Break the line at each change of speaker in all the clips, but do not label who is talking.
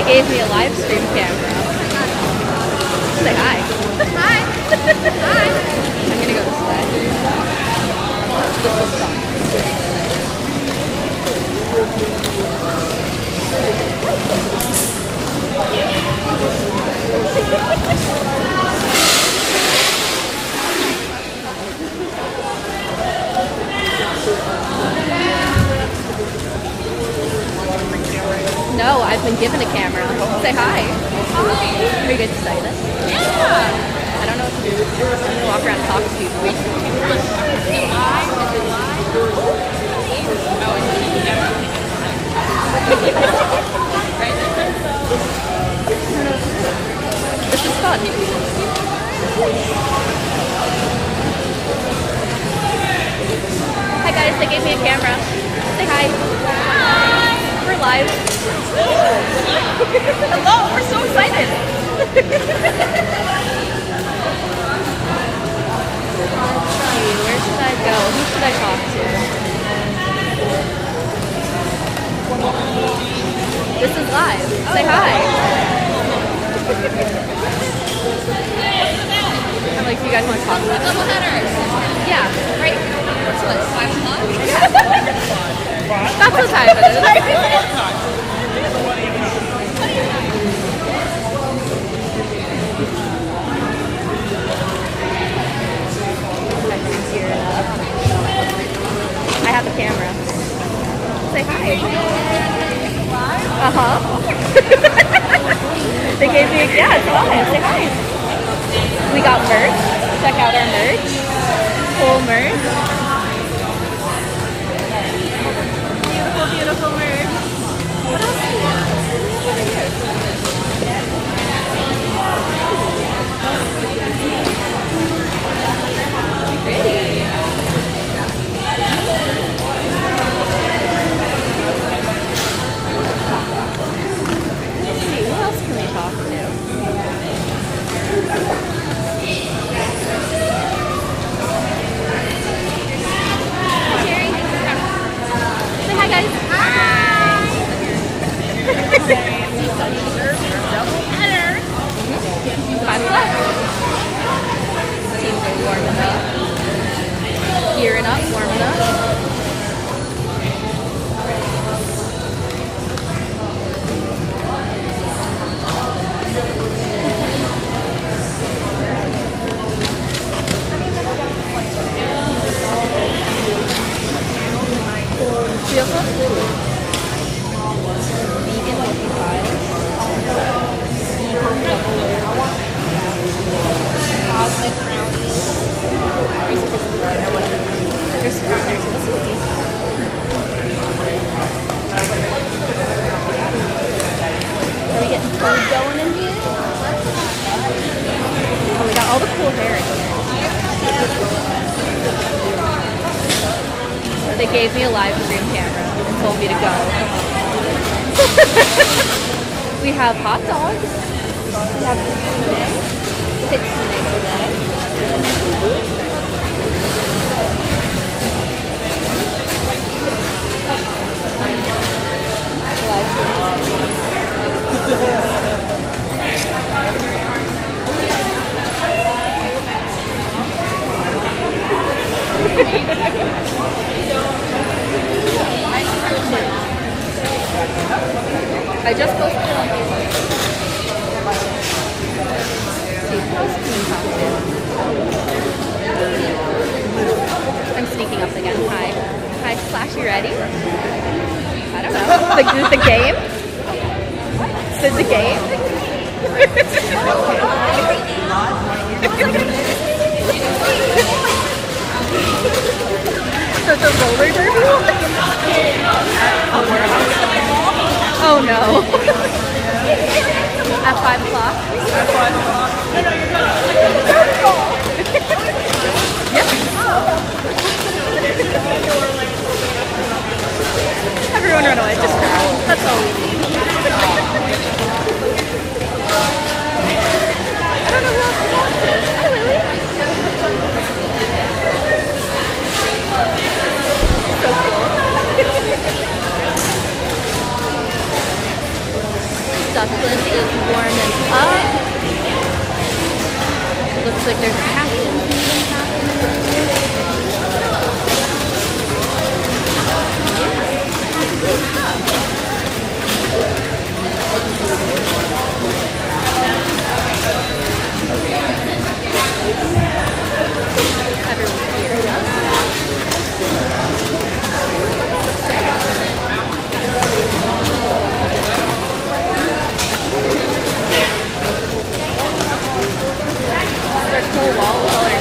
They gave me a live stream camera. Say hi. Hi. Hi. I'm gonna go this way. This was fun. No, I've been given a camera. Say hi. Are you guys excited? Yeah. I don't know what to do. I'm gonna walk around and talk to people. This is fun. Hi guys, they gave me a camera. Say hi. Hi. We're live. Hello, we're so excited. Where should I go? Who should I talk to? This is live. Say hi. I'm like, do you guys want to talk about double header? Yeah, right. What's what? 5 o'clock? That's what time it is. I have a camera. Say hi. Uh-huh. They gave me yeah, it's live. Say hi. We got merch. Check out our merch. Cool merch. Beautiful, beautiful merch. What else do you want? Pretty. Let's see, who else can we talk to? Say hi guys. Hi. Double header. 5 o'clock. Teams are warming up. Gearing up, warming up. Feel good? Vegan healthy pies. Cosmic brownies. There's some there too. Let's see what these are. Are we getting food going in here? Oh, we got all the cool hair in here. They gave me a live stream camera and told me to go. We have hot dogs. We have today. It's today. I just posted it on Facebook. See, who else can we talk to? I'm sneaking up again. Hi. Hi, Slash, you ready? I don't know. The game? The game? The roller derby? Oh no. At 5 o'clock? At 5 o'clock. Yep. Everyone run away, just grab. That's all we need. I don't know who else to talk to. Hi, Lily. So cool. Dutchland is warming up. Looks like there's a captain's meeting everyone's here. Their cool wall color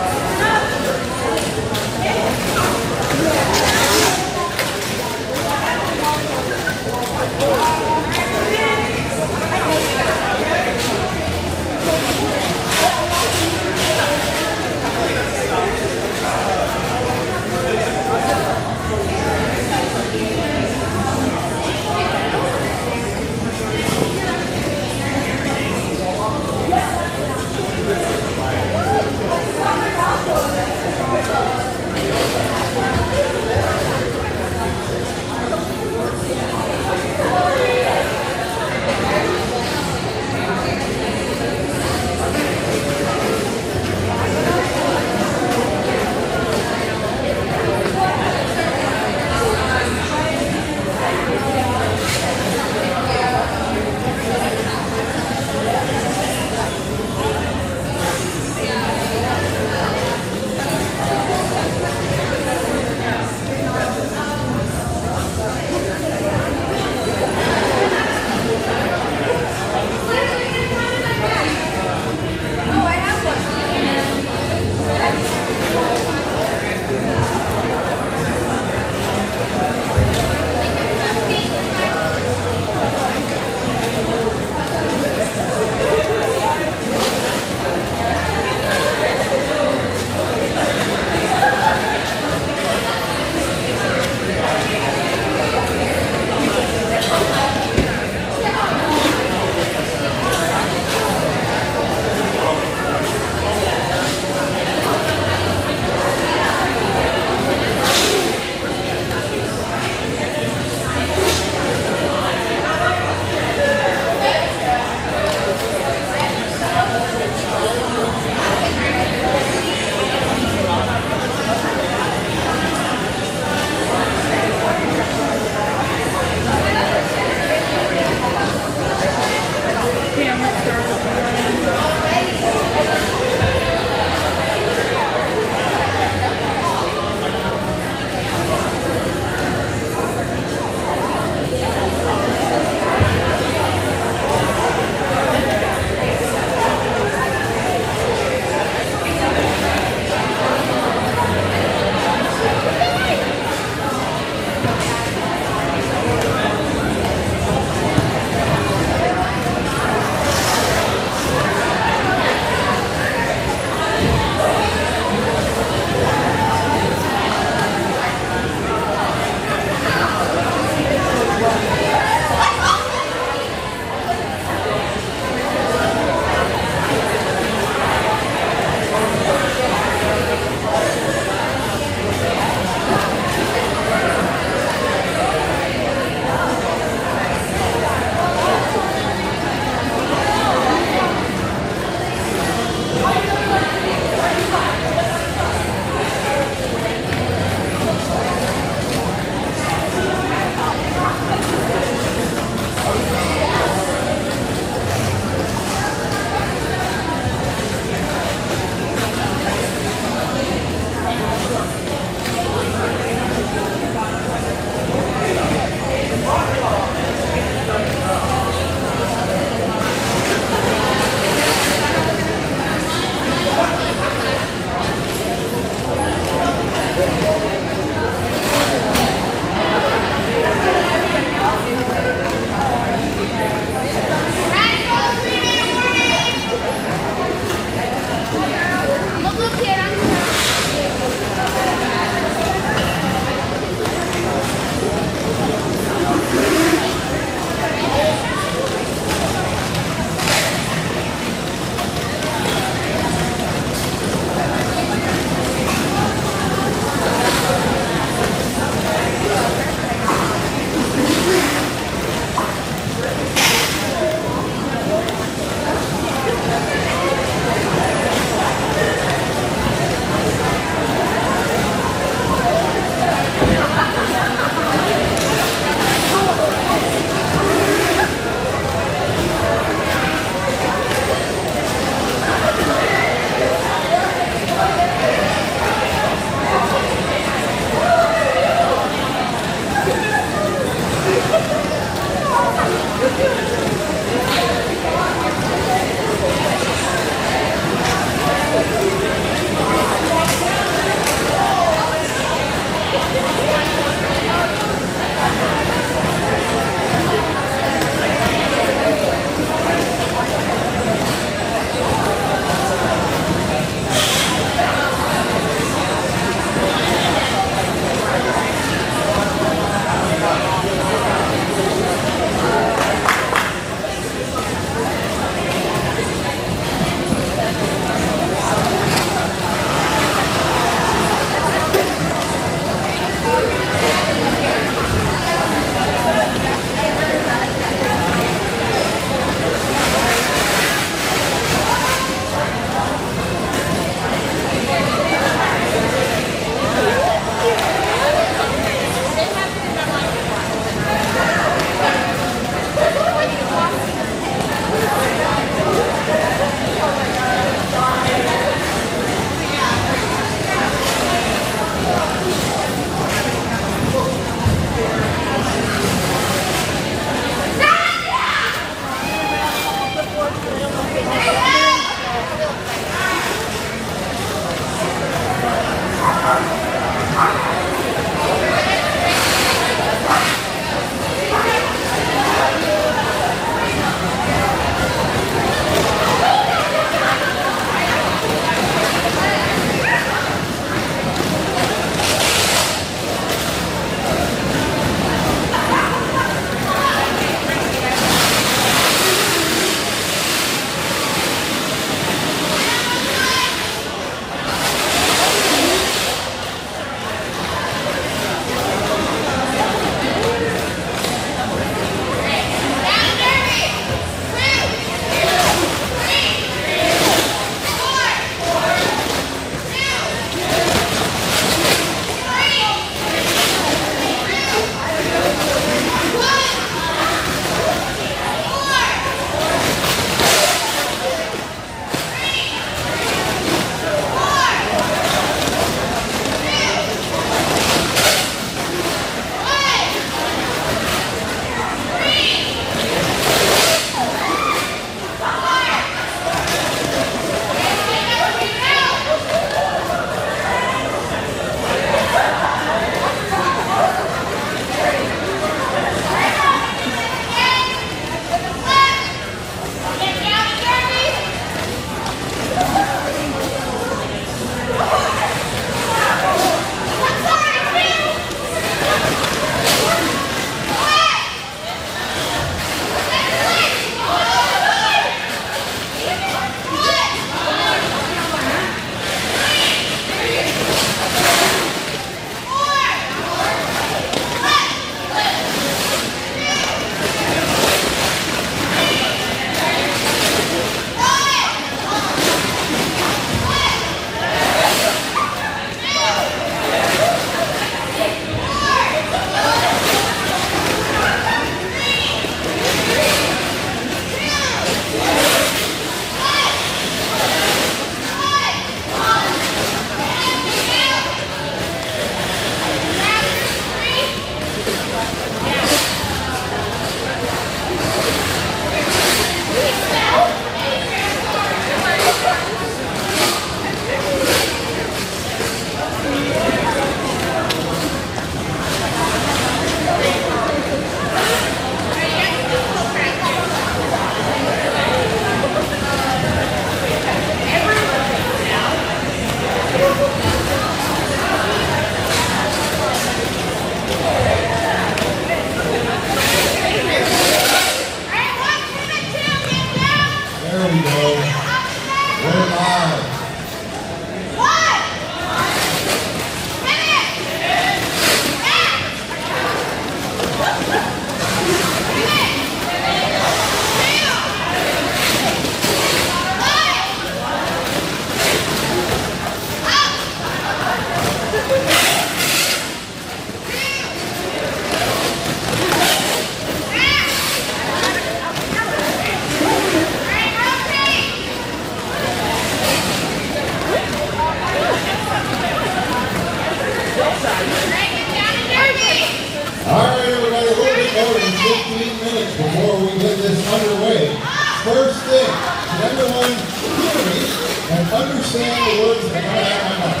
thing. Can everyone hear me and understand the words that come out of my mouth?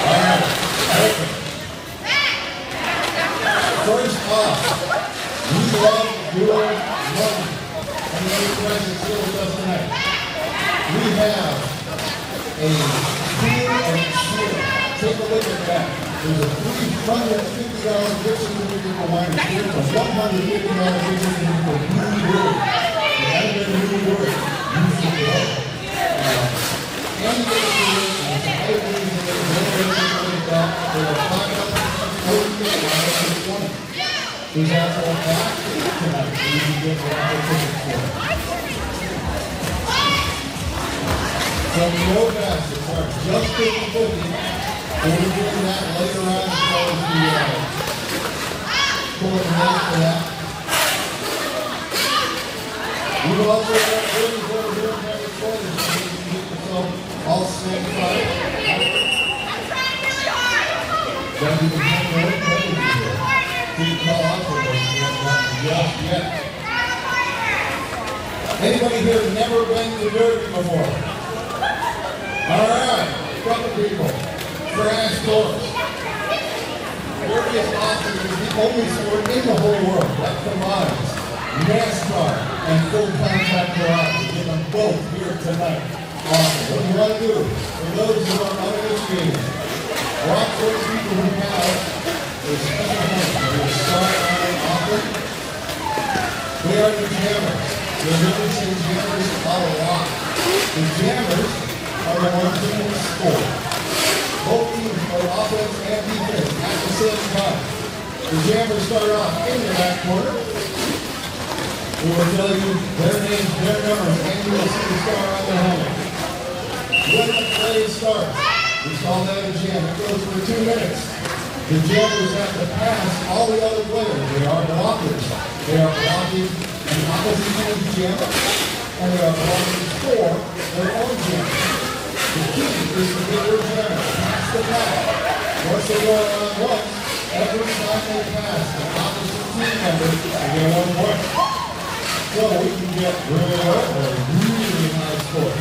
All right. Perfect. First off, we love your money. And the other questions here with us tonight. We have a cool and chill. Take a look at that. There's a $350 gift certificate for wine and beer, a $150 gift certificate for Blue Word. If you haven't been to Blue Word, you should go. And you get to it, and it's a high grade, and there's no anything like that. There are $5 There's also a basket tonight that you can get raffle tickets for. From no baskets are just $50. And we're doing that later on as far as the pulling the net for that. We will also have goodies over here in every corner so you can get yourself all satisfied. Then you can hang your own credit here. So you can call out for those if you haven't gotten just yet. Anybody here never been to Derby before? All right, a couple people. Crash course. Derby is awesome. It is the only sport in the whole world that combines NASCAR and full contact garage. We get them both here tonight. Awesome. What you want to do, for those who are uninitiated, watch those people who have a special home. They start on often. They are the jammers. They really say jammers a lot. The jammers are the ones who can score. Both teams are offense and defense at the same time. The jammers start off in the back corner. We will tell you their names, their numbers, and you will see the star on their helmet. When the play starts, we call that a jam. It goes for 2 minutes. The jammers have to pass all the other players. They are blockers. They are blocking an opposite team's jammer, and they are blocking for their own jammer. The key is to get your jammer past the pass. Once they go around once, every time they pass the opposite team member, they get 1 point. So we can get really high scores.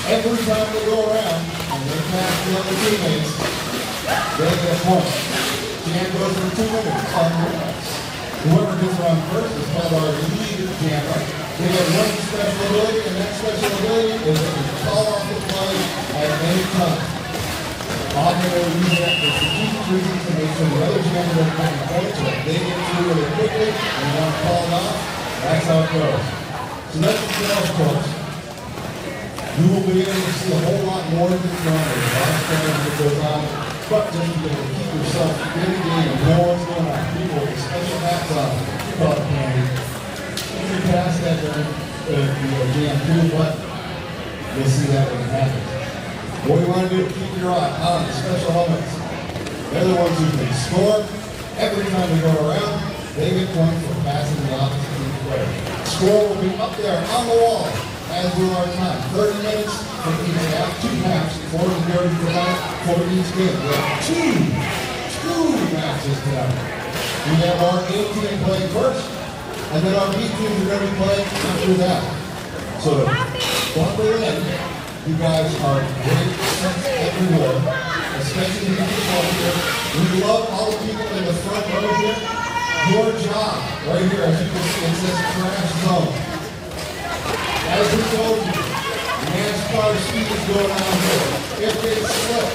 Every time they go around and they pass the other teammates, they get a point. Jam goes for 2 minutes on the pass. Whoever gets around first is called our lead jammer. They have one special ability, and that special ability is that you call off the play at any time. Often they will use that for strategic reasons to make sure the other jammer doesn't get any points, so if they get through really quickly and you want to call it off, that's how it goes. So that's the sales course. You will be able to see a whole lot more than you know. There's a lot of stuff that goes on, but just to be able to keep yourself in the game and know what's going on. People with special hats on, call it candy. If you pass that during the jam too, but you'll see that when it happens. What we want to do is keep your eye on the special helmets. They're the ones who can score. Every time we go around, they get points for passing the opposite team player. Score will be up there on the wall, as will our time. 30 minutes for each half, 2 halves, 4 to 30 for each game. We have two matches tonight. We have our A team playing first, and then our B teams are going to be playing after that. So, buckle in. You guys are great friends everywhere, especially the people here. We love all the people in the front row here. Your job, right here, as you can see, it says crash zone. As we told you, NASCAR speed is going on here. If they slip,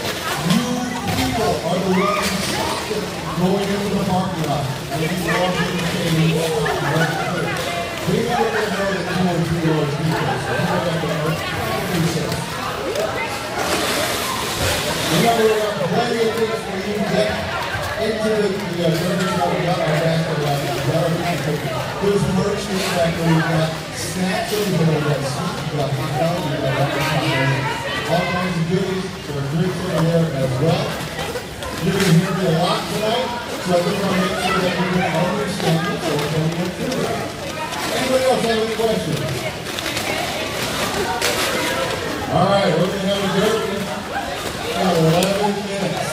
you people are the ones who stop them going into the parking lot. And if you walk in the stadium, you walk on the right foot. We never know that 2 and 3 rows people, so we never know. Remember, we have plenty of things for you to get into the service that we got our back around. There's merch in the back where we've got snacks over there, we've got soup, we've got hot dogs, we've got all kinds of goodies. There are drinks over there as well. You're going to hear me a lot tonight, so I just want to make sure that you can understand it so we can get through it. Anybody else have any questions? All right, we're going to have a derby in 11 minutes.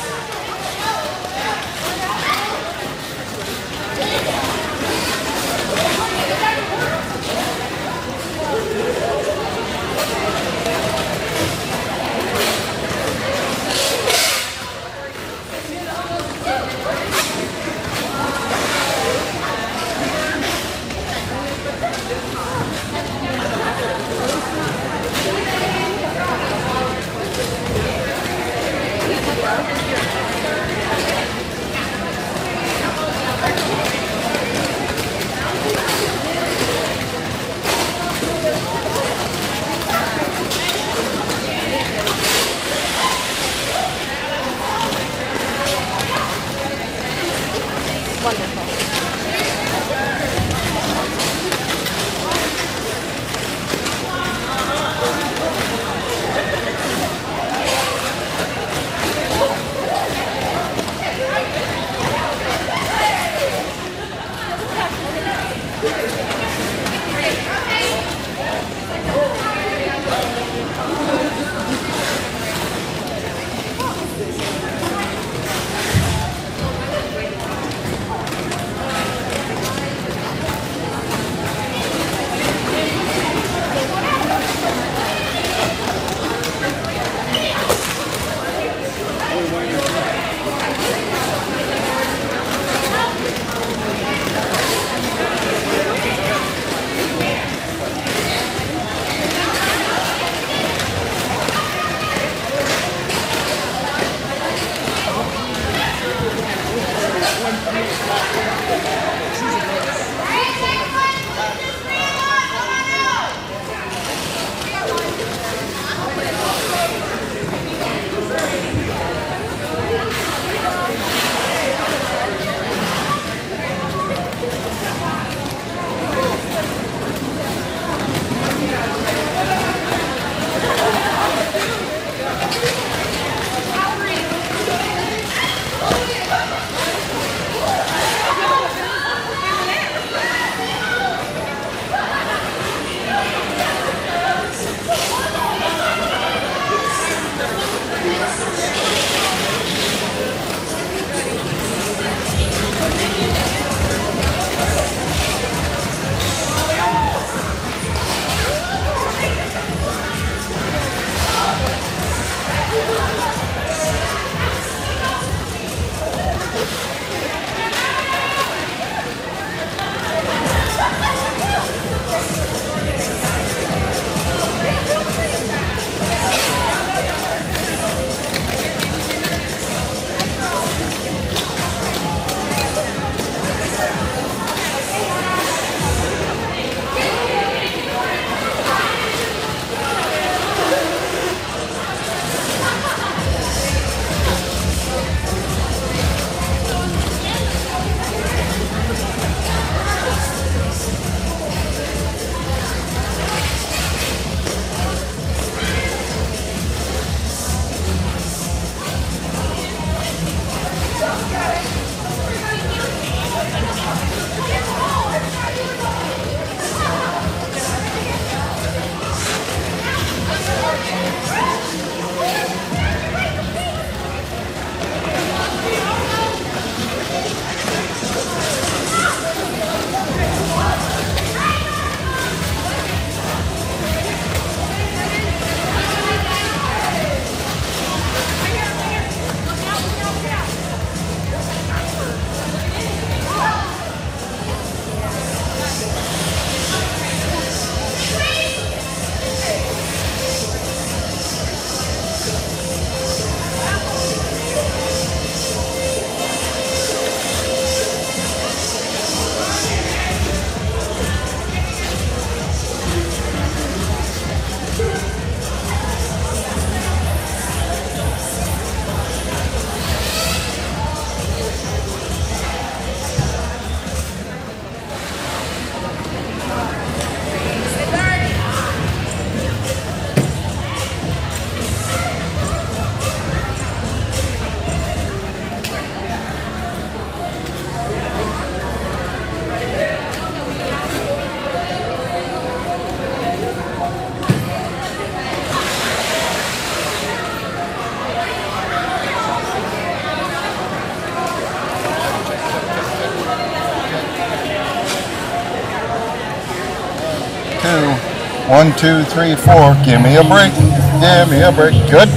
1, 2, 3, 4. Give me a break. Give me a break. Good.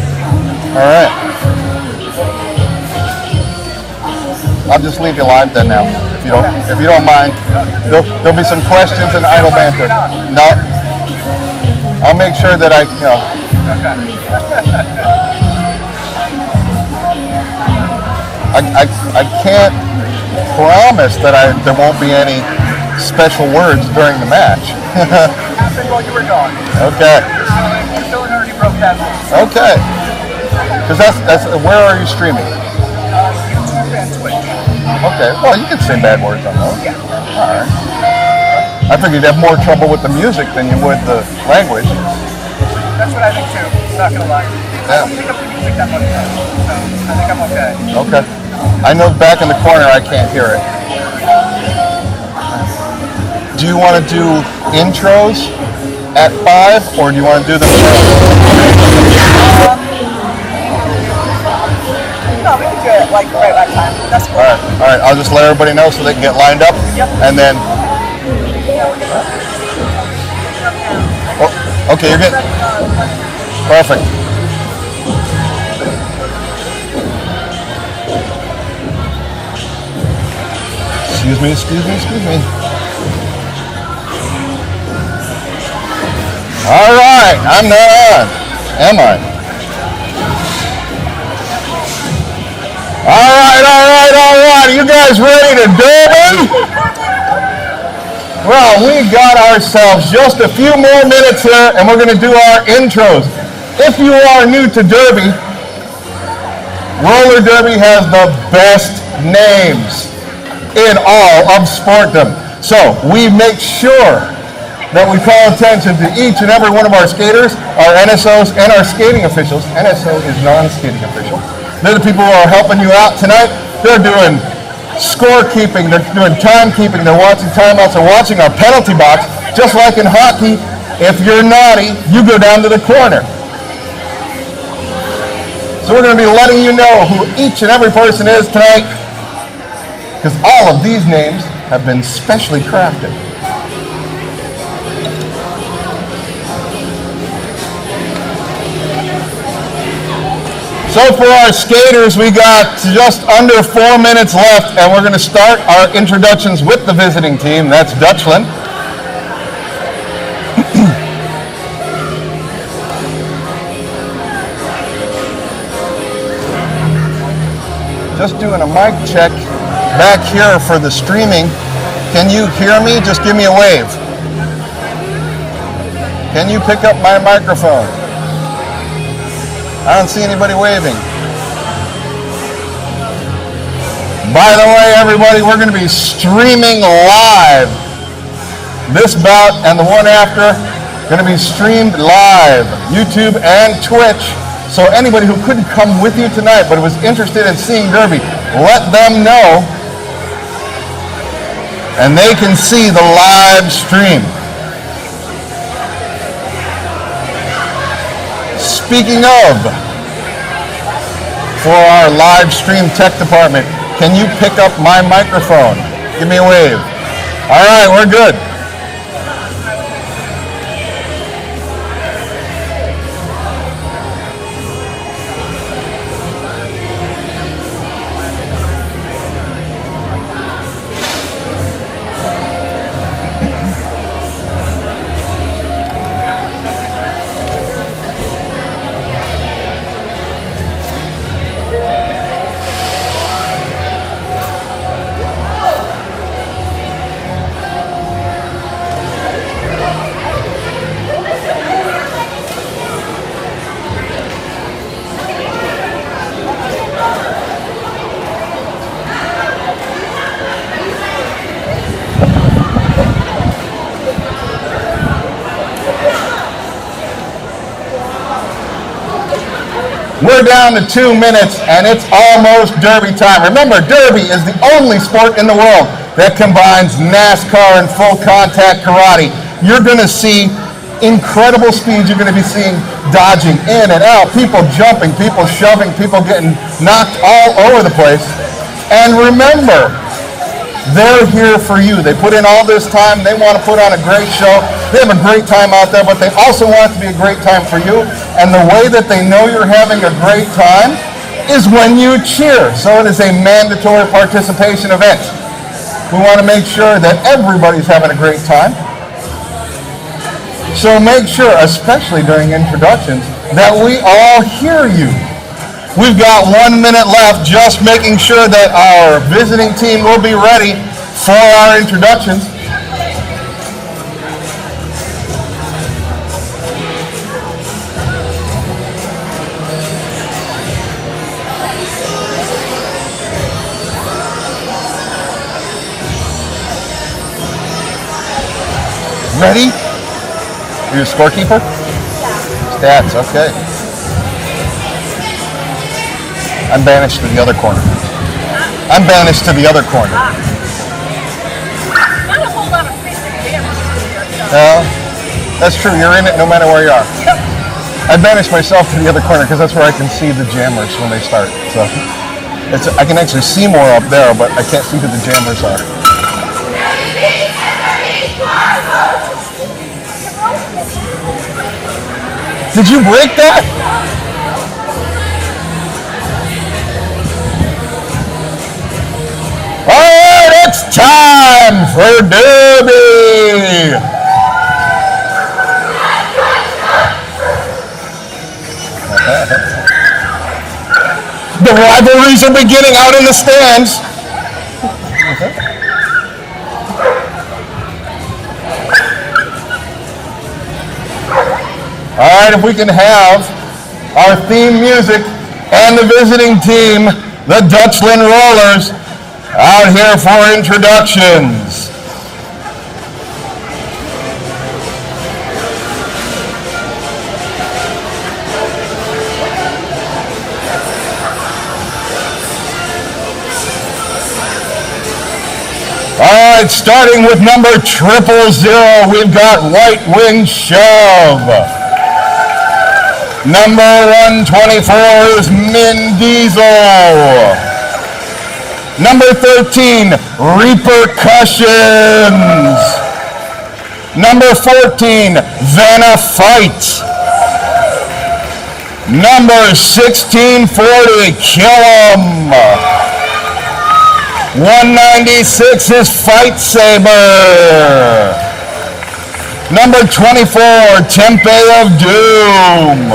All right. I'll just leave you live then now, if you don't mind. There'll be some questions and idle banter. No. I'll make sure that I can't promise that there won't be any special words during the match.
Happened while you were gone.
Okay.
Dylan already broke that rule.
Okay. Because that's where are you streaming?
YouTube and Twitch.
Okay. Well, you can say bad words on those.
Yeah.
All right. I figured you'd have more trouble with the music than you would the language.
That's what I think too. Not gonna lie. I don't pick up the music that much, so I think I'm okay.
Okay. I know back in the corner I can't hear it. Do you want to do intros at 5, or do you want to do them?
No, we can do it like right back time. That's cool.
All right. I'll just let everybody know so they can get lined up.
Yep.
And then. Oh, okay, you're good. Perfect. Excuse me. All right, I'm not on, am I? All right. You guys ready to Derby? Well, we got ourselves just a few more minutes here, and we're going to do our intros. If you are new to Derby, roller derby has the best names in all of sportdom. So we make sure that we call attention to each and every one of our skaters, our NSOs, and our skating officials. NSO is non-skating official. They're the people who are helping you out tonight. They're doing scorekeeping, they're doing timekeeping, they're watching timeouts, they're watching our penalty box. Just like in hockey, if you're naughty, you go down to the corner. So we're going to be letting you know who each and every person is tonight, because all of these names have been specially crafted. So for our skaters, we got just under 4 minutes left, and we're going to start our introductions with the visiting team. That's Dutchland. Just doing a mic check back here for the streaming. Can you hear me? Just give me a wave. Can you pick up my microphone? I don't see anybody waving. By the way, everybody, we're going to be streaming live. This bout and the one after going to be streamed live, YouTube and Twitch. So anybody who couldn't come with you tonight but was interested in seeing Derby, let them know, and they can see the live stream. Speaking of, for our live stream tech department, can you pick up my microphone? Give me a wave. All right, we're good. We're down to 2 minutes, and it's almost Derby time. Remember, Derby is the only sport in the world that combines NASCAR and full contact karate. You're going to see incredible speeds. You're going to be seeing dodging in and out, people jumping, people shoving, people getting knocked all over the place. And remember, they're here for you. They put in all this time. They want to put on a great show. They have a great time out there, but they also want it to be a great time for you. And the way that they know you're having a great time is when you cheer. So it is a mandatory participation event. We want to make sure that everybody's having a great time. So make sure, especially during introductions, that we all hear you. We've got 1 minute left, just making sure that our visiting team will be ready for our introductions. Ready? You're a scorekeeper? Stats, okay. I'm banished to the other corner. I'm banished to the other corner.
Not a whole lot of space to damage here, so.
No, that's true. You're in it no matter where you are. I banished myself to the other corner because that's where I can see the jammers when they start. So I can actually see more up there, but I can't see who the jammers are. Did you break that? All right, it's time for Derby. The rivalries are beginning out in the stands. All right, if we can have our theme music and the visiting team, the Dutchland Rollers, out here for introductions. All right, starting with number 000, we've got White Wing Shove. Number 124 is Min Diesel. Number 13, Repercussions. Number 14, Vanna Fight. Number 1640, Kill 'Em. 196 is Fight Saber. Number 24, Tempe of Doom.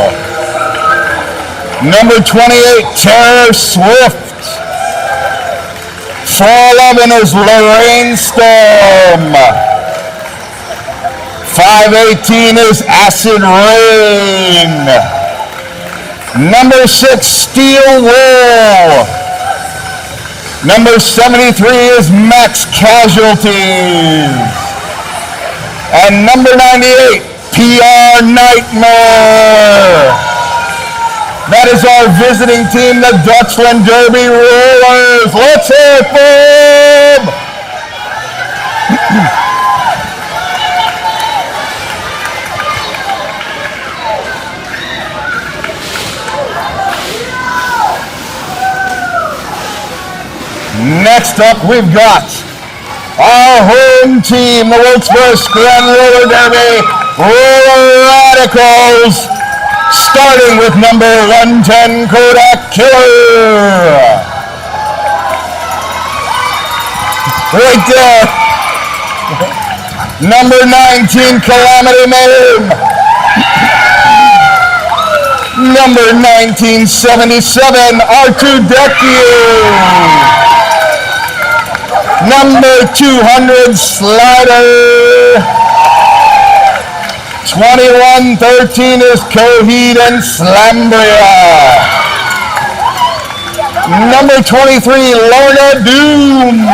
Number 28, Terror Swift. 411 is Lorraine Storm. 518 is Acid Rain. Number 6, Steel Wool. Number 73 is Max Casualties. And number 98, PR Nightmare. That is our visiting team, the Dutchland Derby Rollers. Let's hear it for them. Next up, we've got our home team, the Wilkesboro Scranton Roller Derby Roller Radicals, starting with number 110, Kodak Killer. Right there. Number 19, Calamity Maim. Number 1977, R2 Deku. Number 200, Slider. 2113 is Coheed and Slambria. Number 23, Lorna Doom.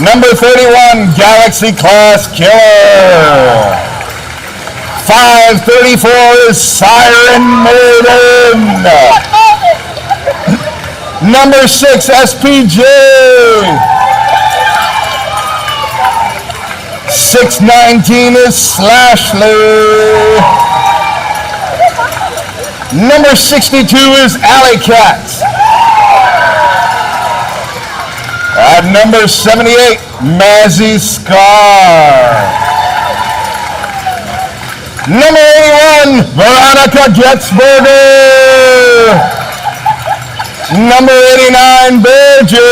Number 31, Galaxy Class Killer. 534 is Siren Maiden. Number 6, SPJ. 619 is Slashly. Number 62 is Alley Cat. At number 78, Mazzy Scar. Number 81, Veronica Getzberger. Number 89, Bearju.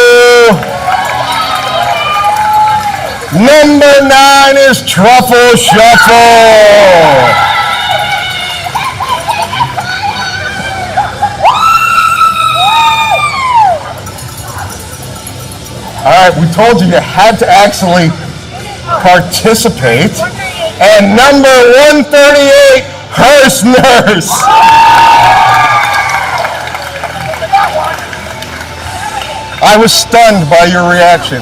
Number 9 is Truffle Shuffle. All right, we told you had to actually participate. And number 138, Hearst Nurse. I was stunned by your reaction.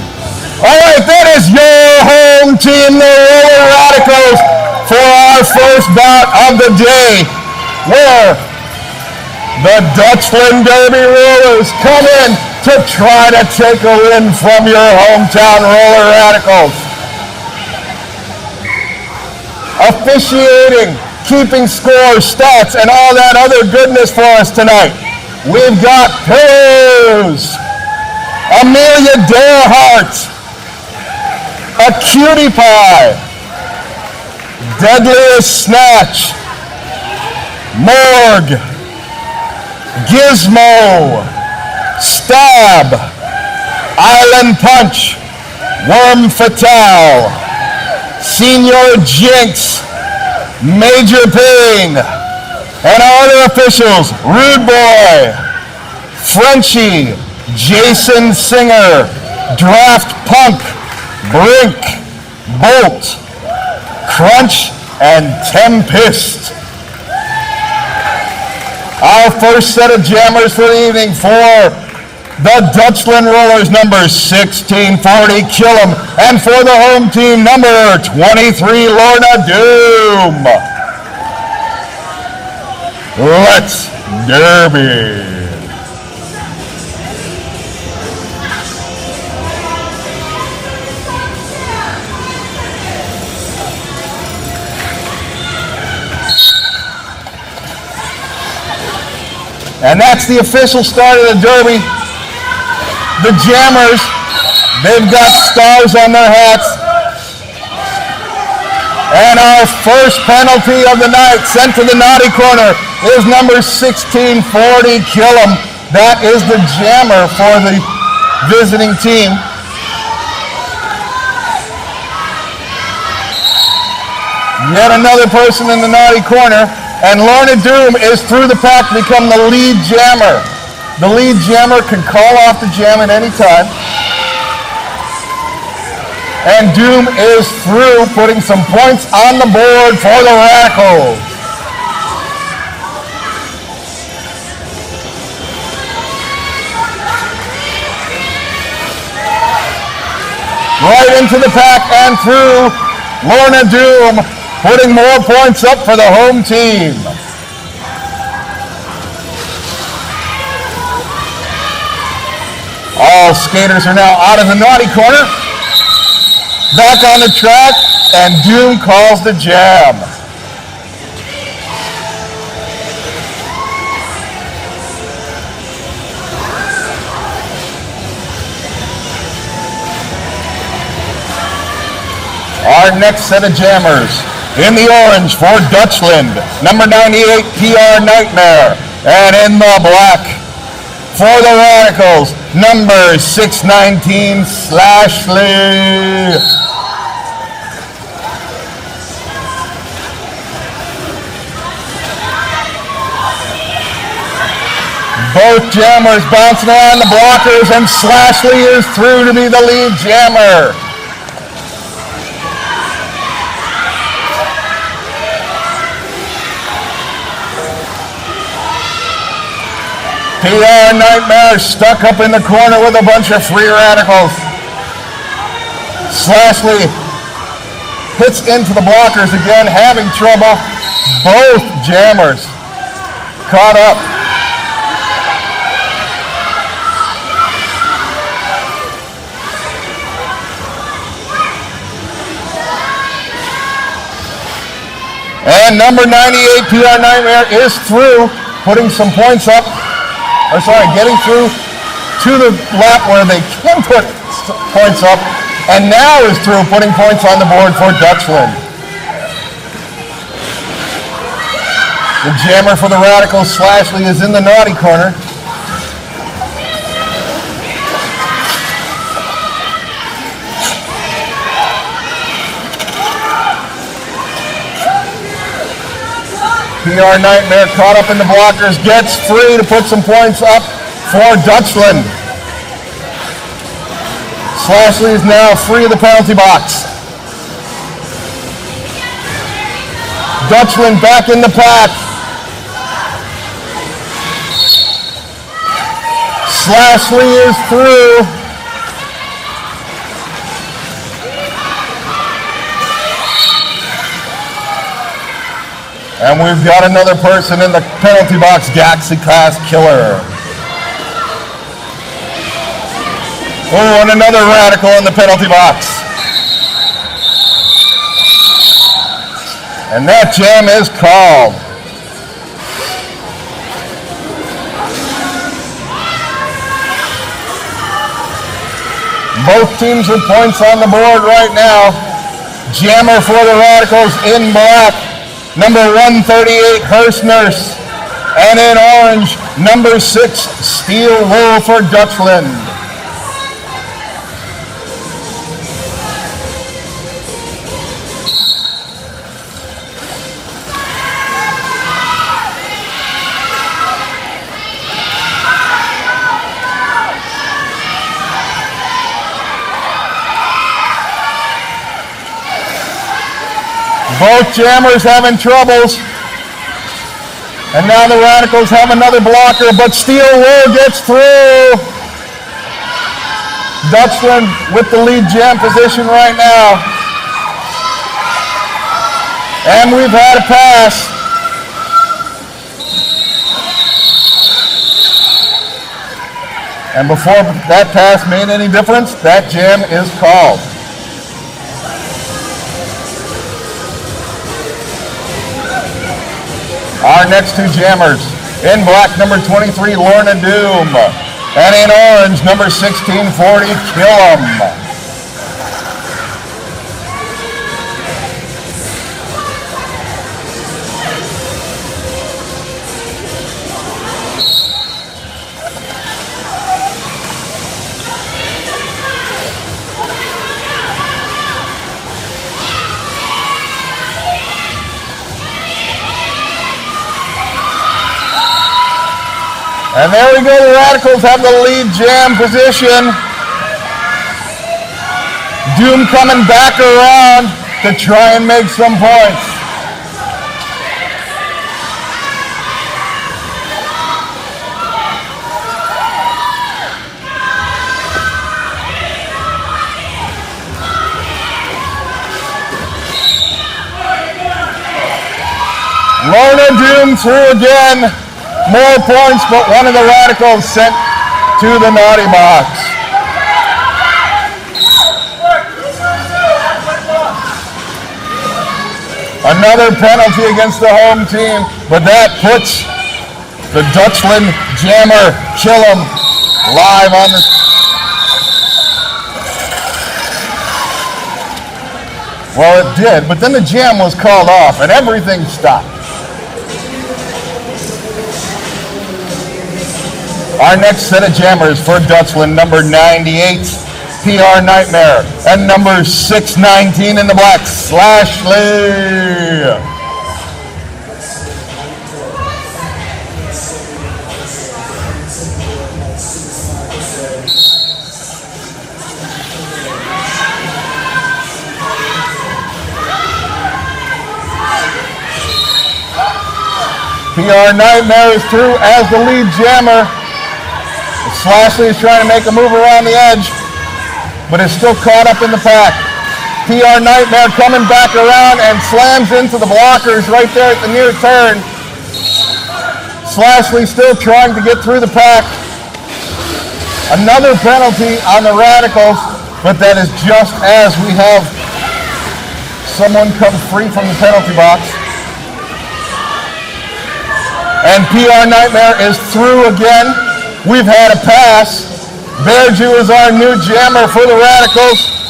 All right, that is your home team, the Roller Radicals, for our first bout of the day, where the Dutchland Derby Rollers come in to try to take a win from your hometown Roller Radicals. Officiating, keeping score, stats, and all that other goodness for us tonight. We've got Pillows, Amelia Darehart, a Cutie Pie, Deadliest Snatch, Morgue, Gizmo, Stab, Island Punch, Worm Fatale, Senior Jinx, Major Pain, and our other officials, Rude Boy, Frenchie, Jason Singer, Draft Punk, Brink, Bolt, Crunch, and Tempest. Our first set of jammers for the evening for the Dutchland Rollers, number 1640, Killam, and for the home team, number 23, Lorna Doom. Let's derby. And that's the official start of the derby. The jammers, they've got stars on their hats. And our first penalty of the night, sent to the naughty corner, is number 1640, Killam. That is the jammer for the visiting team. Yet another person in the naughty corner. And Lorna Doom is through the pack to become the lead jammer. The lead jammer can call off the jam at any time. And Doom is through, putting some points on the board for the Radicals. Right into the pack and through, Lorna Doom, putting more points up for the home team. All skaters are now out of the naughty corner. Back on the track, and Doom calls the jam. Our next set of jammers. In the orange for Dutchland, number 98, PR Nightmare. And in the black for the Radicals, number 619, Slashley. Both jammers bouncing around the blockers, and Slashley is through to be the lead jammer. PR Nightmare stuck up in the corner with a bunch of free radicals. Slashley hits into the blockers again, having trouble. Both jammers caught up. And number 98, PR Nightmare, is through, putting some points up. Getting through to the lap where they can put points up, and now is through putting points on the board for Dutchland. The jammer for the Radicals, Slashley, is in the naughty corner. PR Nightmare caught up in the blockers, gets free to put some points up for Dutchland. Slashley is now free of the penalty box. Dutchland back in the pack. Slashley is through. And we've got another person in the penalty box, Galaxy Class Killer. Oh, and another Radical in the penalty box. And that jam is called. Both teams with points on the board right now. Jammer for the Radicals in black. Number 138, Hearst Nurse. And in orange, number 6, Steel Wool for Dutchland. Both jammers having troubles. And now the Radicals have another blocker, but Steel Wool gets through. Dutchland with the lead jam position right now. And we've had a pass. And before that pass made any difference, that jam is called. Our next two jammers, in black, number 23, Lorna Doom, and in orange, number 1640, Killam. And there we go, the Radicals have the lead jam position. Doom coming back around to try and make some points. Lorna Doom through again. More points, but one of the Radicals sent to the naughty box. Another penalty against the home team, but that puts the Dutchland jammer, Killam, live on the... Well, it did, but then the jam was called off and everything stopped. Our next set of jammers for Dutchland, number 98, PR Nightmare, and number 619 in the black, Slashley. PR Nightmare is through as the lead jammer. Slashley is trying to make a move around the edge, but is still caught up in the pack. PR Nightmare coming back around and slams into the blockers right there at the near turn. Slashley still trying to get through the pack. Another penalty on the Radicals, but that is just as we have someone come free from the penalty box. And PR Nightmare is through again. We've had a pass, Bearju is our new jammer for the Radicals.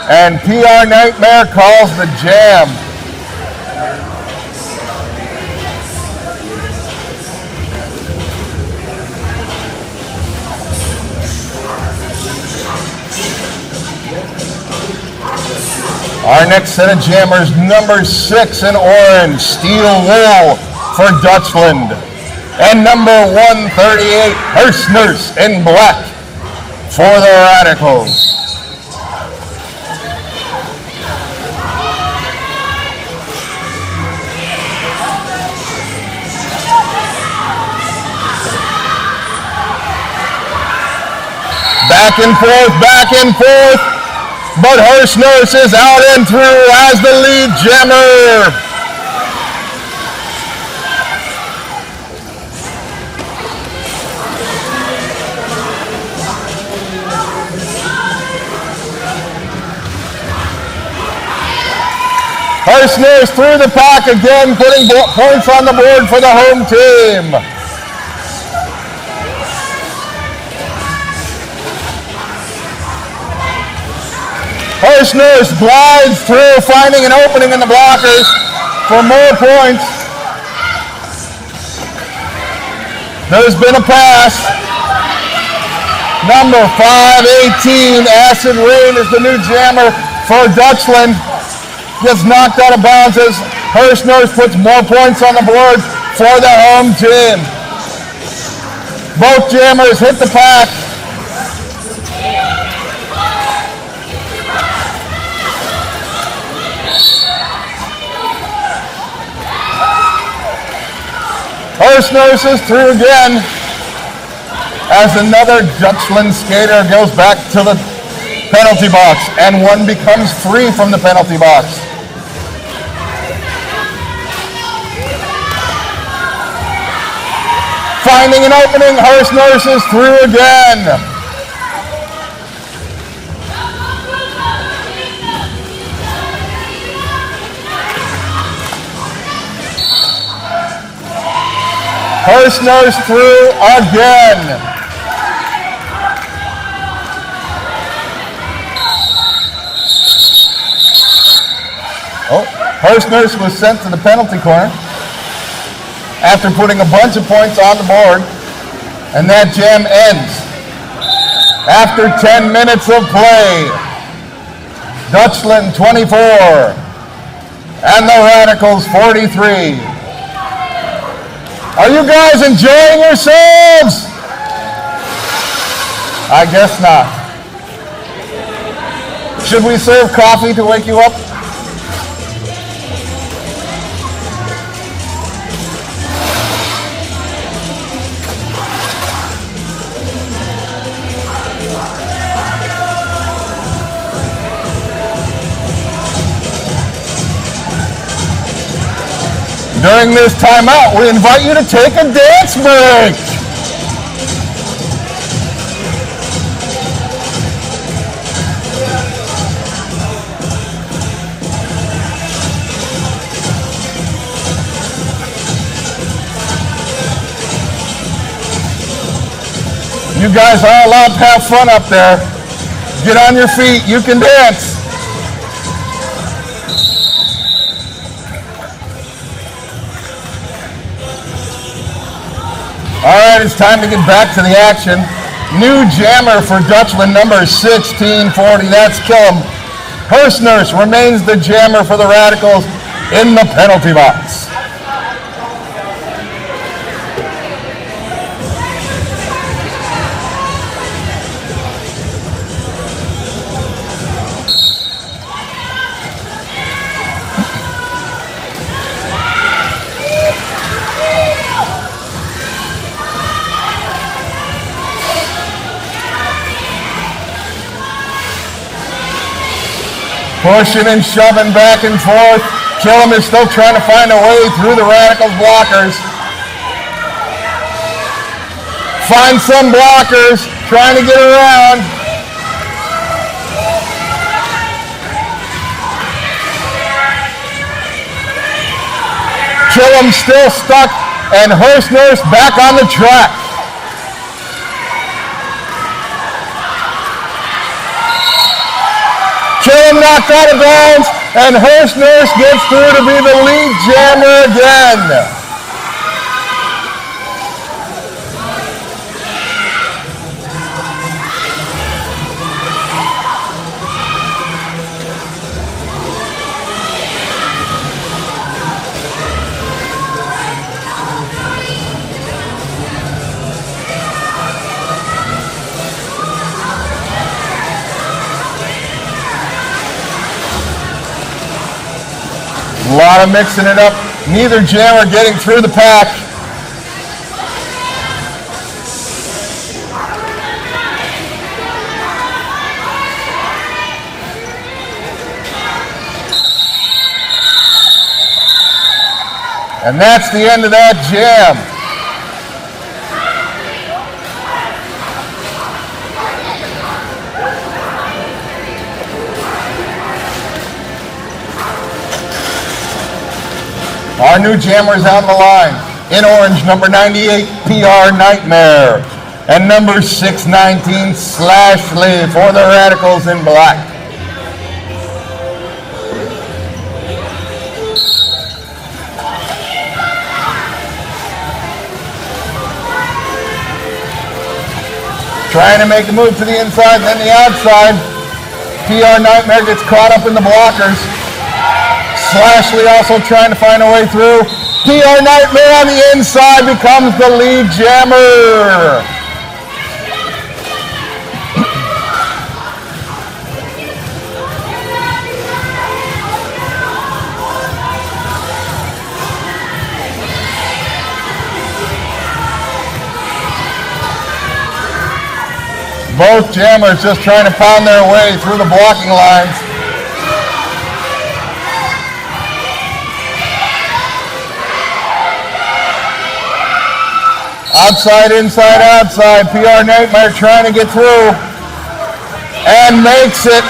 And PR Nightmare calls the jam. Our next set of jammers, number 6 in orange, Steel Wool for Dutchland. And number 138, Hearst Nurse in black for the Radicals. Back and forth, but Hearst Nurse is out and through as the lead jammer. Hearst Nurse through the pack again, putting points on the board for the home team. Hearst Nurse glides through, finding an opening in the blockers for more points. There's been a pass. Number 518, Acid Rain, is the new jammer for Dutchland. Gets knocked out of bounds as Hearst Nurse puts more points on the board for the home team. Both jammers hit the pack. Hearst Nurse is through again as another Dutchland skater goes back to the penalty box, and one becomes 3 from the penalty box. Finding an opening, Hearst Nurse is through again. Hearst Nurse through again. Oh, Hearst Nurse was sent to the penalty corner after putting a bunch of points on the board, and that jam ends after 10 minutes of play. Dutchland 24 and the Radicals 43. Are you guys enjoying yourselves? I guess not. Should we serve coffee to wake you up? During this timeout, we invite you to take a dance break. You guys are allowed to have fun up there. Get on your feet, you can dance. All right, it's time to get back to the action. New jammer for Dutchland, number 1640. That's Killam. Hearst Nurse remains the jammer for the Radicals in the penalty box. Pushing and shoving back and forth. Killam is still trying to find a way through the Radicals blockers. Find some blockers, trying to get around. Killam still stuck, and Hearst Nurse back on the track. one knocked out of bounds, and Hurst Nurse gets through to be the lead jammer again. A lot of mixing it up. Neither jammer getting through the pack. And that's the end of that jam. Our new jammer is on the line. In orange, number 98, PR Nightmare. And number 619, Slashley for the Radicals in black. Trying to make a move to the inside, then the outside. PR Nightmare gets caught up in the blockers. Slashley also trying to find a way through. PR Nightmare on the inside becomes the lead jammer. Both jammers just trying to pound their way through the blocking lines. Outside, inside, outside. PR Nightmare trying to get through and makes it.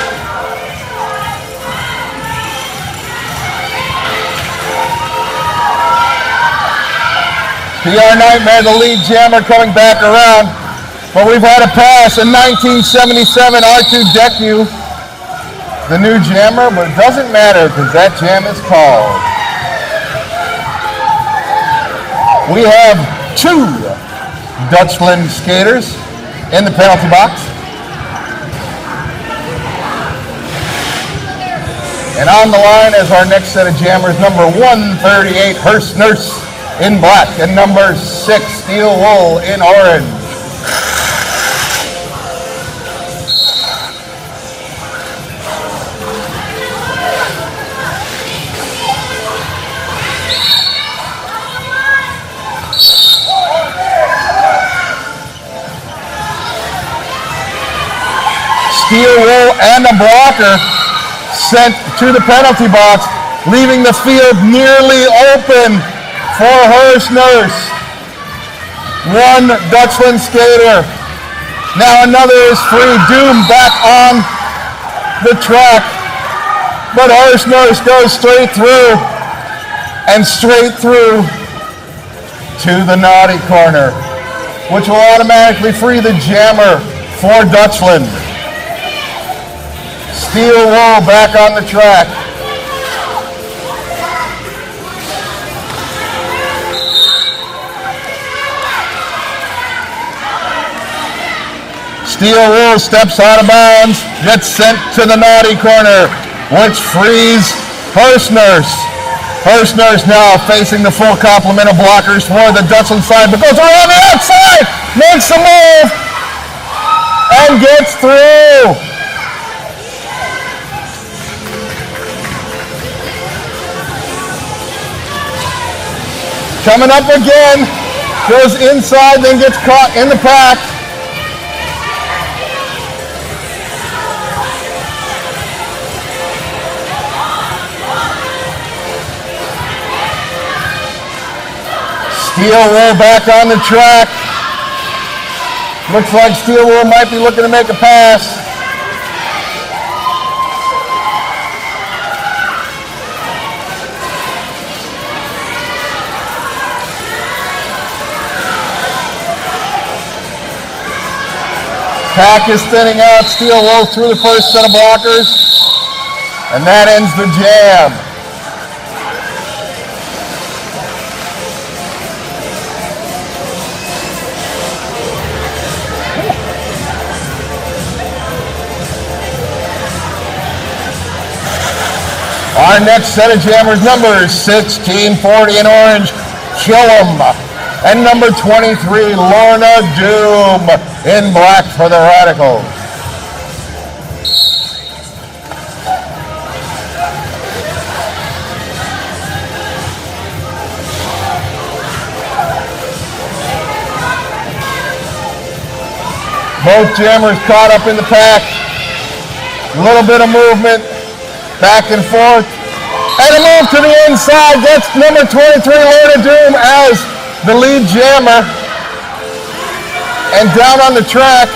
PR Nightmare, the lead jammer, coming back around. But we've had a pass in 1977, R2 Deku, the new jammer, but it doesn't matter because that jam is called. We have 2 Dutchland skaters in the penalty box. And on the line as our next set of jammers, number 138, Hurst Nurse in black, and number 6, Steel Wool in orange. Steel Wool and a blocker sent to the penalty box, leaving the field nearly open for Hurst Nurse. 1 Dutchland skater. Now another is free. Doom back on the track. But Hurst Nurse goes straight through and straight through to the naughty corner, which will automatically free the jammer for Dutchland. Steel Wool back on the track. Steel Wool steps out of bounds, gets sent to the naughty corner, which frees Hurst Nurse. Hurst Nurse now facing the full complement of blockers for the Dutchland side, but goes around the outside, makes a move, and gets through. Coming up again, goes inside, then gets caught in the pack. Steel Wool back on the track. Looks like Steel Wool might be looking to make a pass. Pack is thinning out. Steel Wool through the first set of blockers. And that ends the jam. Our next set of jammers, numbers 1640 in orange, Kill 'em. And number 23, Lorna Doom in black for the Radicals. Both jammers caught up in the pack. A little bit of movement, back and forth. And a move to the inside. That's number 23, Lorna Doom, as the lead jammer. And down on the track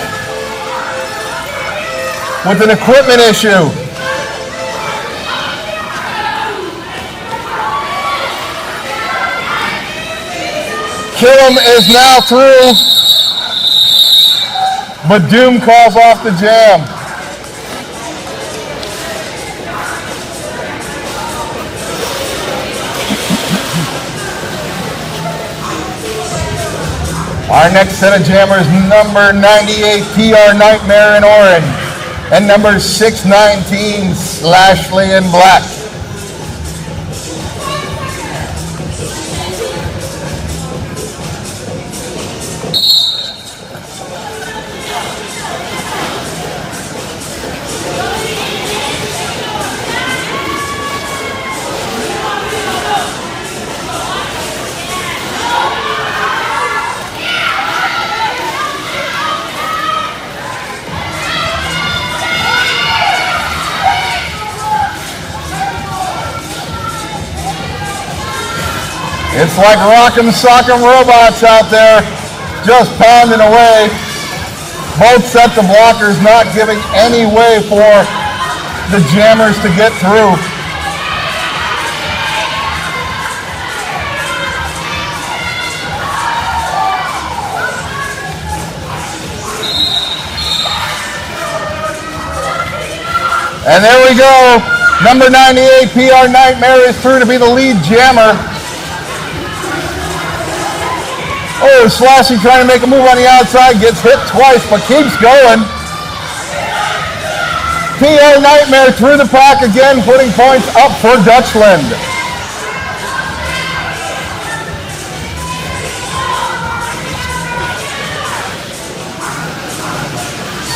with an equipment issue. Kill 'em is now through, but Doom calls off the jam. Our next set of jammers, number 98, PR Nightmare in orange, and number 619, Slashley in black. It's like rock'em sock'em robots out there, just pounding away. Both sets of blockers not giving any way for the jammers to get through. And there we go. Number 98, PR Nightmare, is through to be the lead jammer. Oh, Slashy trying to make a move on the outside, gets hit twice, but keeps going. PR Nightmare through the pack again, putting points up for Dutchland.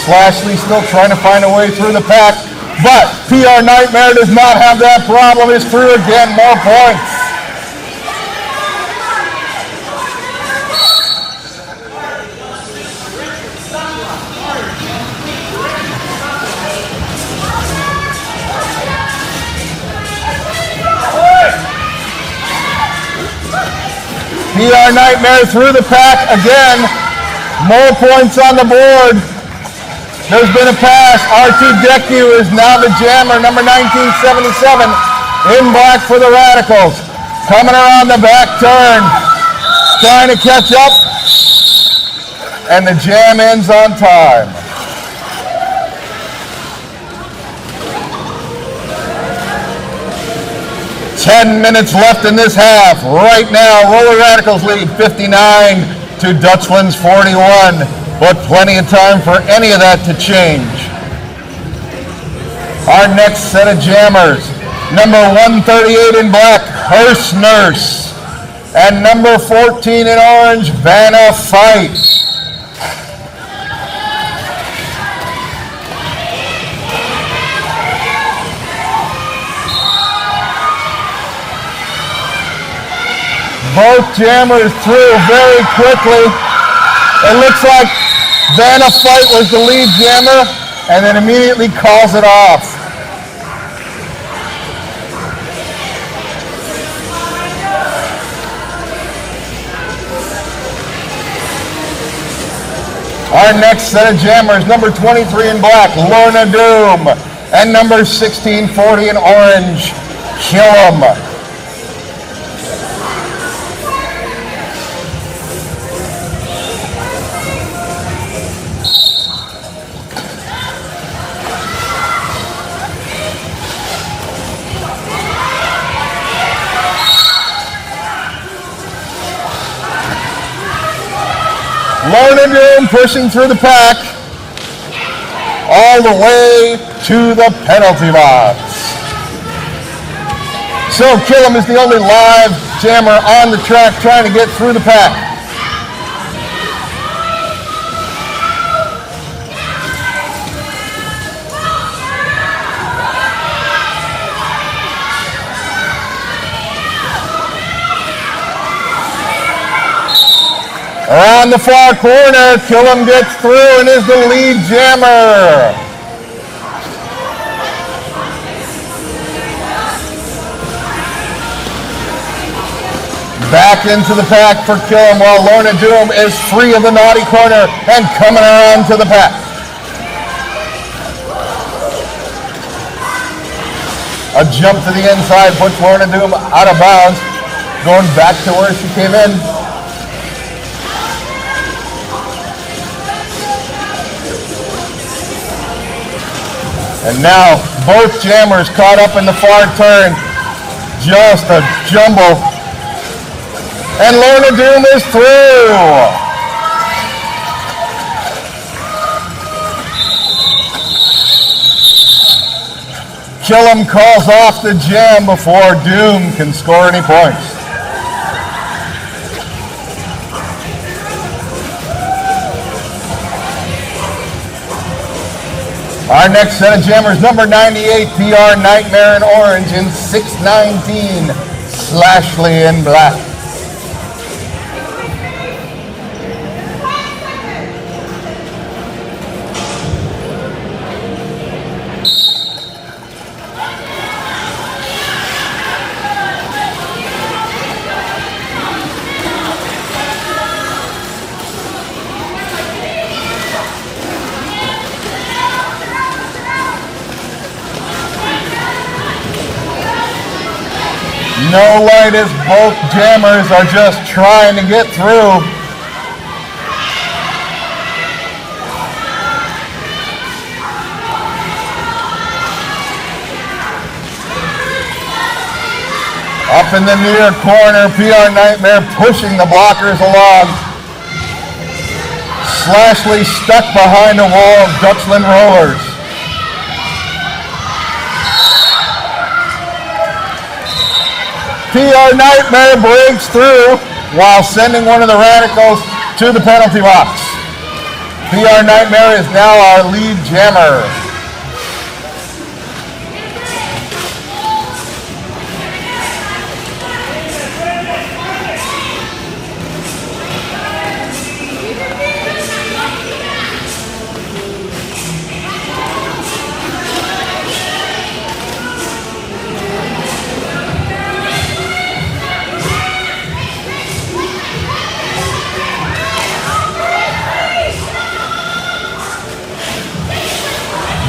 Slashley still trying to find a way through the pack, but PR Nightmare does not have that problem. Is through again, more points. PR Nightmare through the pack again. More points on the board. There's been a pass. RT Deku is now the jammer, number 1977, in black for the Radicals. Coming around the back turn, trying to catch up, and the jam ends on time. Ten minutes left in this half. Right now, Roller Radicals lead 59 to Dutchland's 41, but plenty of time for any of that to change. Our next set of jammers, number 138 in black, Hearst Nurse, and number 14 in orange, Vanna Fight. Both jammers through very quickly. It looks like Vanna Fight was the lead jammer and then immediately calls it off. Our next set of jammers, number 23 in black, Lorna Doom, and number 1640 in orange, Kill 'em. Lorna Doom pushing through the pack all the way to the penalty box. So Killam is the only live jammer on the track trying to get through the pack. Around the far corner, Killam gets through and is the lead jammer. Back into the pack for Killam while Lorna Doom is free of the naughty corner and coming around to the pack. A jump to the inside puts Lorna Doom out of bounds, going back to where she came in. And now both jammers caught up in the far turn. Just a jumble. And Lorna Doom is through. Killam calls off the jam before Doom can score any points. Our next set of jammers, number 98, PR Nightmare in orange, and 619, Slashley in black. No light as both jammers are just trying to get through. Up in the near corner, PR Nightmare pushing the blockers along. Slashley stuck behind a wall of Dutchland rollers. PR Nightmare breaks through while sending one of the Radicals to the penalty box. PR Nightmare is now our lead jammer.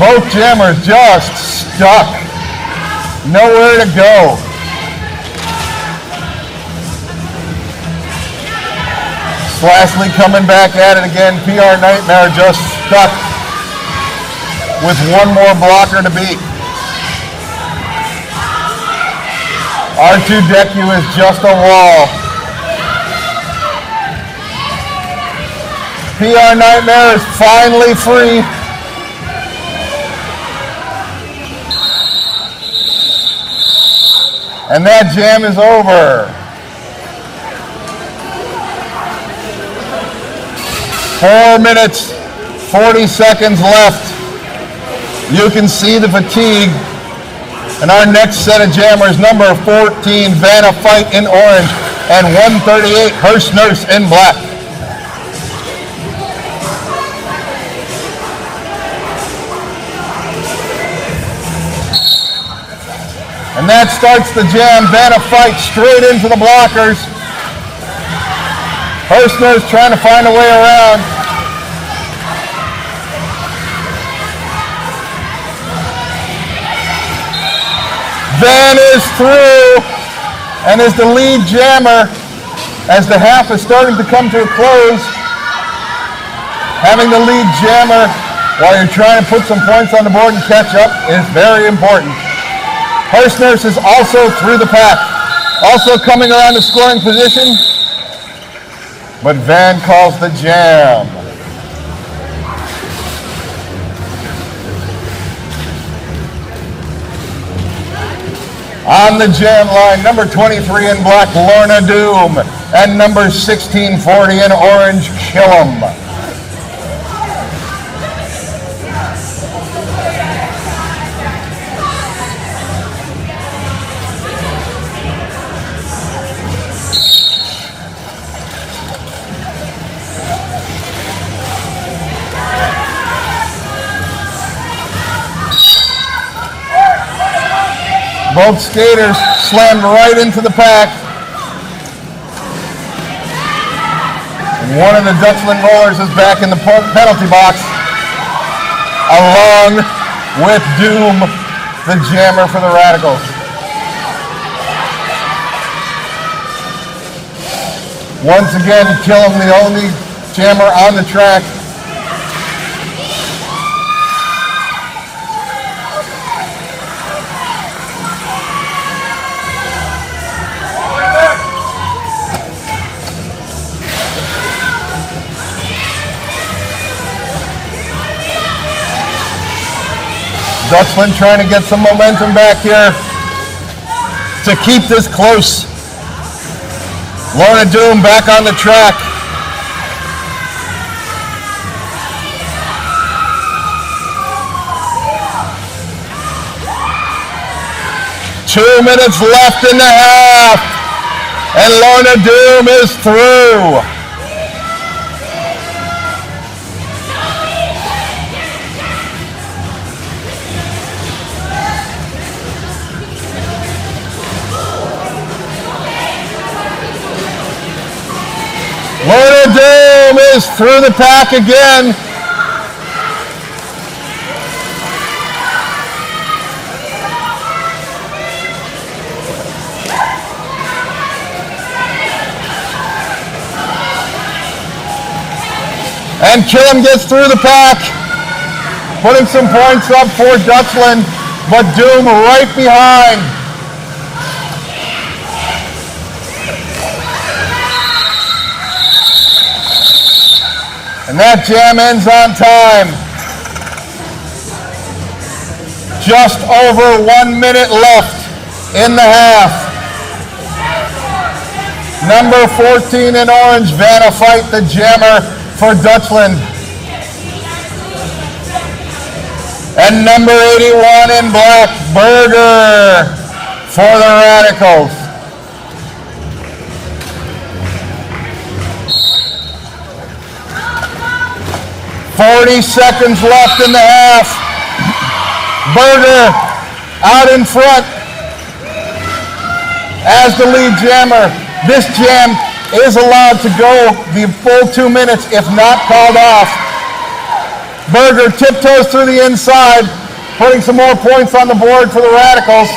Both jammers just stuck. Nowhere to go. Slashley coming back at it again. PR Nightmare just stuck with one more blocker to beat. R2Deku is just a wall. PR Nightmare is finally free. And that jam is over. 4 minutes, 40 seconds left. You can see the fatigue. And our next set of jammers, number 14, Vanna Fight in orange, and 138, Hearst Nurse in black. And that starts the jam. Vanna Fight straight into the blockers. Hearstner's trying to find a way around. Van is through and is the lead jammer as the half is starting to come to a close. Having the lead jammer while you're trying to put some points on the board and catch up is very important. Hearst Nurse is also through the pack. Also coming around the scoring position but Van calls the jam. On the jam line, number 23 in black, Lorna Doom, and number 1640 in orange, Killam. Both skaters slammed right into the pack. One of the Dutchland rollers is back in the penalty box, along with Doom, the jammer for the Radicals. Once again, Killam, the only jammer on the track. Dutchland trying to get some momentum back here to keep this close. Lorna Doom back on the track. Two minutes left in the half, and Lorna Doom is through. Lorna Doom is through the pack again. And Killam gets through the pack, putting some points up for Dutchland, but Doom right behind. And that jam ends on time. Just over 1 minute left in the half. Number 14 in orange, Vanna Fight, the jammer for Dutchland. And number 81 in black, Berger for the Radicals. 40 seconds left in the half. Berger out in front as the lead jammer. This jam is allowed to go the full 2 minutes if not called off. Berger tiptoes through the inside, putting some more points on the board for the Radicals.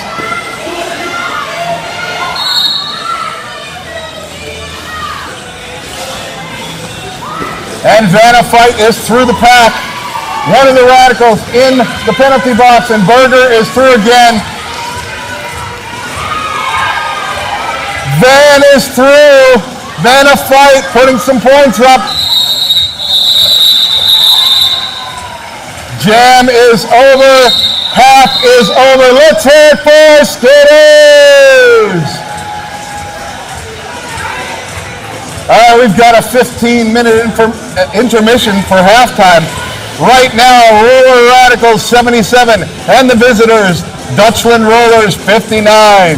And Vanna Fight is through the pack. One of the Radicals in the penalty box, and Berger is through again. Van is through. Vanna Fight putting some points up. Jam is over. Half is over. Let's hear it for skaters. All right, we've got a 15-minute intermission for halftime. Right now, Roller Radicals 77 and the visitors, Dutchland Rollers 59.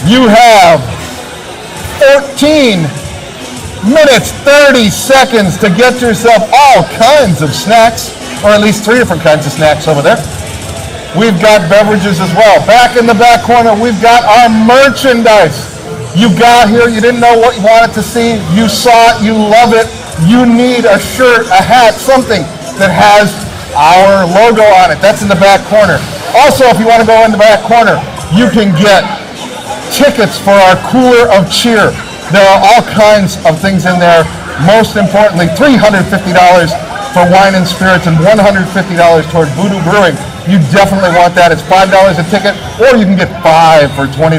You have 14 minutes, 30 seconds to get yourself all kinds of snacks, or at least 3 different kinds of snacks over there. We've got beverages as well. Back in the back corner, we've got our merchandise. You got here, you didn't know what you wanted to see, you saw it, you love it, you need a shirt, a hat, something that has our logo on it. That's in the back corner. Also, if you want to go in the back corner, you can get tickets for our Cooler of Cheer. There are all kinds of things in there. Most importantly, $350 for wine and spirits and $150 toward Voodoo Brewing. You definitely want that. It's $5 a ticket, or you can get 5 for $20.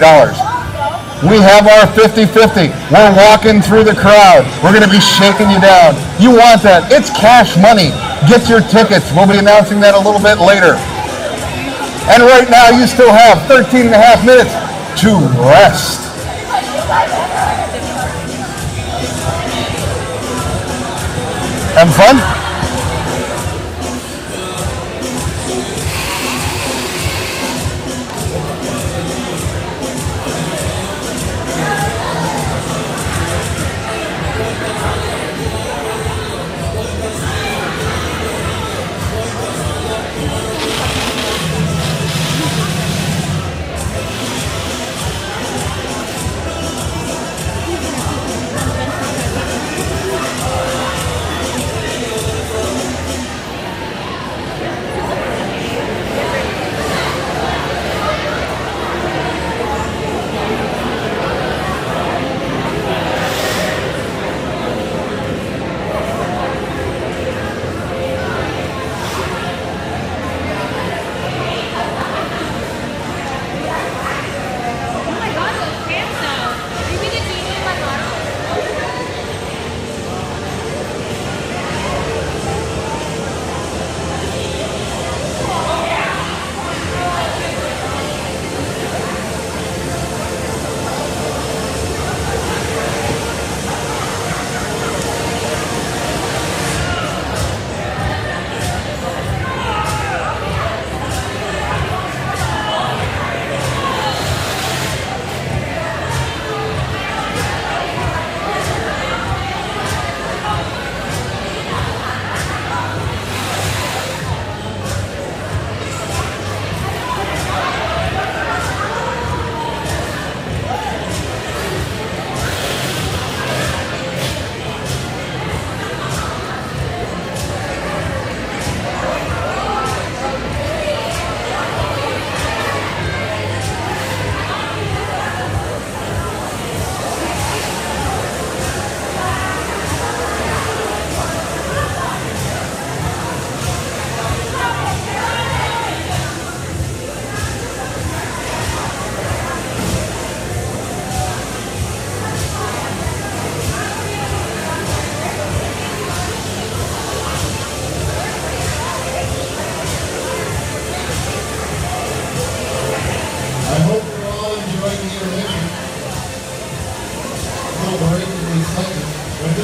We have our 50-50. We're walking through the crowd. We're going to be shaking you down. You want that. It's cash money. Get your tickets. We'll be announcing that a little bit later. And right now, you still have 13 and a half minutes to rest. Having fun?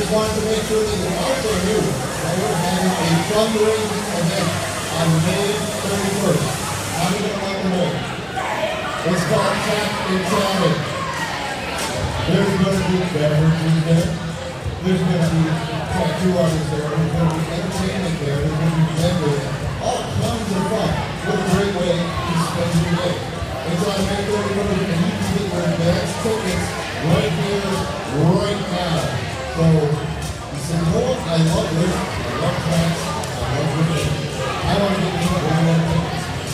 Wanted to make sure that you also knew that we're having a fundraising event on May 31st. How are you going to let them know? It's called Tap and Salad. There's going to be beverages there. There's going to be tattoo artists there. There's going to be entertainment there. There's going to be vendors. All kinds of fun. What a great way to spend your day. It's on May 31st, and you can get your advance tickets right here, right now. So, you say, you know what, I love this, I love class, I love religion. I want to get you one more thing.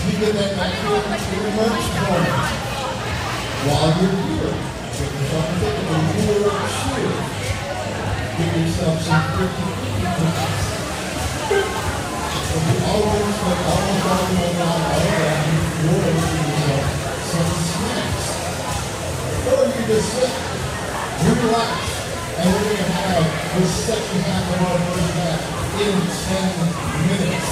You get that back here in the merch corner. While you're here, get yourself a ticket and you will cheer. Get yourself some 50 tickets. So you always spend almost all the money on all of that, you're able to get yourself some snacks. Or you can just sit, relax. And we're going to have the second half of our first half in 10 minutes.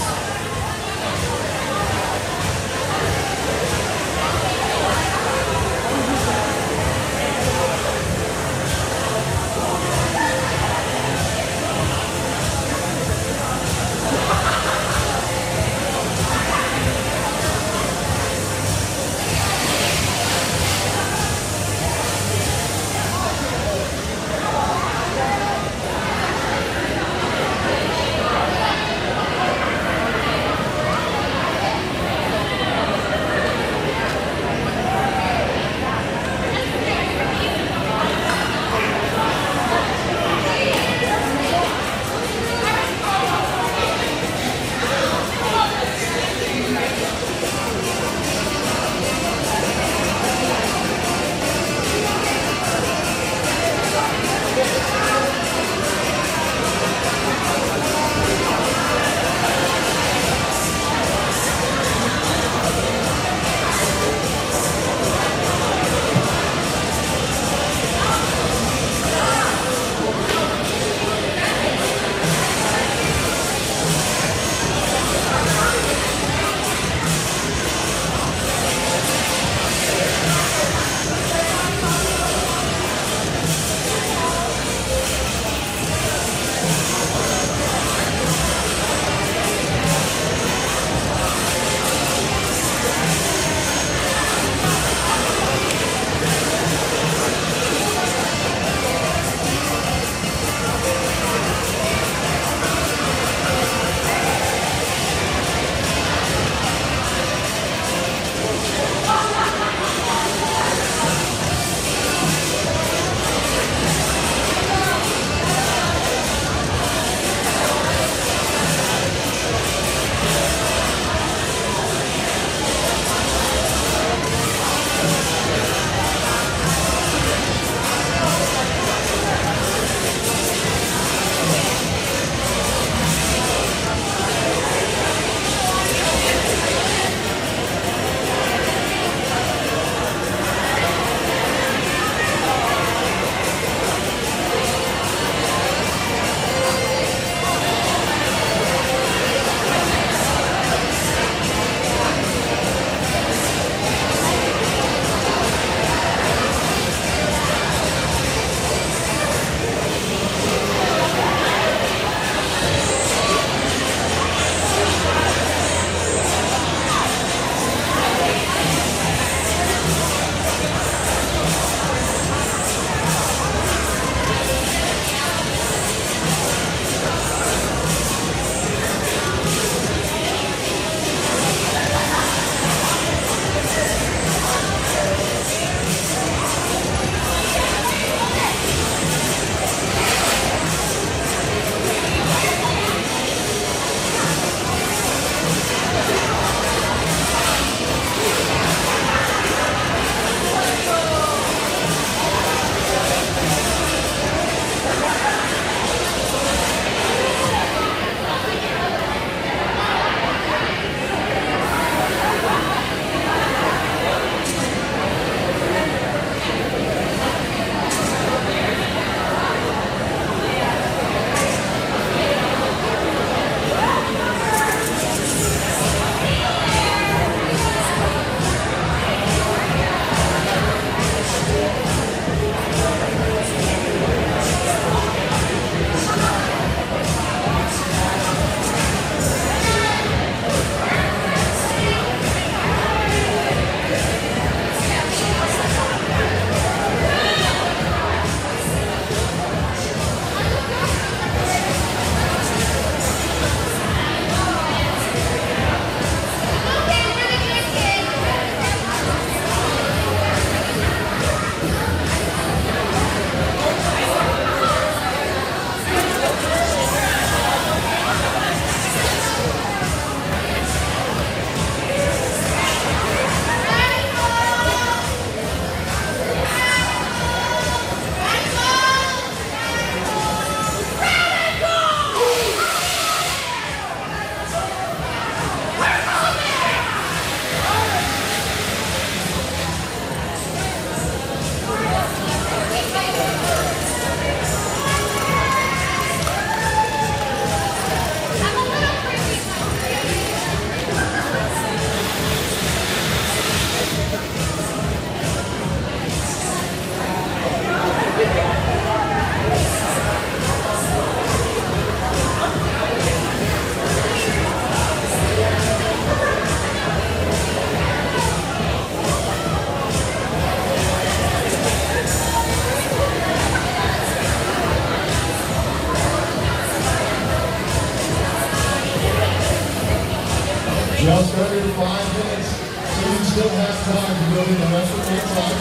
as you go to the rest of the time.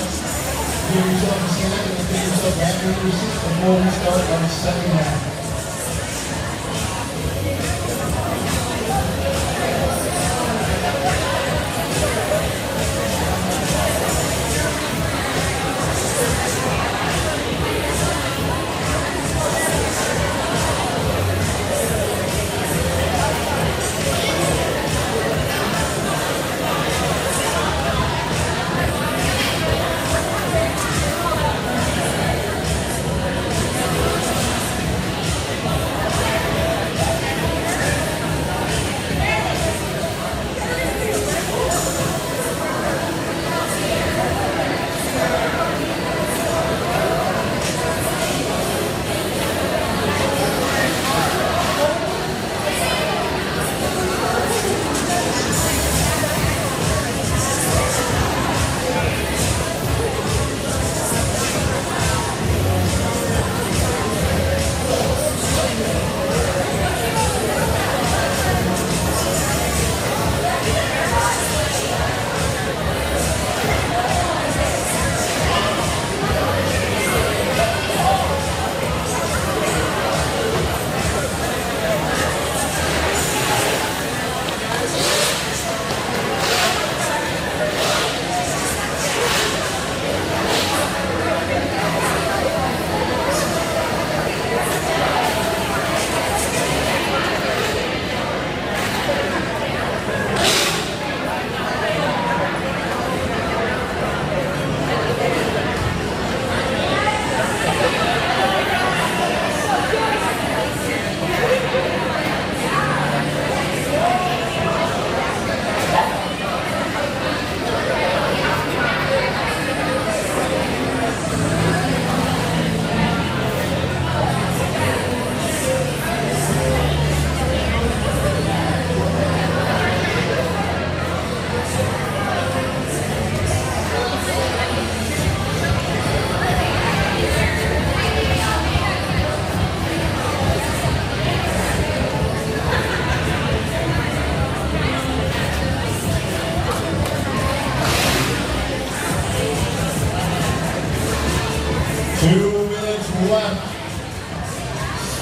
Give yourself a snack and then take yourself back to your seats before we start our second half.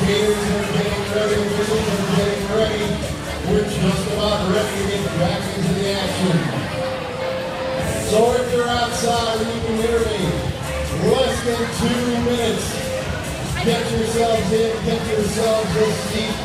Skaters are getting ready, wheels are getting ready. We're just about ready to get back into the action. So if you're outside and you can hear me, less than 2 minutes. Get yourselves in, get yourselves a seat.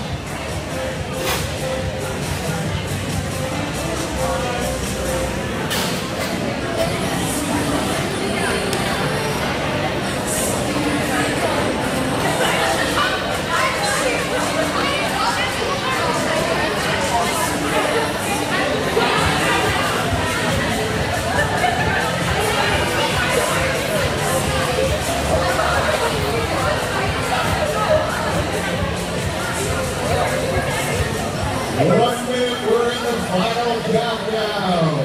We're in the final countdown.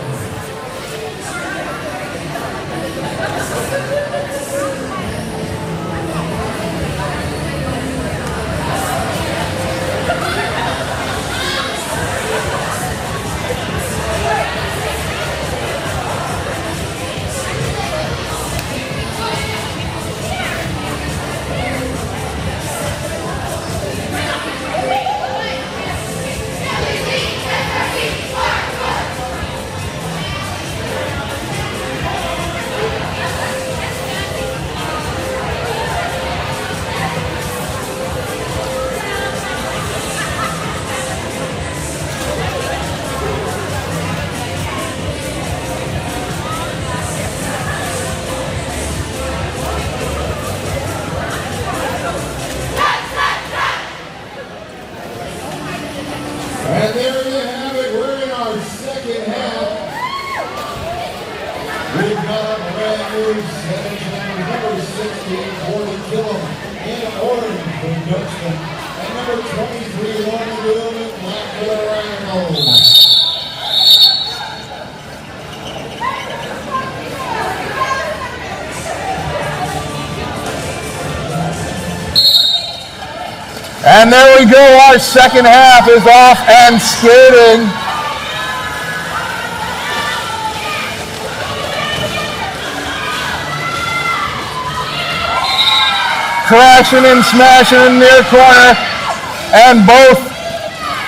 And there you have it, we're in our second half. We've got a brand new 7 number 16, 40 kilo in orange from Dutchland. And number 23, Lauren Bloom in black for the Rhinos.
And there we go, our second half is off and skating. crashing and smashing in the near corner, and both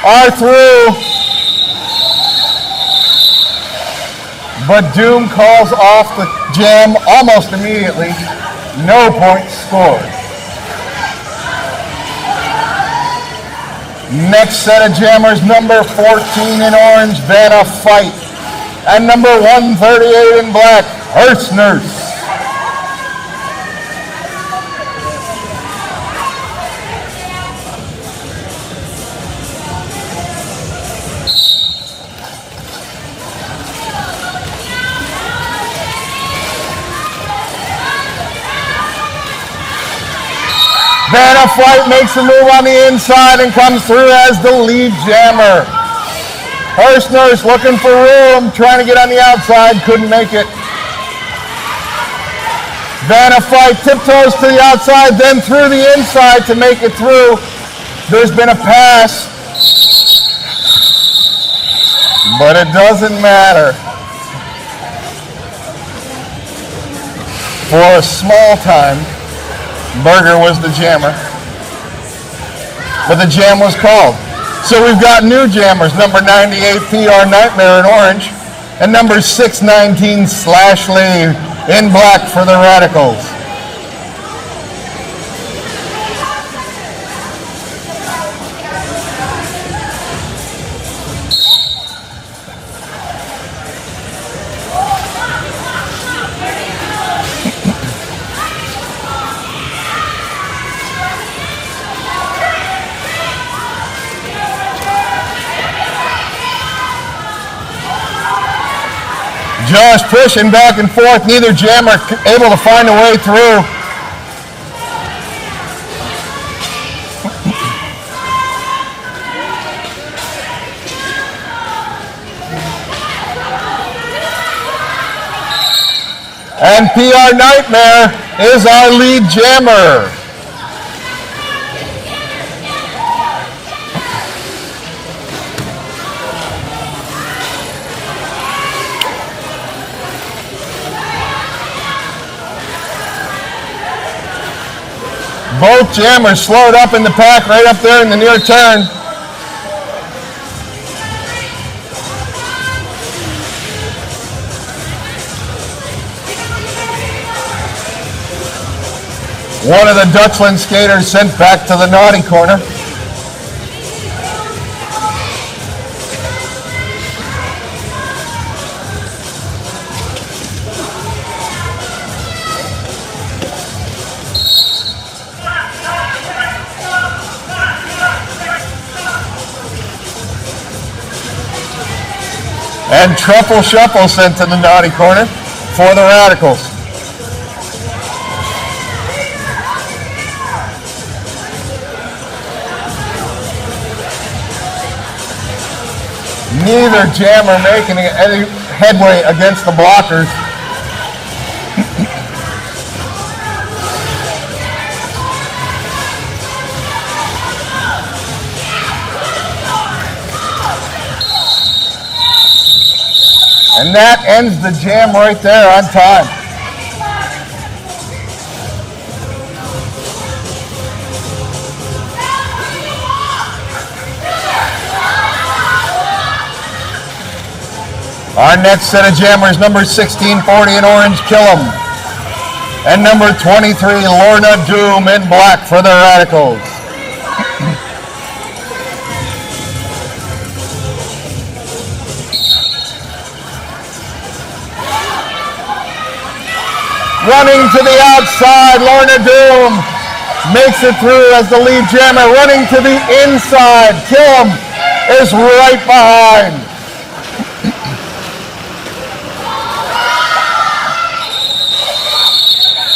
are through. But Doom calls off the jam almost immediately. No points scored. Next set of jammers, number 14 in orange, Vanna Fight. And number 138 in black, Hearst Nurse. Vanna Fight makes a move on the inside and comes through as the lead jammer. Hearst Nurse looking for room, trying to get on the outside, couldn't make it. Vanna Fight tiptoes to the outside, then through the inside to make it through. There's been a pass, but it doesn't matter. For a small time, Berger was the jammer, but the jam was called. So we've got new jammers, number 98 PR Nightmare in orange, and number 619 Slash Lee in black for the Radicals. Josh pushing back and forth, neither jammer able to find a way through. And PR Nightmare is our lead jammer. Both jammers slowed up in the pack right up there in the near turn. One of the Dutchland skaters sent back to the naughty corner. And Truffle Shuffle sent to the naughty corner for the Radicals. Neither jammer making any headway against the blockers. And that ends the jam right there on time. Our next set of jammers, number 1640 in orange, Killam. And number 23, Lorna Doom in black for the Radicals. Running to the outside, Lorna Doom makes it through as the lead jammer. Running to the inside, Killam is right behind.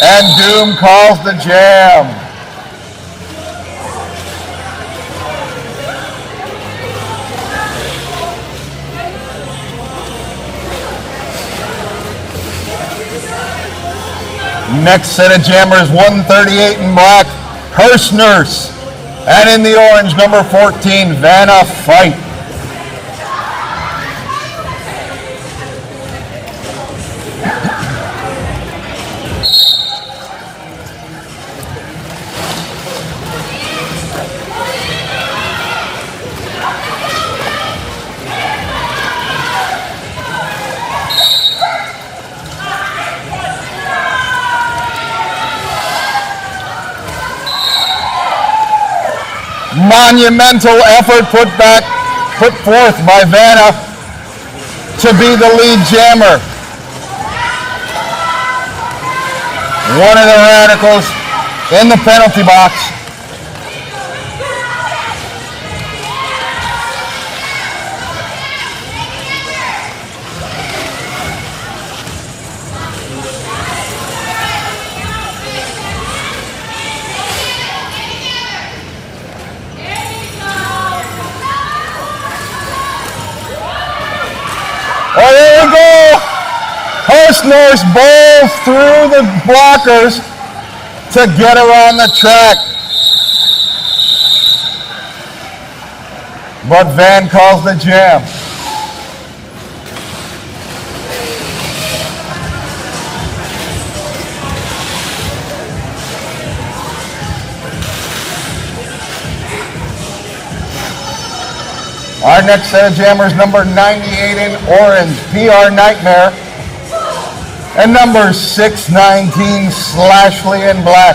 And Doom calls the jam. Next set of jammers, 138 in black, Hearst Nurse. And in the orange, number 14, Vanna Fight. Monumental effort put forth by Vanna to be the lead jammer. One of the radicals in the penalty box. Oh, there we go. Horst bowls through the blockers to get around the track. But Van calls the jam. Our next set of jammers, number 98 in orange, PR Nightmare, and number 619, Slashley in black.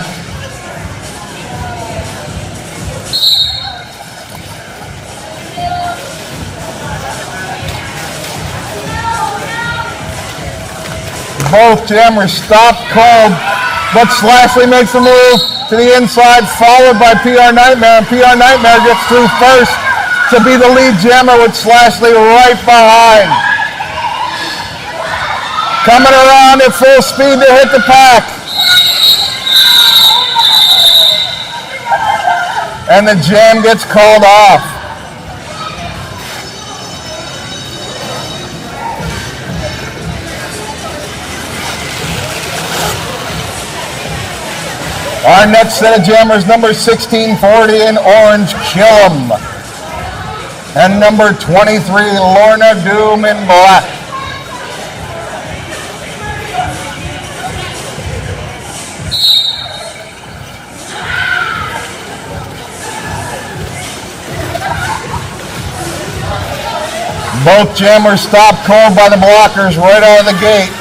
Both jammers stop cold, but Slashley makes the move to the inside, followed by PR Nightmare, and PR Nightmare gets through first to be the lead jammer with Slashley right behind. Coming around at full speed to hit the pack. And the jam gets called off. Our next set of jammers, number 1640 in orange, Kill 'em. And number 23, Lorna Doom in black. Both jammers stop cold by the blockers right out of the gate.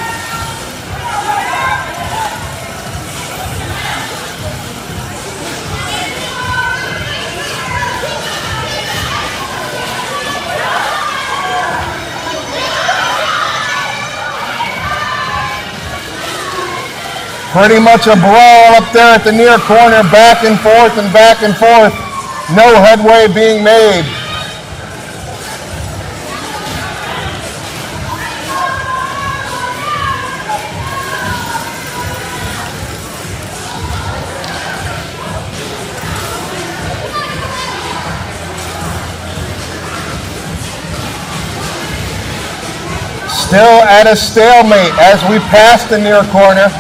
Pretty much a brawl up there at the near corner, back and forth and back and forth. No headway being made. Still at a stalemate as we pass the near corner.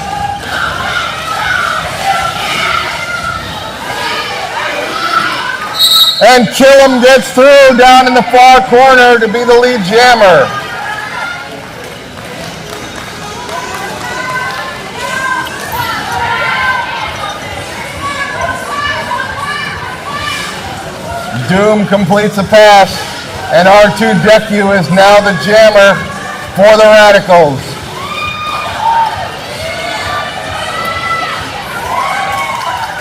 And Kill 'em gets through down in the far corner to be the lead jammer. Doom completes a pass, and R2 Deku is now the jammer for the Radicals.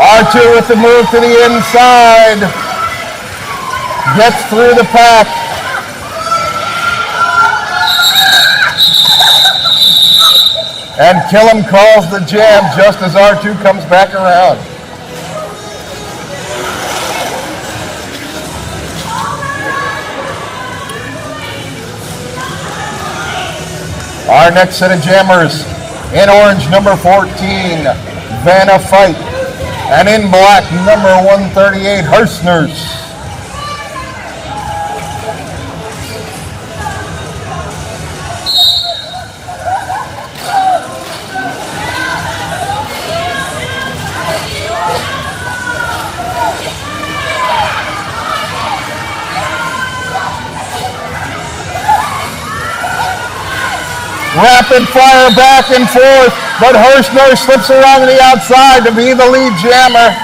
R2 with the move to the inside. Gets through the pack. And Kill 'em calls the jam just as R2 comes back around. Our next set of jammers, in orange, number 14, Vanna Fight. And in black, number 138, Herstners. Rapid fire back and forth, but Herstner slips around to the outside to be the lead jammer.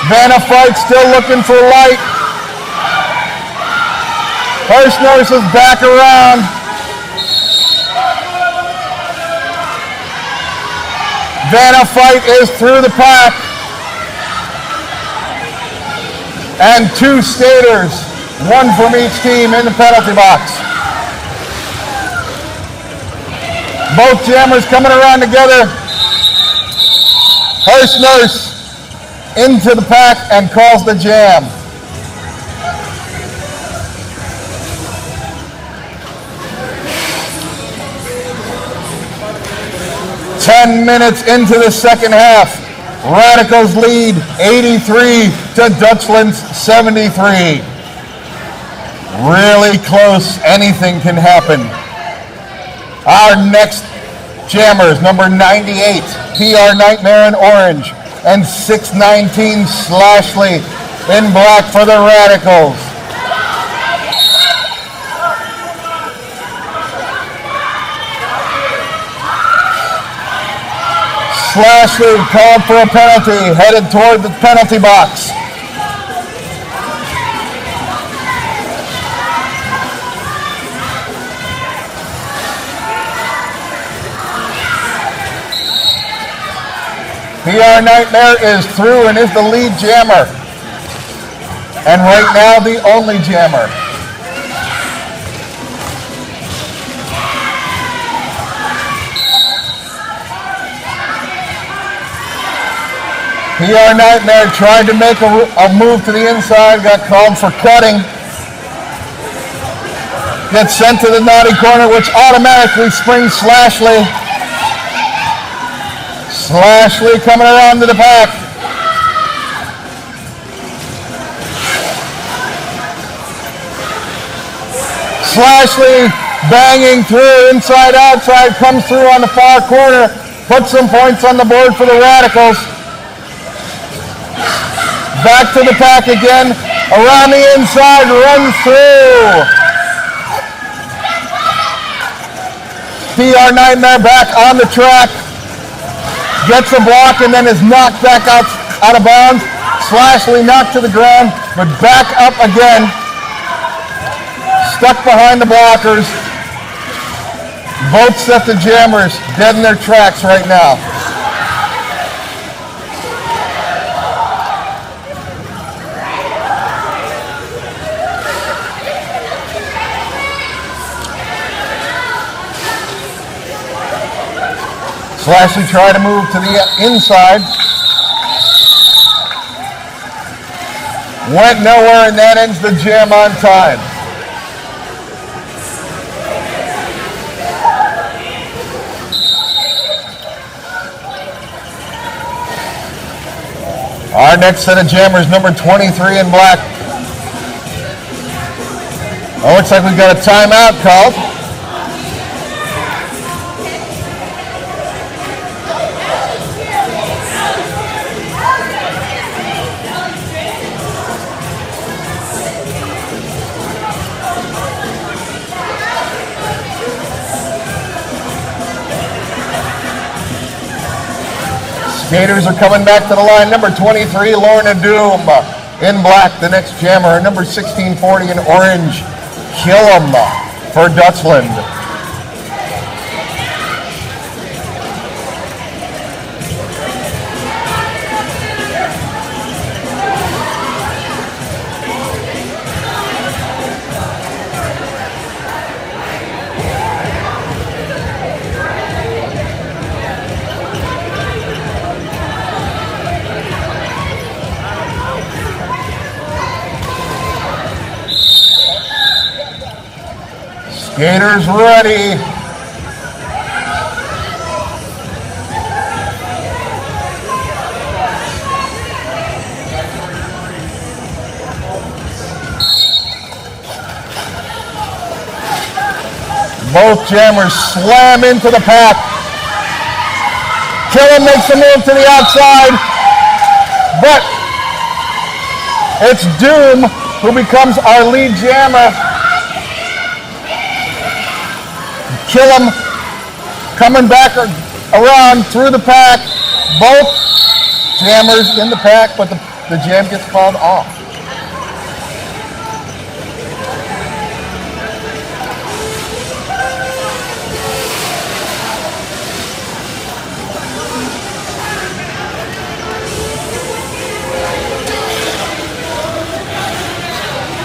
Vanna Fight still looking for light. Herstner is back around. Vanna Fight is through the pack. And 2 skaters, 1 from each team in the penalty box. Both jammers coming around together. Hearst Nurse into the pack and calls the jam. Ten minutes into the second half. Radicals lead 83 to Dutchland's 73. Really close, anything can happen. Our next jammers, number 98, PR Nightmare in orange, and 619 Slashley in black for the Radicals. Slashley called for a penalty, headed toward the penalty box. PR Nightmare is through and is the lead jammer. And right now, the only jammer. PR Nightmare tried to make a move to the inside, got called for cutting. Gets sent to the naughty corner, which automatically springs Slashley. Slashley coming around to the pack. Slashley banging through, inside, outside, comes through on the far corner, puts some points on the board for the Radicals. Back to the pack again, around the inside, runs through. PR Nightmare back on the track. Gets a block and then is knocked back out of bounds. Slashley knocked to the ground, but back up again. Stuck behind the blockers. Both sets of jammers dead in their tracks right now. Slashley tried to move to the inside. Went nowhere, and that ends the jam on time. Our next set of jammers, number 23 in black. Oh, looks like we've got a timeout called. Skaters are coming back to the line. Number 23, Lorna Doom in black, the next jammer. Number 1640 in orange, Killam for Dutchland. Skaters ready. Both jammers slam into the pack. Killam makes a move to the outside, but it's Doom who becomes our lead jammer. Killam coming back around through the pack. Both jammers in the pack, but the jam gets called off.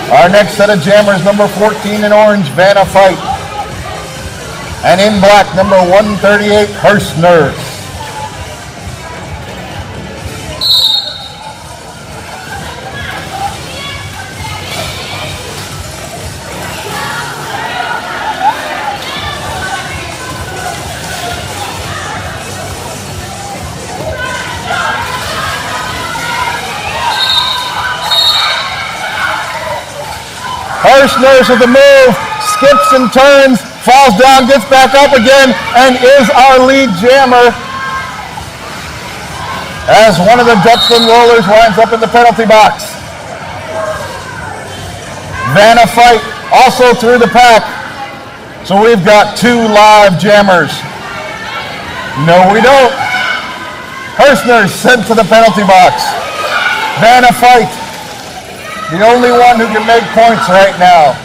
Our next set of jammers, number 14 in orange, Vanna Fight. And in black, number 138, Hearst Nurse. Hearst Nurse with the move, skips and turns, falls down, gets back up again, and is our lead jammer as one of the Dutchland rollers winds up in the penalty box. Vanna Fight also through the pack. So we've got 2 live jammers. No, we don't. Hearst Nurse sent to the penalty box. Vanna Fight, the only one who can make points right now.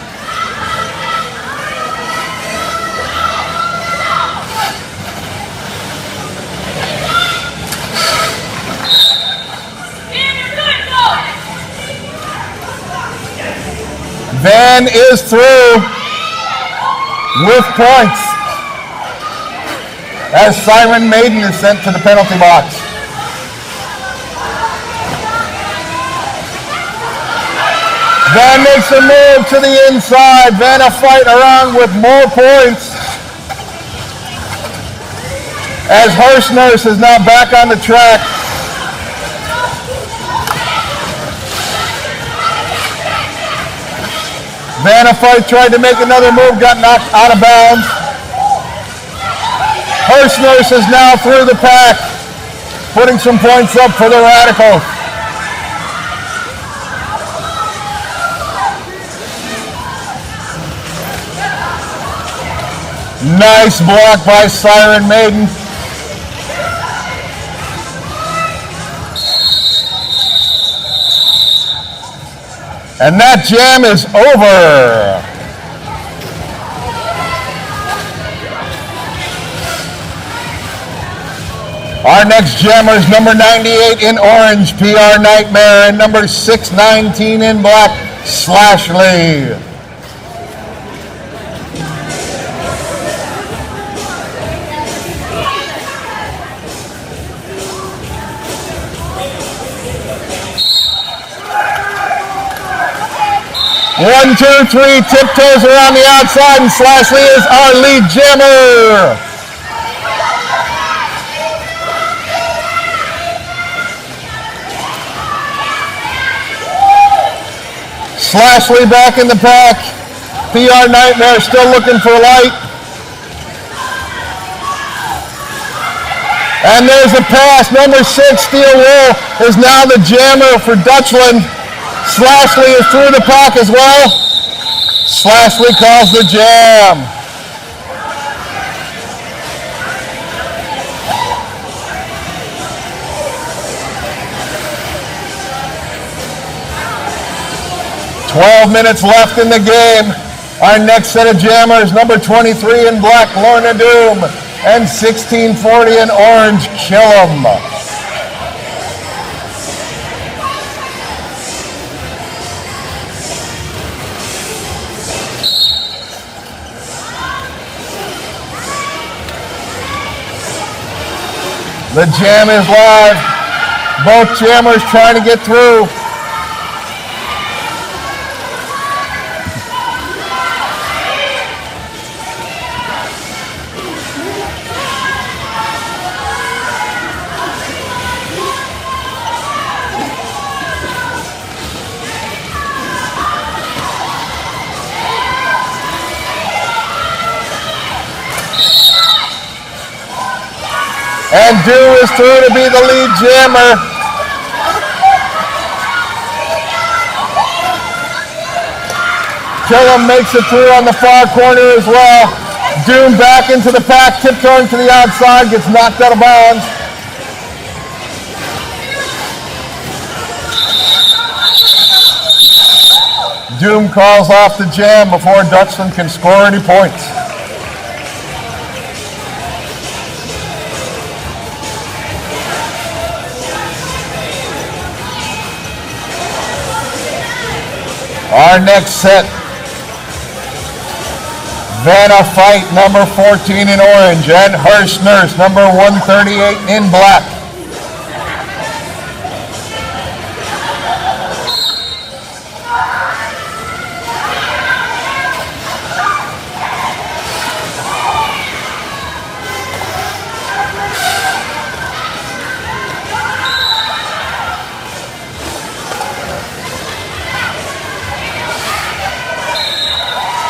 Van is through with points as Siren Maiden is sent to the penalty box. Van makes a move to the inside. Vanna Fight around with more points as Hearst Nurse is now back on the track. Vanna Fight tried to make another move, got knocked out of bounds. Hearst Nurse is now through the pack, putting some points up for the Radicals. Nice block by Siren Maiden. And that jam is over. Our next jammer is number 98 in orange, PR Nightmare, and number 619 in black, Slashley. One, two, three, tiptoes around the outside, and Slashley is our lead jammer. Slashley back in the pack. PR Nightmare still looking for light. And there's a pass. Number 6, Steel Wool, is now the jammer for Dutchland. Slashley is through the pack as well. Slashley calls the jam. $12 left in the game. Our next set of jammers, number 23 in black, Lorna Doom, and 1640 in orange, Killam. The jam is live. Both jammers trying to get through. And Dew is through to be the lead jammer. Killam makes it through on the far corner as well. Doom back into the pack, tiptoeing to the outside, gets knocked out of bounds. Doom calls off the jam before Dutchland can score any points. Our next set, Vanna Fight, number 14 in orange, and Hearst Nurse, number 138 in black.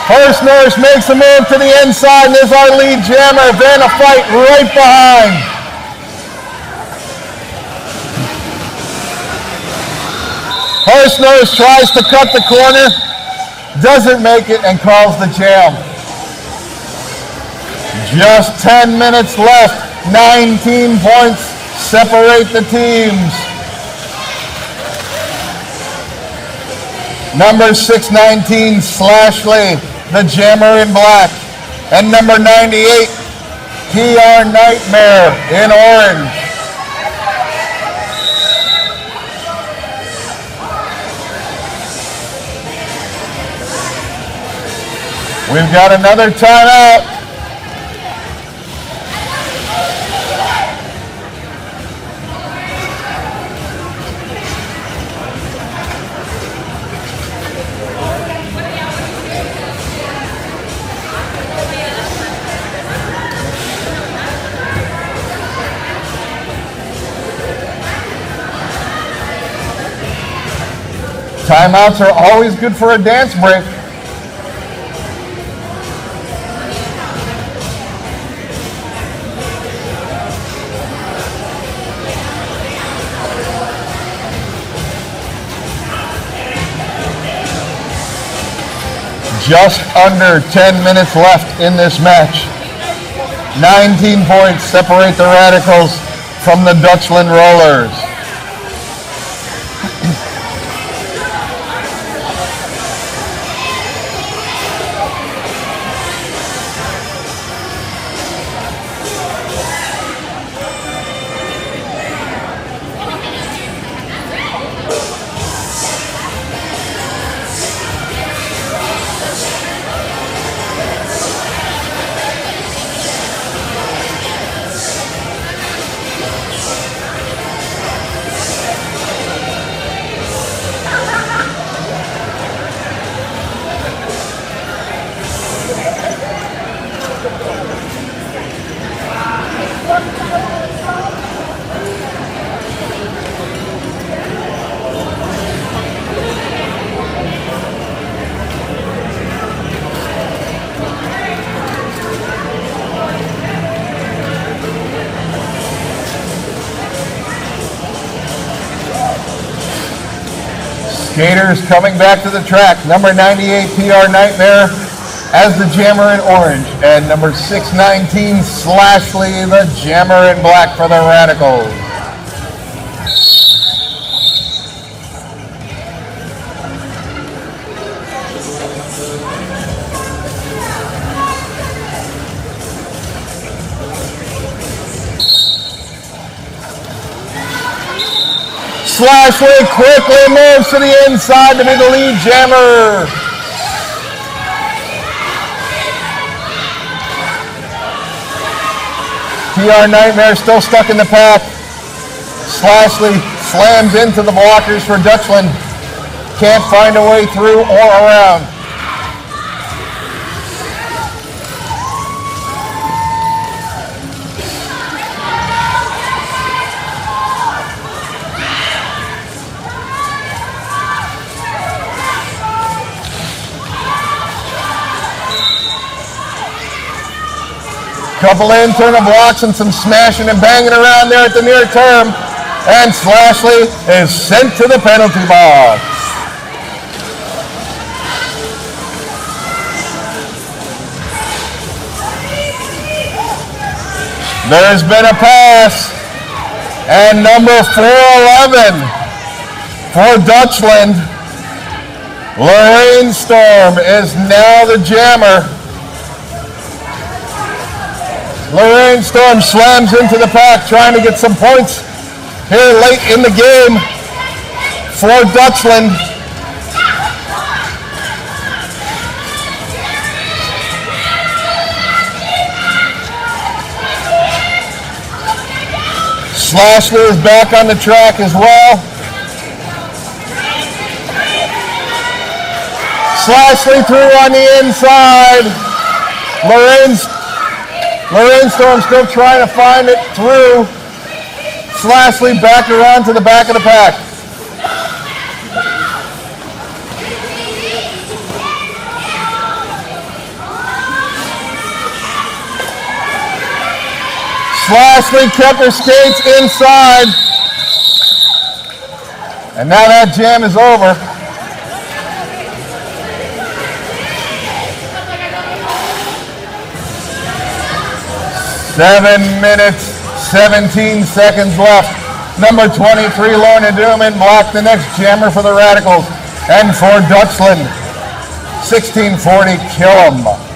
Hearst Nurse makes a move to the inside, and there's our lead jammer, Vanna Fight, right behind. Hearst Nurse tries to cut the corner, doesn't make it, and calls the jam. Just 10 minutes left, 19 points separate the teams. Number 619, Slashley, the jammer in black, and number 98, PR Nightmare in orange. We've got another timeout. Timeouts are always good for a dance break. Just under 10 minutes left in this match. 19 points separate the Radicals from the Dutchland Rollers. Skaters coming back to the track. Number 98, PR Nightmare, as the jammer in orange. And number 619, Slashley, the jammer in black for the Radicals. Slashley quickly moves to the inside to be the lead jammer. PR Nightmare still stuck in the pack. Slashley slams into the blockers for Dutchland. Can't find a way through or around. Couple internal blocks and some smashing and banging around there at the near term. And Slashley is sent to the penalty box. There's been a pass. And number 411 for Dutchland, Lorraine Storm, is now the jammer. Lorraine Storm slams into the pack, trying to get some points here late in the game for Dutchland. Slashley is back on the track as well. Slashley through on the inside. Lorraine Storm still trying to find it through. Slashley back around to the back of the pack. Slashley kept her skates inside. And now that jam is over. 7 minutes, 17 seconds left. Number 23, Lorna Dooman, blocked the next jammer for the Radicals. And for Dutchland, 1640, Killam.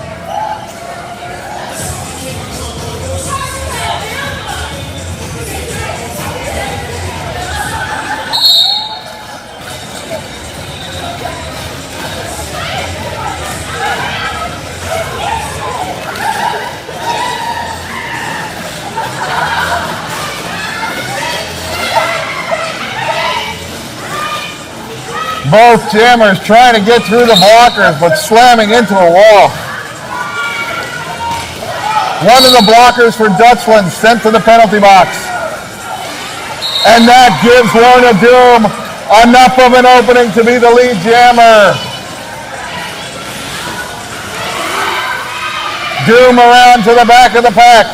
Both jammers trying to get through the blockers, but slamming into a wall. One of the blockers for Dutchland sent to the penalty box. And that gives Lorna Doom enough of an opening to be the lead jammer. Doom around to the back of the pack.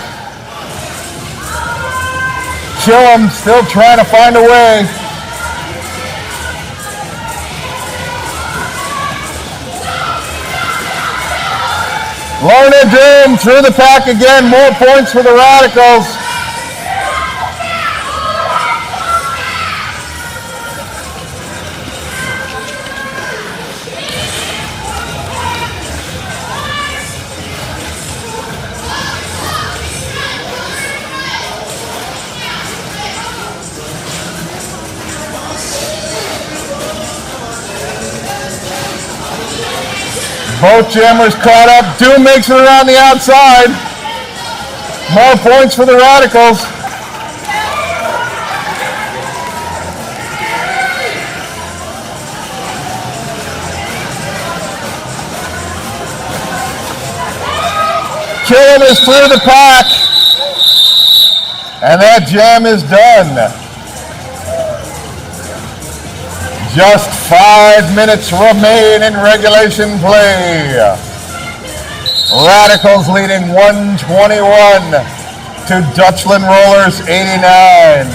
Killam still trying to find a way. Lorna Doom through the pack again. More points for the Radicals. Both jammers caught up. Doom makes it around the outside. More points for the Radicals. Killam is through the pack. And that jam is done. Just 5 minutes remain in regulation play. Radicals leading 121 to Dutchland Rollers 89.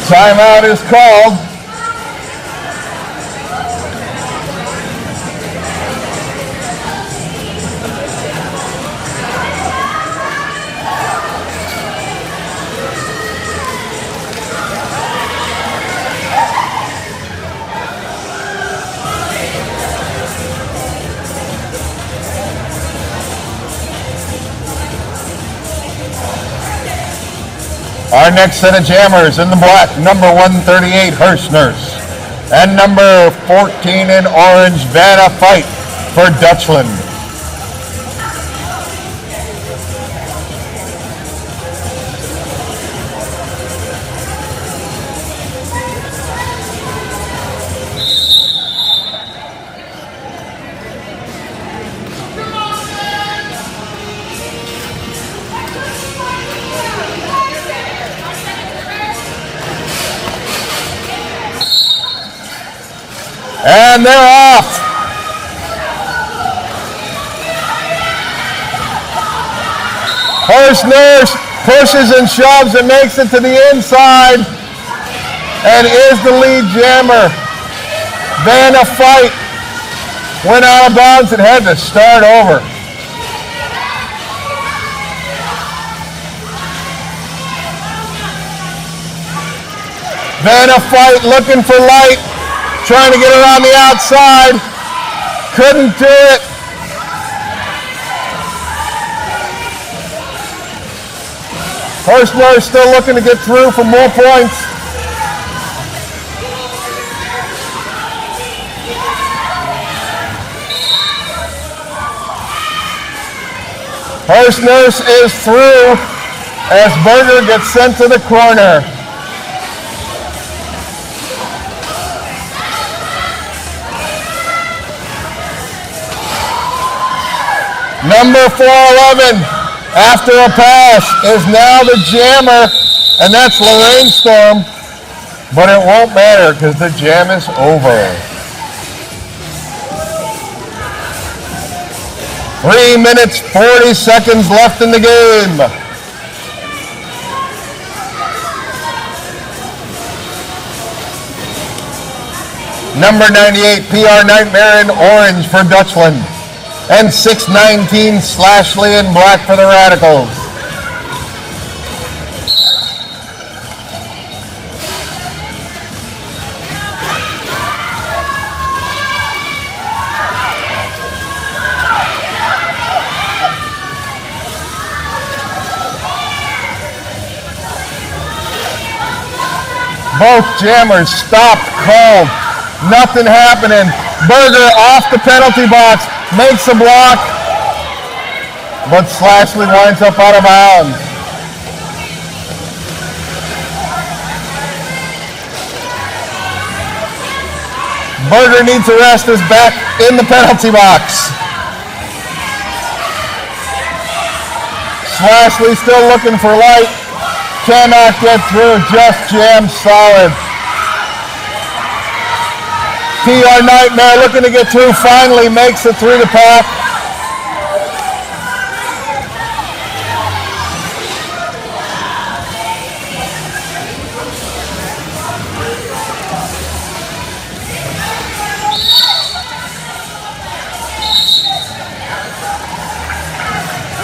Timeout is called. Our next set of jammers in the black, number 138, Hirschners, and number 14 in orange, Vanna Fight for Dutchland. And they're off. Hirschner pushes and shoves and makes it to the inside and is the lead jammer. Vanna Fight went out of bounds and had to start over. Vanna Fight looking for light. Trying to get around the outside. Couldn't do it. Hirschner still looking to get through for more points. First nurse is through as Berger gets sent to the corner. Number 411, after a pass, is now the jammer, and that's Lorraine Storm, but it won't matter because the jam is over. 3 minutes, 40 seconds left in the game. Number 98, PR Nightmare in orange for Dutchland. And 619, Slashley in black for the Radicals. Both jammers stopped cold. Nothing happening. Berger off the penalty box, makes a block, but Slashley winds up out of bounds. Berger needs to rest his back in the penalty box. Slashley still looking for light. Cannot get through, just jammed solid. PR Nightmare looking to get through, finally makes it through the pack.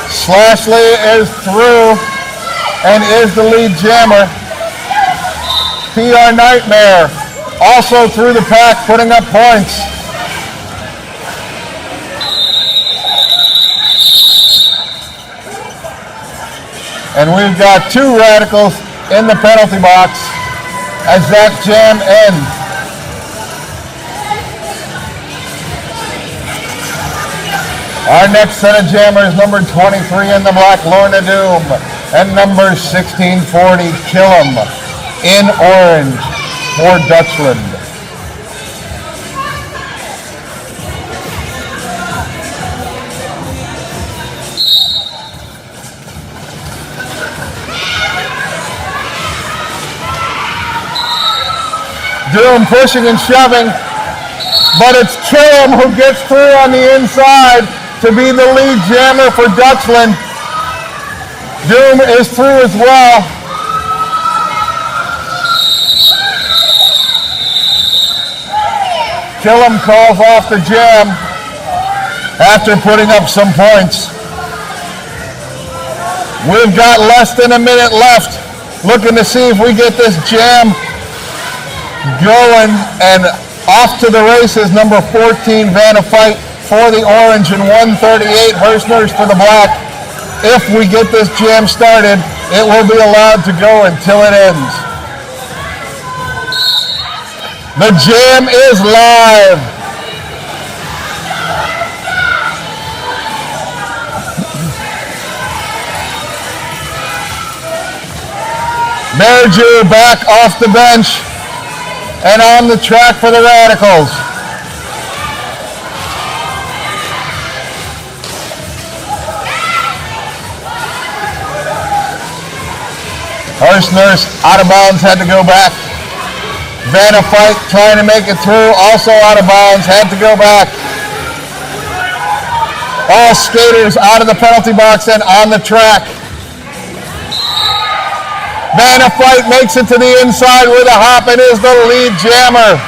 Slashley is through and is the lead jammer. PR Nightmare also through the pack, putting up points. And we've got two Radicals in the penalty box as that jam ends. Our next set of jammers, number 23 in the black, Lorna Doom, and number 1640, Killam, in orange for Dutchland. Doom pushing and shoving, but it's Killam who gets through on the inside to be the lead jammer for Dutchland. Doom is through as well. Killam calls off the jam after putting up some points. We've got less than a minute left. Looking to see if we get this jam going, and off to the races, number 14, Vanna Fight for the orange, and 138, Hirschners for the black. If we get this jam started, it will be allowed to go until it ends. The jam is live. Merju back off the bench and on the track for the Radicals. Hirschners out of bounds, had to go back. Vanna Fight trying to make it through, also out of bounds, had to go back. All skaters out of the penalty box and on the track. Vanna Fight makes it to the inside with a hop and is the lead jammer.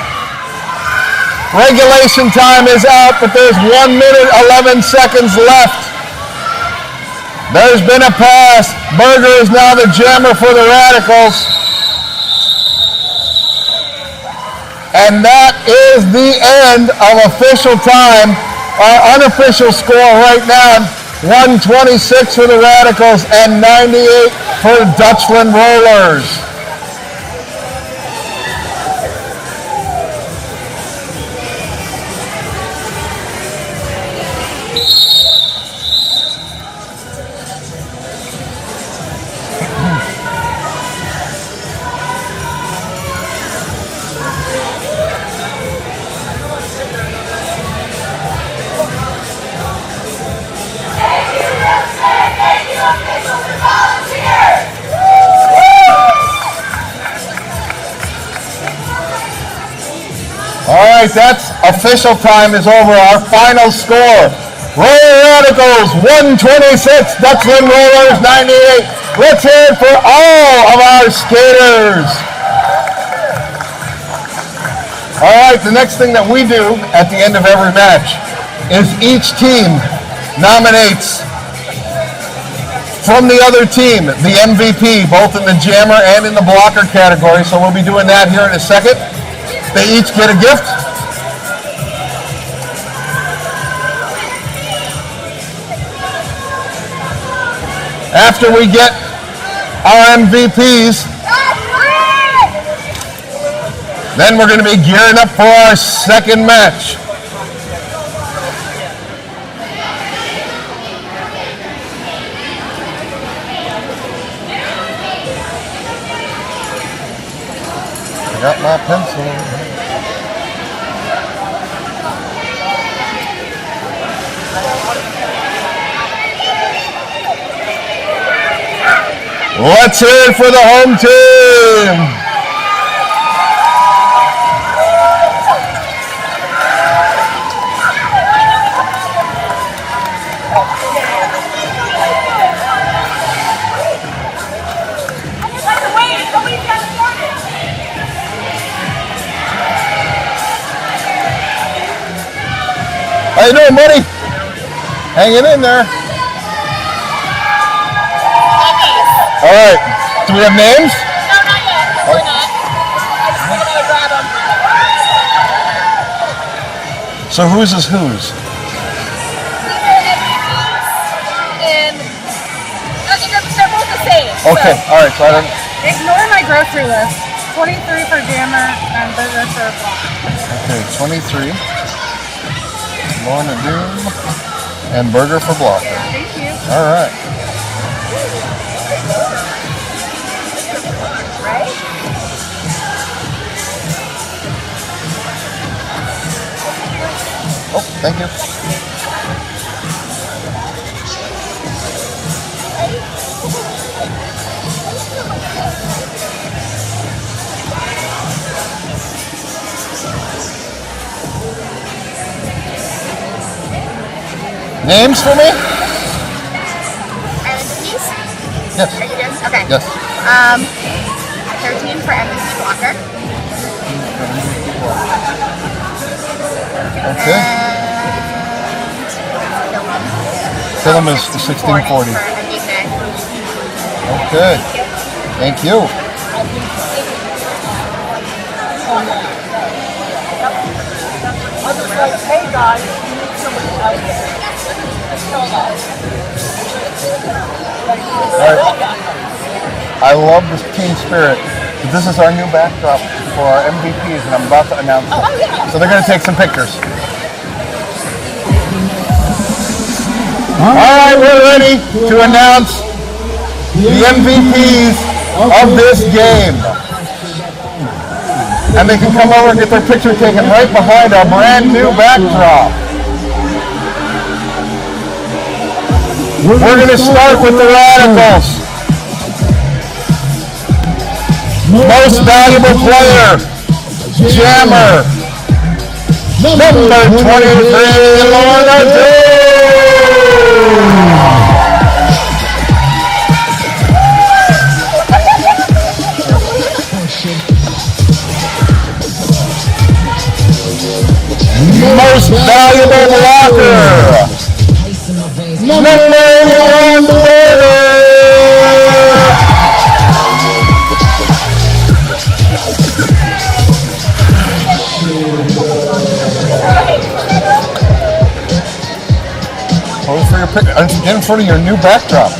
Regulation time is out, but there's 1 minute, 11 seconds left. There's been a pass. Berger is now the jammer for the Radicals. And that is the end of official time. Our unofficial score right now, 126 for the Radicals and 98 for the Dutchland Rollers. All right, that's official time is over. Our final score. Roller Radicals 126, Dutchland Rollers 98. Let's hear it for all of our skaters. All right, the next thing that we do at the end of every match is each team nominates from the other team the MVP, both in the jammer and in the blocker category. So we'll be doing that here in a second. They each get a gift. After we get our MVPs, then we're going to be gearing up for our second match. I got my pencil. Let's hear it for the home team. How you doing, buddy? Hanging in there. All right. Do we have names?
No, not yet. We're not. I just figured I would grab them.
So whose is whose?
And they're both the same.
Okay.
So.
All right. So I don't.
Ignore my grocery list. 23 for jammer and burger for block.
Okay. 23. Lorna Doom and burger for blocker.
Thank you.
All right. Oh, thank you. Names for me?
MVPs?
Yes.
Are you good? Okay.
Yes.
13 for MVP blocker.
Okay. Film is the 1640. Okay. Thank you.
I was like, hey guys, you need somebody out there.
All right. I love this team spirit. This is our new backdrop for our MVPs, and I'm about to announce them. So they're going to take some pictures. All right, we're ready to announce the MVPs of this game. And they can come over and get their picture taken right behind our brand new backdrop. We're going to start with the Radicals. Most valuable player, jammer, number 23, Lorna Doom. Most valuable blocker, number 1 player. Pose for your picture. Get in front of your new backdrop.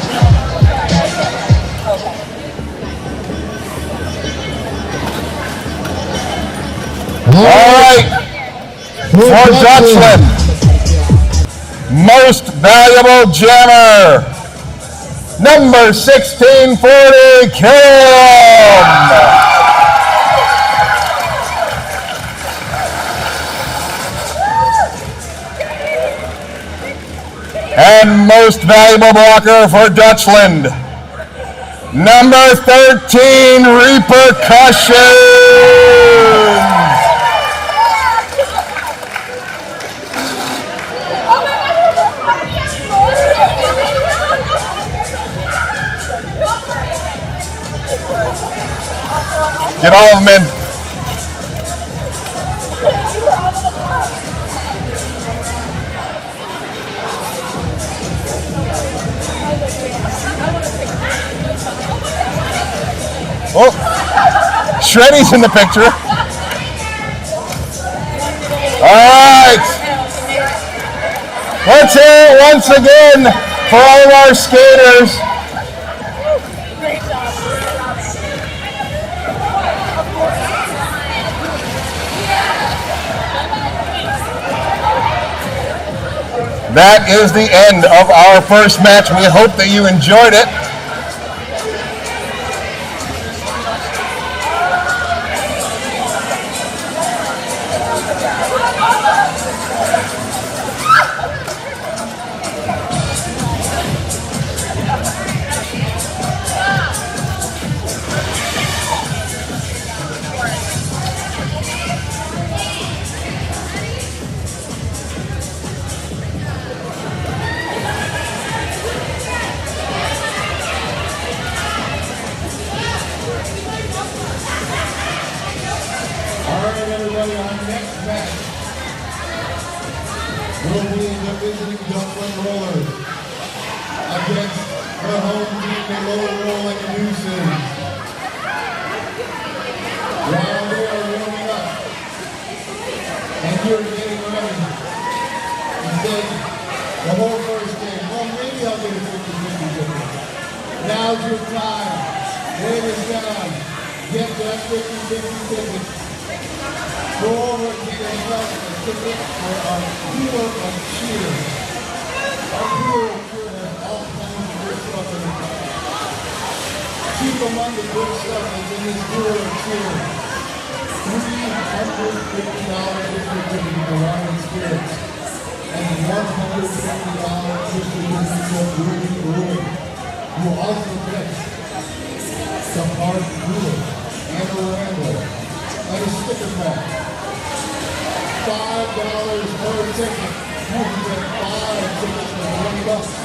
All right. For Dutchland, most valuable jammer, number 1640, Kim. And most valuable blocker for Dutchland, number 13, Repercussions. Get all of them in. Oh, Shreddy's in the picture. All right. Let's hear it once again for all of our skaters. That is the end of our first match. We hope that you enjoyed it.
Everybody, our next match will be the visiting Dutchland Rollers against the home team, the Lower Roll and the New City. While they are warming up and you're getting ready, instead, the whole first game, well, maybe I'll get a 50-50 ticket. Now's your time. Wait us down. Get that 50-50 ticket. Go over and get yourself a ticket for our Hero of Cheer. Our Hero of Cheer has all kinds of good stuff in it. Keep among the good stuff that's in this Hero of Cheer. $350 certificate to Ryan Spirits and $150 certificate to Ruby Brewing. You will also get some hard cooler and a Rambo and a sticker pack. $5 per ticket. You can get 5 tickets for $20.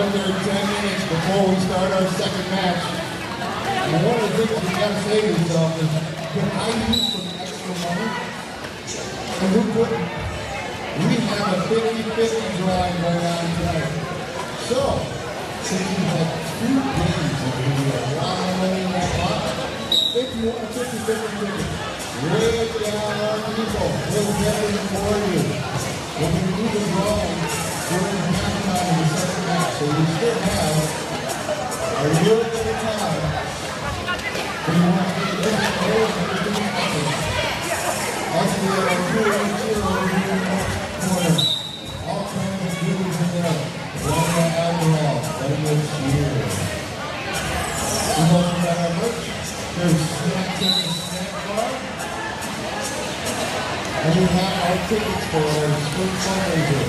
under 10 minutes before we start our second match. And one of the things you gotta say to yourself is, can I use some extra money? And who couldn't? We have a 50-50 drawing going on tonight. So, since you have 2 days of maybe a lot of money in that pot, if you want a 50-50 ticket, lay it down on people. We'll get it for you. When we do the drawing, we're in halftime of the second match, so we still have a little bit of time. If you want to get this close, we're doing something. Also, we have our 2 right here over here in the corner. All kinds of goodies in there. One alcohol, that is here. We've also got our merch. There's snacks in the snack bar. And we have our tickets for our spring fundraiser.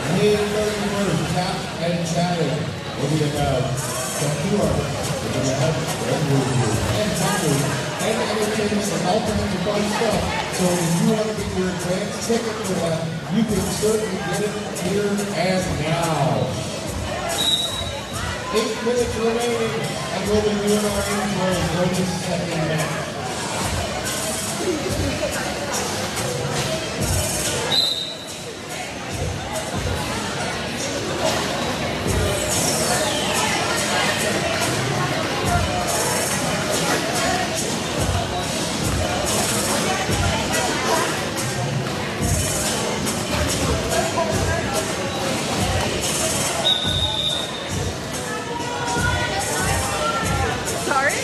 May 31st, Tap and Chatting. We'll be about 2 hours. We're going to have red reviews and tacos and entertainment and all kinds of fun stuff. So if you want to get your advance ticket for that, you can certainly get it here and now. 8 minutes remaining, and we'll be doing our intro for the second match.
Sorry?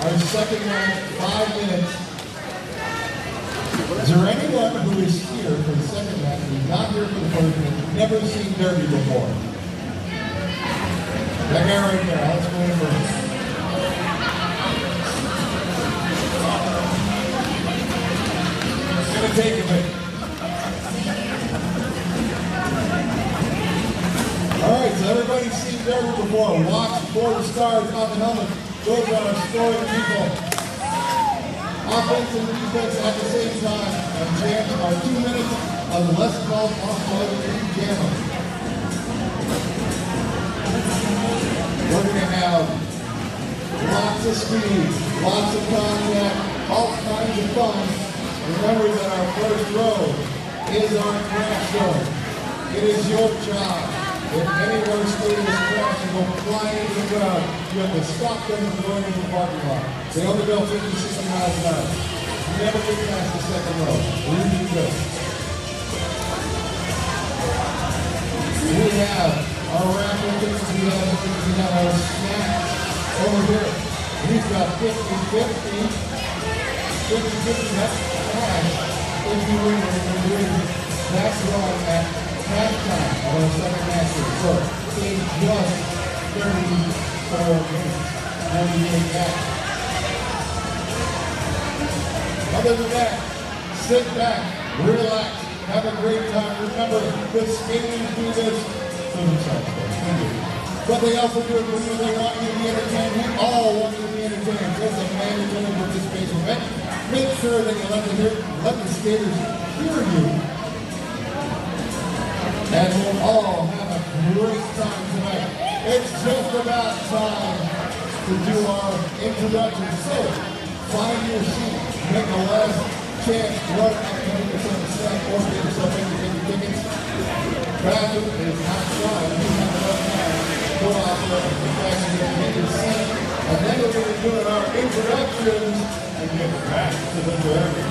Our second match, 5 minutes. Is there anyone who is here for the second match who's not here for the first match, never seen Derby before? That guy right there, let's go in first. It's gonna take a bit. Alright, so everybody's seen Derby before. Watch for the stars on the helmet. Those are our scoring people. offense and defense at the same time. And jams are 2 minutes of less called offload and jamming. We're going to have lots of speed, lots of contact, all kinds of fun. Remember that our first row is our crash zone. It is your job. If any of our skaters crash and go flying into the ground, you have to stop them from going into the parking lot. They only go 50, 60 miles an hour. You never get past the second row. Really good. We have our raffle tickets, we have our snacks over here. We've got 50-50, that's cash if you win, and we're doing that run at halftime of our second match. So in just 34 minutes, and we get that. Other than that, sit back, relax, have a great time. Remember, the skaters do this for themselves. But they also do it for you. They want you to be entertained. We all want you to be entertained. It's a mandatory participation event. Make sure that you let the skaters hear you. And we'll all have a great time tonight. It's just about time to do our introduction. So, find your seat. Make a last chance. Run up to get yourself a snack or get yourself in to get your tickets. Bathroom is outside. You have enough time. Go out there and get your seat. And then we're going to be doing our introductions and get back to the derby.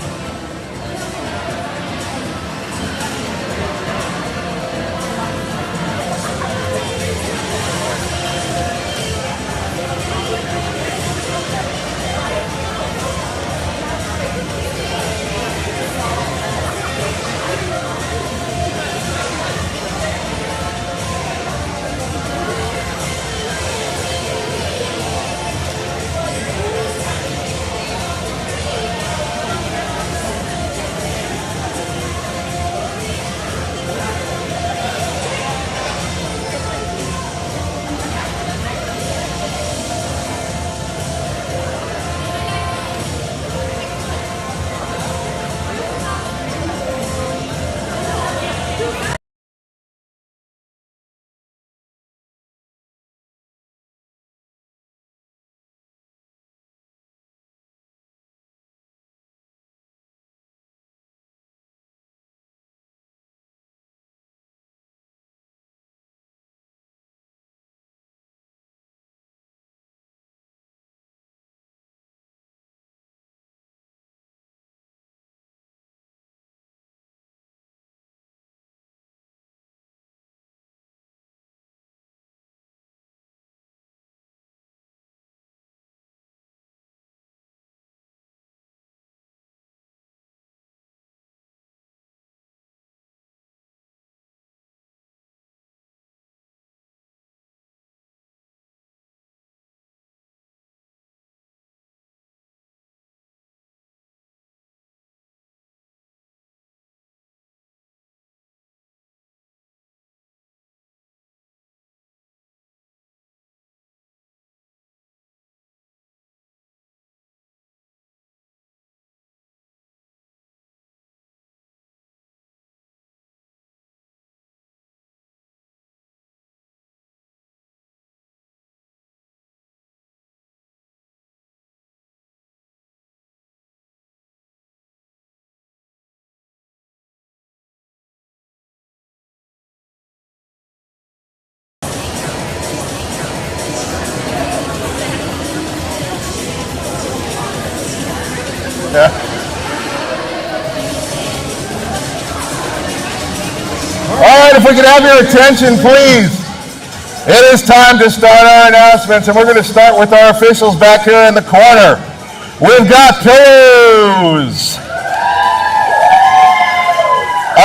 Yeah. All right, if we could have your attention, please. It is time to start our announcements, and we're going to start with our officials back here in the corner. We've got Pillows,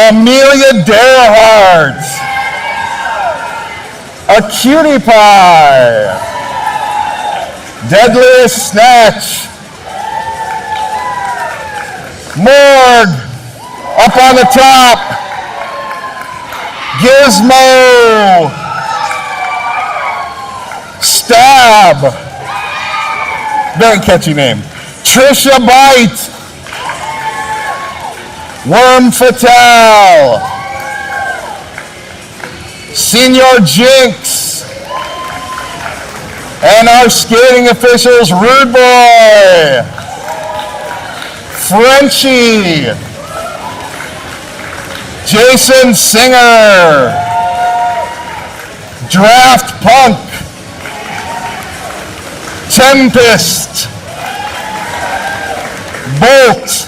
Amelia Darehart, a Cutie Pie, Deadliest Snatch, Morg, up on the top, Gizmo, Stab, very catchy name, Trisha Bite, Worm Fatal, Senior Jinx, and our skating officials, Rude Boy, Frenchie, Jason Singer, Draft Punk, Tempest, Bolt,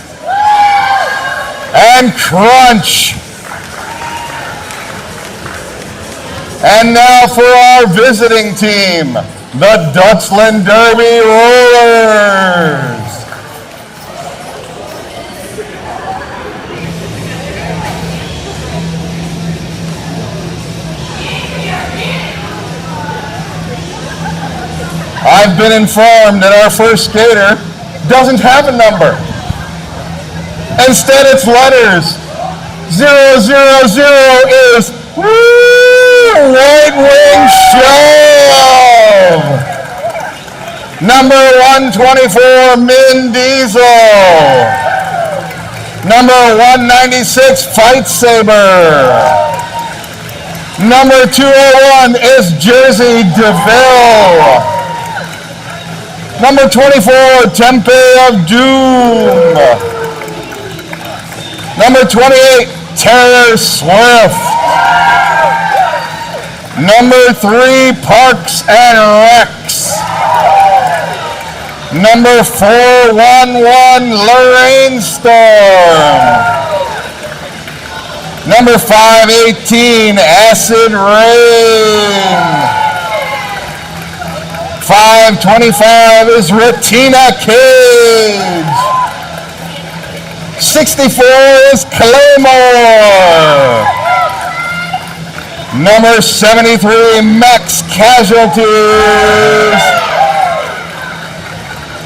and Crunch. And now for our visiting team, the Dutchland Derby Rollers. I've been informed that our first skater doesn't have a number. Instead, it's letters. 000 is right wing shove. Number 124, Min Diesel. Number 196, Fight Saber. Number 201 is Jersey DeVille. Number 24, Tempe of Doom. Number 28, Terror Swift. Number 3, Parks and Rex. Number 411, Lorraine Storm. Number 518, Acid Rain. 525 is Retina Cage. 64 is Claymore. Number 73, Max Casualties.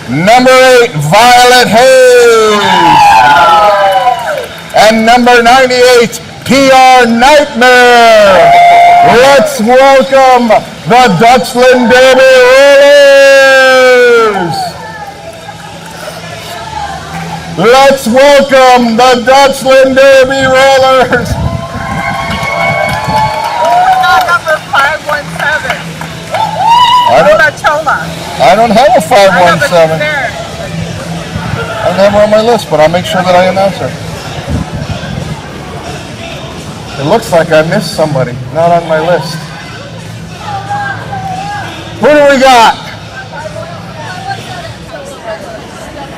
Number 8, Violet Haze. And number 98, PR Nightmare. Let's welcome the Dutchland Derby Rollers. Let's welcome the Dutchland Derby Rollers.
Number 517.
I don't have a 517.
There.
I don't have her on my list, but I'll make sure that I announce her. It looks like I missed somebody, not on my list. Who do we got?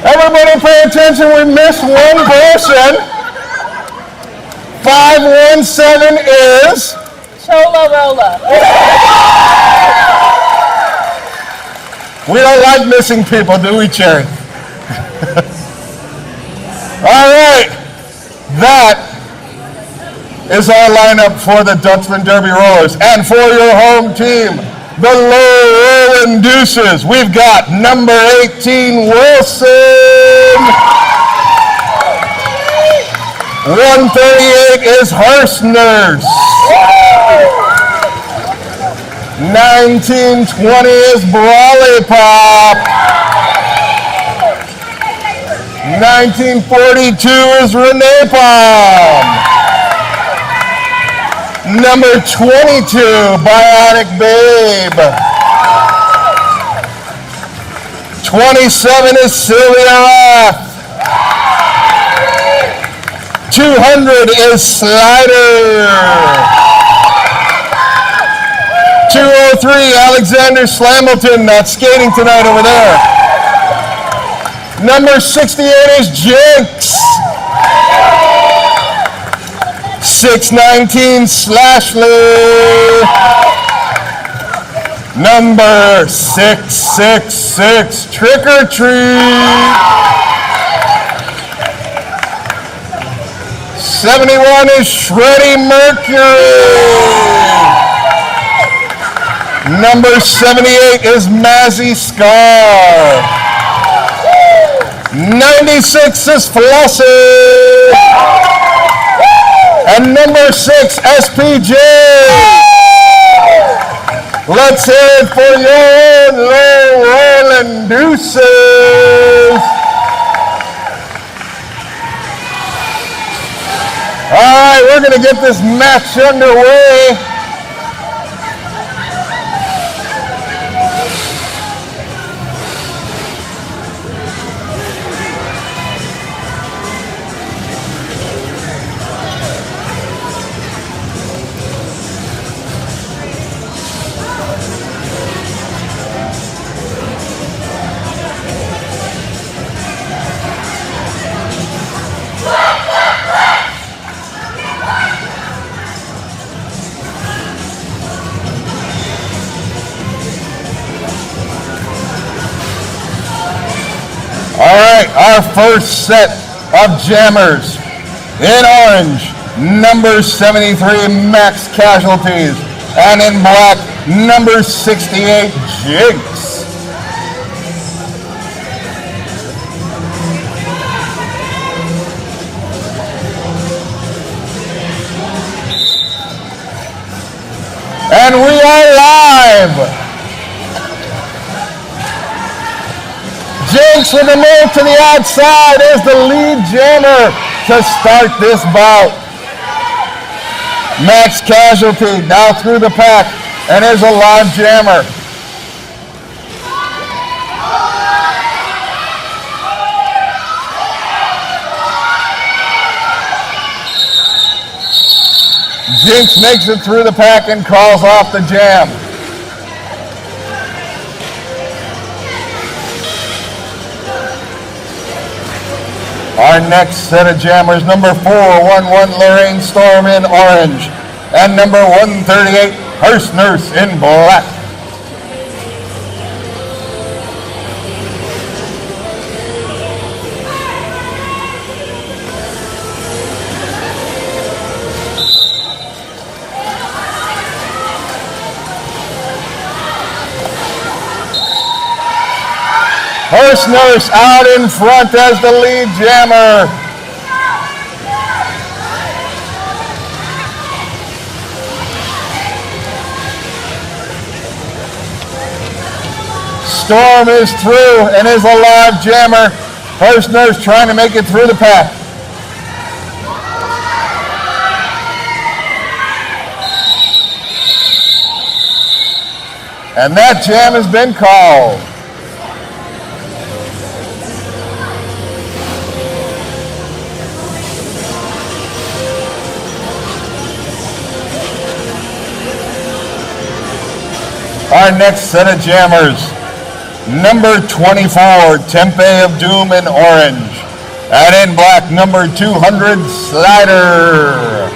Everybody pay attention, we missed one person. 517 is...
Chola Rola.
We don't like missing people, do we, Cherry? All right, that is our lineup for the Dutchland Derby Rollers. And for your home team, the Lowland Deuces, we've got number 18, Wilson. 138 is Hearst Nurse. 1920 is Brawley Pop. 1942 is Renee Palm. Number 22, Bionic Babe. 27 is Sylvia Roth. 200 is Slider. 203, Alexander Slamilton, not skating tonight over there. Number 68 is Jinx. 619, Slashley. Number 666, Trick or Treat. 71 is Shreddy Mercury. Number 78 is Mazzy Scar. 96 is Flossie. And number 6, SPJ. Let's hear it for your Roland Deuces. All right, we're going to get this match underway. All right, our first set of jammers. In orange, number 73, Max Casualties. And in black, number 68, Jinx. And we are live. Jinx with a move to the outside is the lead jammer to start this bout. Max Casualty now through the pack and is a live jammer. Jinx makes it through the pack and calls off the jam. Our next set of jammers, number 411, Lorraine Storm in orange, and number 138, Hearst Nurse in black. Hearst Nurse out in front as the lead jammer. Storm is through and is a live jammer. Hearst Nurse trying to make it through the pack. And that jam has been called. Our next set of jammers, number 24, Tempe of Doom in orange, and in black, number 200, Slider.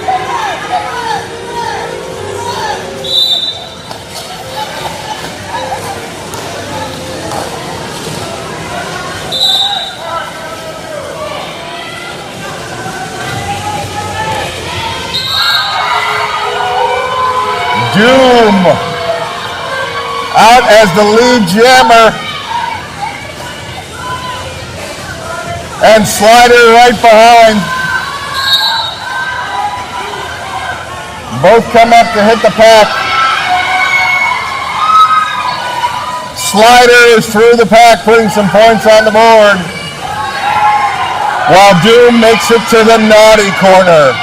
Doom out as the lead jammer, and Slider right behind. Both come up to hit the pack. Slider is through the pack, putting some points on the board, while Doom makes it to the naughty corner.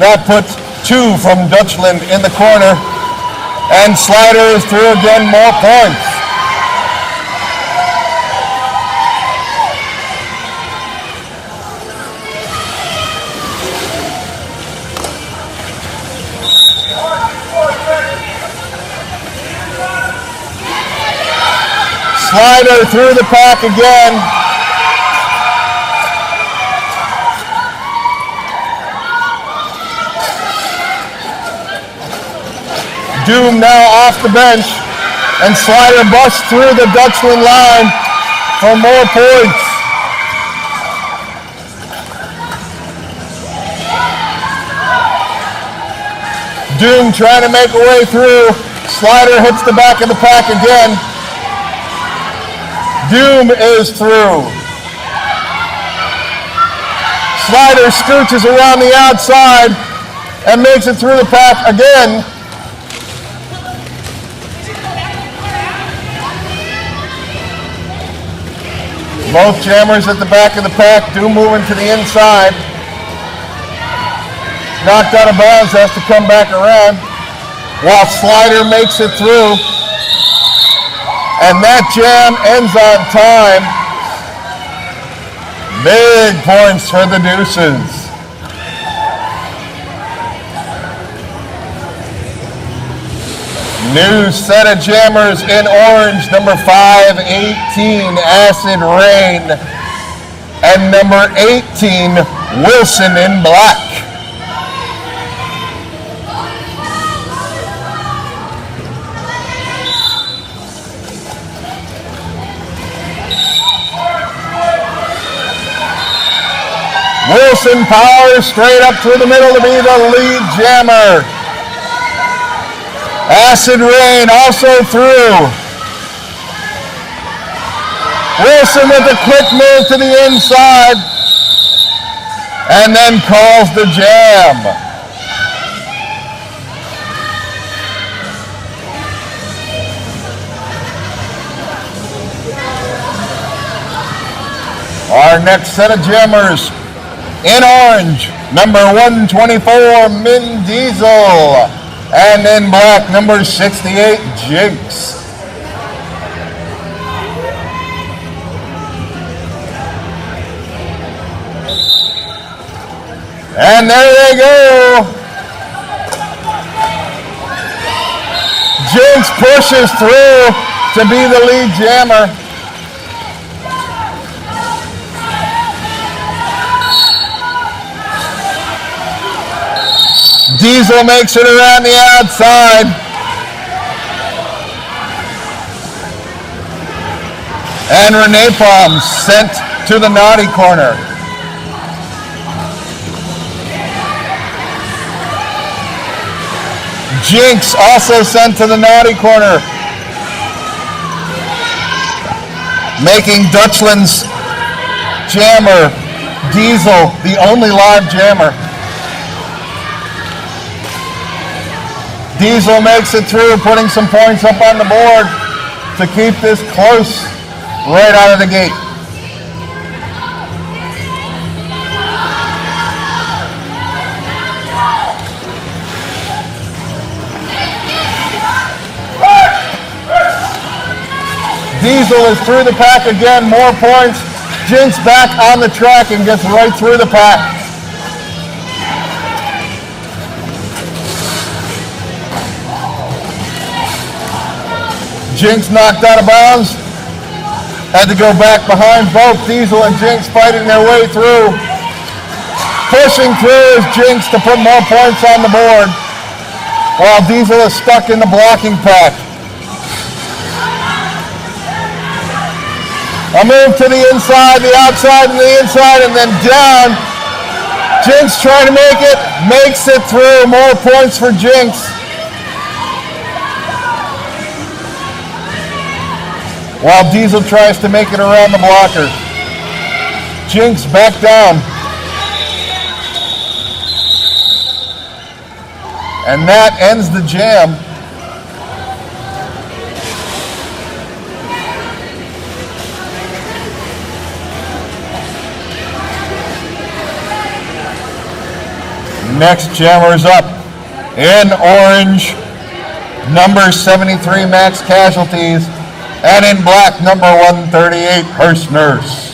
That puts 2 from Dutchland in the corner. And Slider is through again, more points. Slider through the pack again. Doom now off the bench, and Slider busts through the Dutchland line for more points. Doom trying to make a way through. Slider hits the back of the pack again. Doom is through. Slider scooches around the outside and makes it through the pack again. Both jammers at the back of the pack. Doom moving to the inside. knocked out of bounds, has to come back around. While Slider makes it through. And that jam ends on time. Big points for the Deuces. New set of jammers in orange, number 518, Acid Rain, and number 18, Wilson in black. Wilson powers straight up through the middle to be the lead jammer. Acid Rain also through. Wilson with a quick move to the inside and then calls the jam. Our next set of jammers in orange, number 124, Min Diesel. And in black, number 68, Jinx. And there they go. Jinx pushes through to be the lead jammer. Diesel makes it around the outside. And Renee Palm sent to the naughty corner. Jinx also sent to the naughty corner. Making Dutchland's jammer, Diesel, the only live jammer. Diesel makes it through, putting some points up on the board to keep this close right out of the gate. Diesel is through the pack again, more points. Jinx back on the track and gets right through the pack. Jinx knocked out of bounds. Had to go back behind both Diesel and Jinx fighting their way through. Pushing through is Jinx to put more points on the board, while Diesel is stuck in the blocking pack. A move to the inside, the outside, and the inside, and then down. Jinx trying to make it, makes it through. More points for Jinx. While Diesel tries to make it around the blocker. Jinx back down. And that ends the jam. Next jammer's up in orange, number 73, Max Casualties. And in black, number 138, Hearst Nurse.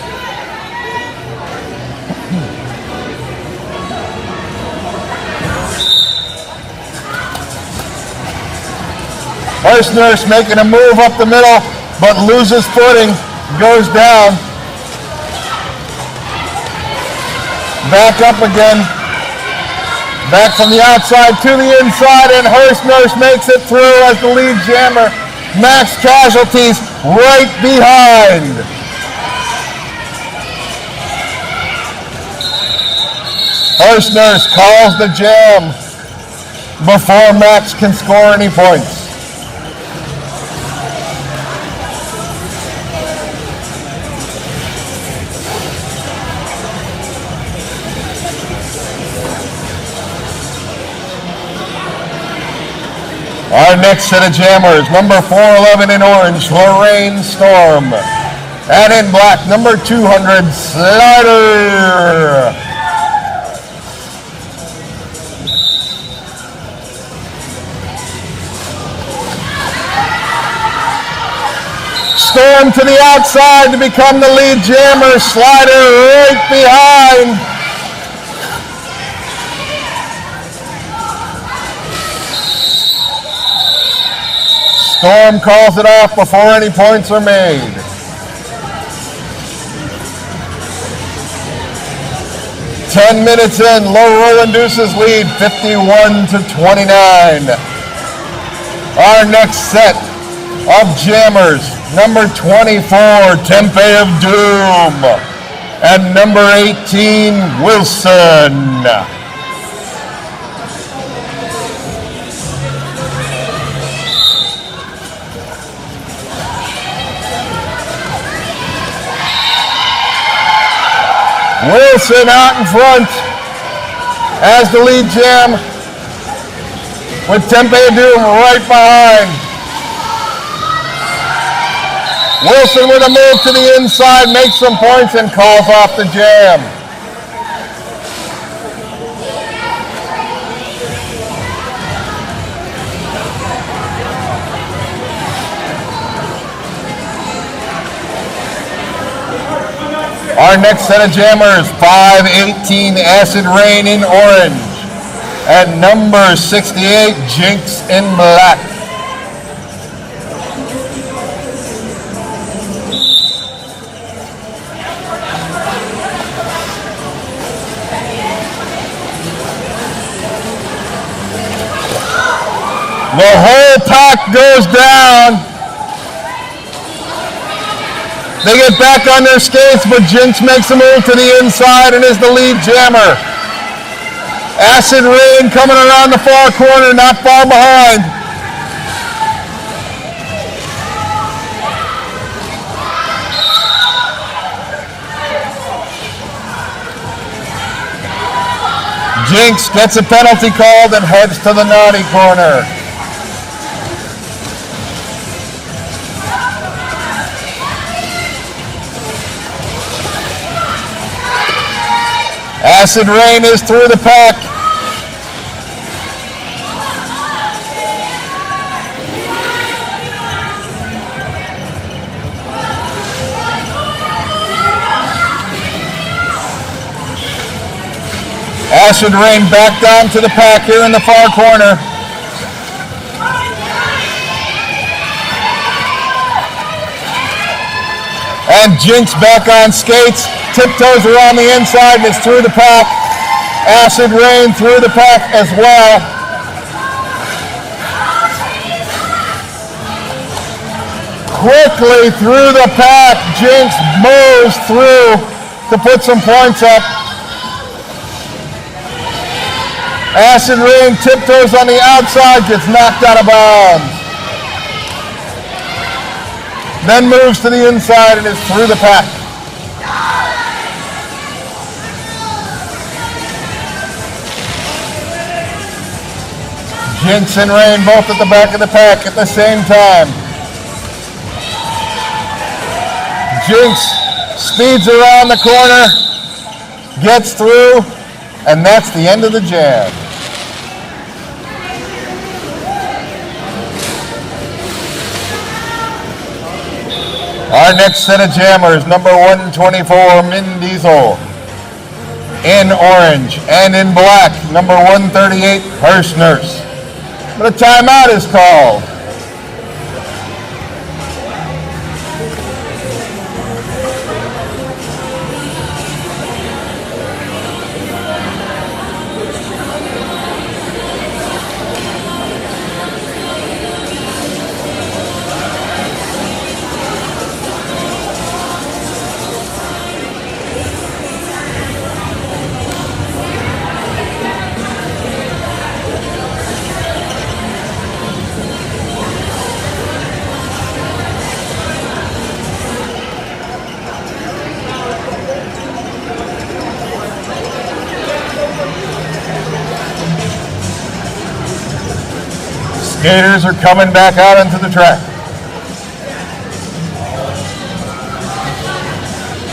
Hearst Nurse making a move up the middle, but loses footing, goes down. Back up again. Back from the outside to the inside, and Hearst Nurse makes it through as the lead jammer. Max Casualties right behind. Hearst Nurse calls the jam before Max can score any points. Our next set of jammers, number 411 in orange, Lorraine Storm. And in black, number 200, Slider. Storm to the outside to become the lead jammer. Slider right behind. Storm calls it off before any points are made. Ten minutes in, Low Rolling Deuces lead 51-29. Our next set of jammers, number 24, Tempe of Doom, and number 18, Wilson. Wilson out in front as the lead jam, with Tempe of Doom right behind. Wilson with a move to the inside, makes some points and calls off the jam. Our next set of jammers, 518 Acid Rain in orange, and number 68 Jinx in black. The whole pack goes down. They get back on their skates, but Jinx makes a move to the inside and is the lead jammer. Acid Rain coming around the far corner, not far behind. Jinx gets a penalty called and heads to the naughty corner. Acid Rain is through the pack. Acid Rain back down to the pack here in the far corner. And Jinx back on skates. Tiptoes around the inside and is through the pack. Acid Rain through the pack as well. Quickly through the pack. Jinx moves through to put some points up. Acid Rain tiptoes on the outside, gets knocked out of bounds. Then moves to the inside and is through the pack. Jinx and Rain both at the back of the pack at the same time. Jinx speeds around the corner, gets through, and that's the end of the jam. Our next set of jammers, number 124, Min Diesel, in orange, and in black, number 138, Hearst Nurse. But a timeout is called. Skaters are coming back out onto the track.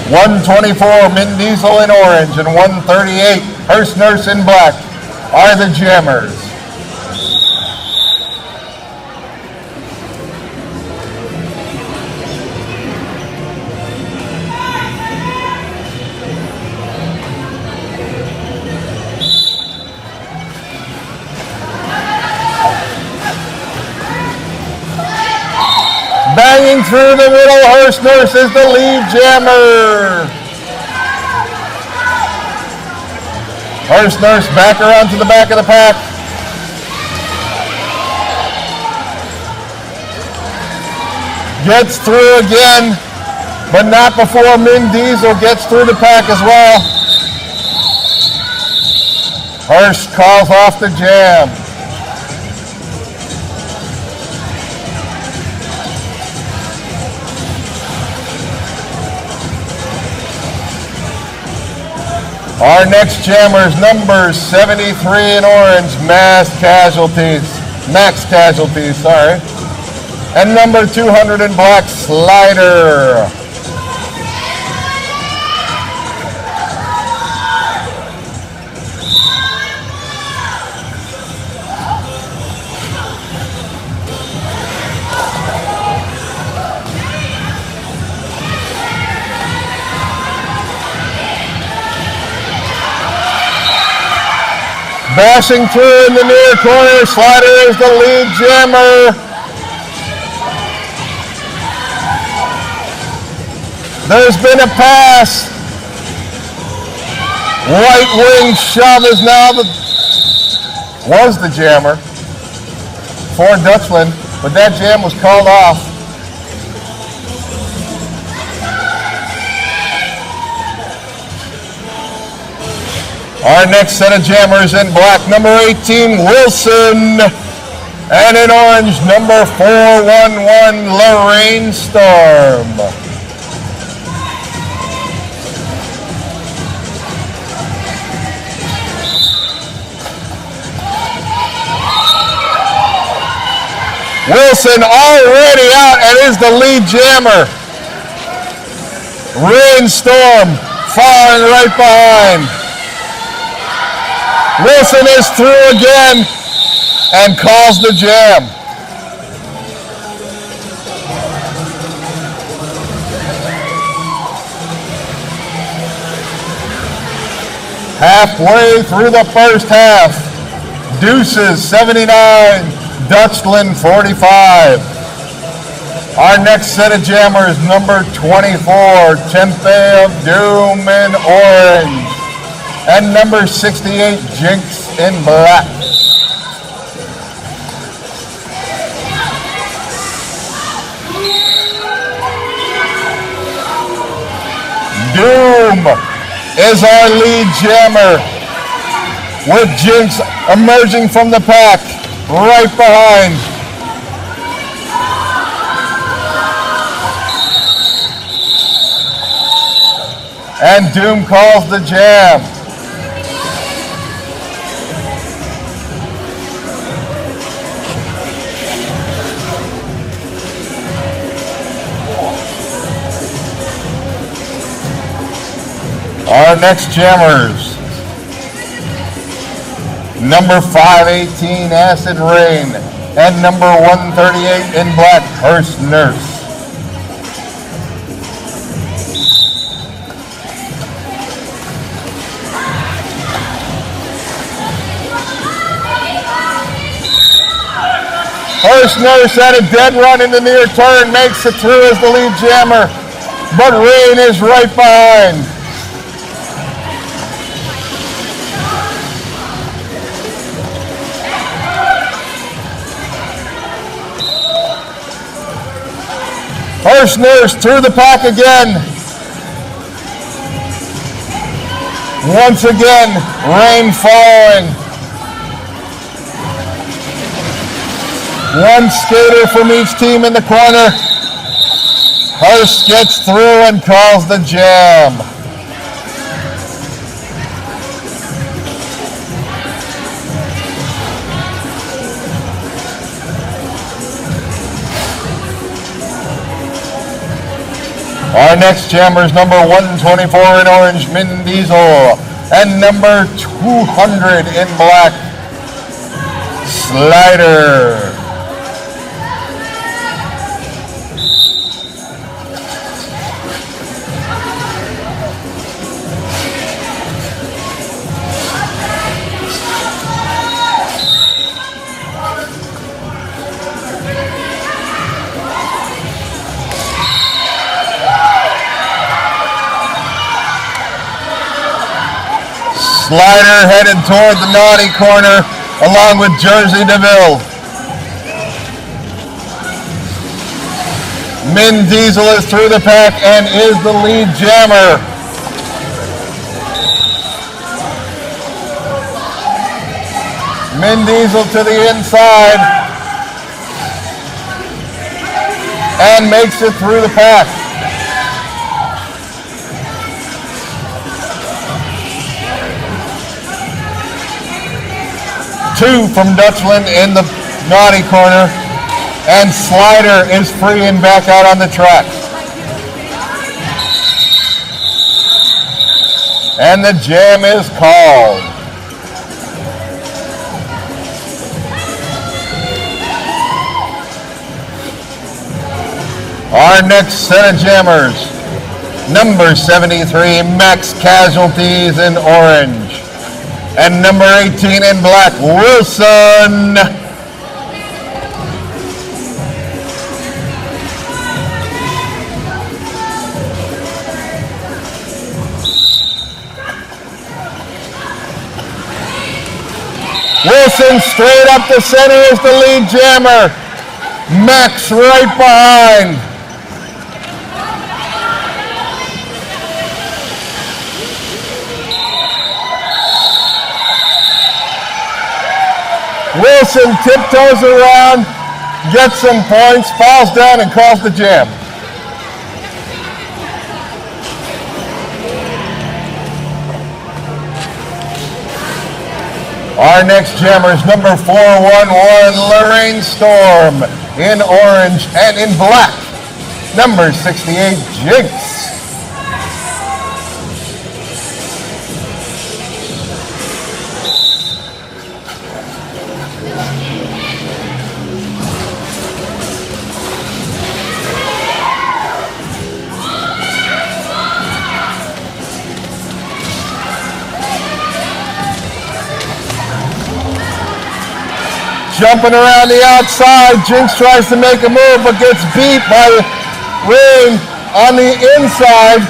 124 Min Diesel in orange and 138 Hearst Nurse in black are the jammers. Banging through the middle, Hearst Nurse is the lead jammer. Hearst Nurse back around to the back of the pack. Gets through again, but not before Min Diesel gets through the pack as well. Hearst calls off the jam. Our next jammer is number 73 in orange, Max Casualties, sorry. And number 200 in black, Slider. Bashing through in the near corner, Slider is the lead jammer. There's been a pass. White Wing Shove is now was the jammer for Dutchland, but that jam was called off. Our next set of jammers in black, number 18, Wilson. And in orange, number 411, Lorraine Storm. Wilson already out and is the lead jammer. Rainstorm following right behind. Wilson is through again and calls the jam. Halfway through the first half, Deuces 79, Dutchland 45. Our next set of jammers, number 24, Tempe of Doom in orange. And number 68, Jinx in black. Doom is our lead jammer, with Jinx emerging from the pack right behind. And Doom calls the jam. Our next jammers, number 518, Acid Rain, and number 138 in black, Hearst Nurse. Hearst Nurse at a dead run in the near turn, makes it through as the lead jammer, but Rain is right behind. Hearst Nurse through the pack again. Once again, Rain following. One skater from each team in the corner. Hearst gets through and calls the jam. Our next jammer is number 124 in orange, Min Diesel, and number 200 in black, Slider. Slider headed toward the naughty corner along with Jersey DeVille. Min Diesel is through the pack and is the lead jammer. Min Diesel to the inside and makes it through the pack. Two from Dutchland in the naughty corner, and Slider is free and back out on the track. And the jam is called. Our next set of jammers, number 73, Max Casualties in orange, and number 18 in black, Wilson. Wilson straight up the center is the lead jammer. Max right behind. Wilson tiptoes around, gets some points, falls down and calls the jam. Our next jammer is number 411, Lorraine Storm, in orange and in black. Number 68, Jinx. Jumping around the outside, Jinx tries to make a move but gets beat by Rain on the inside.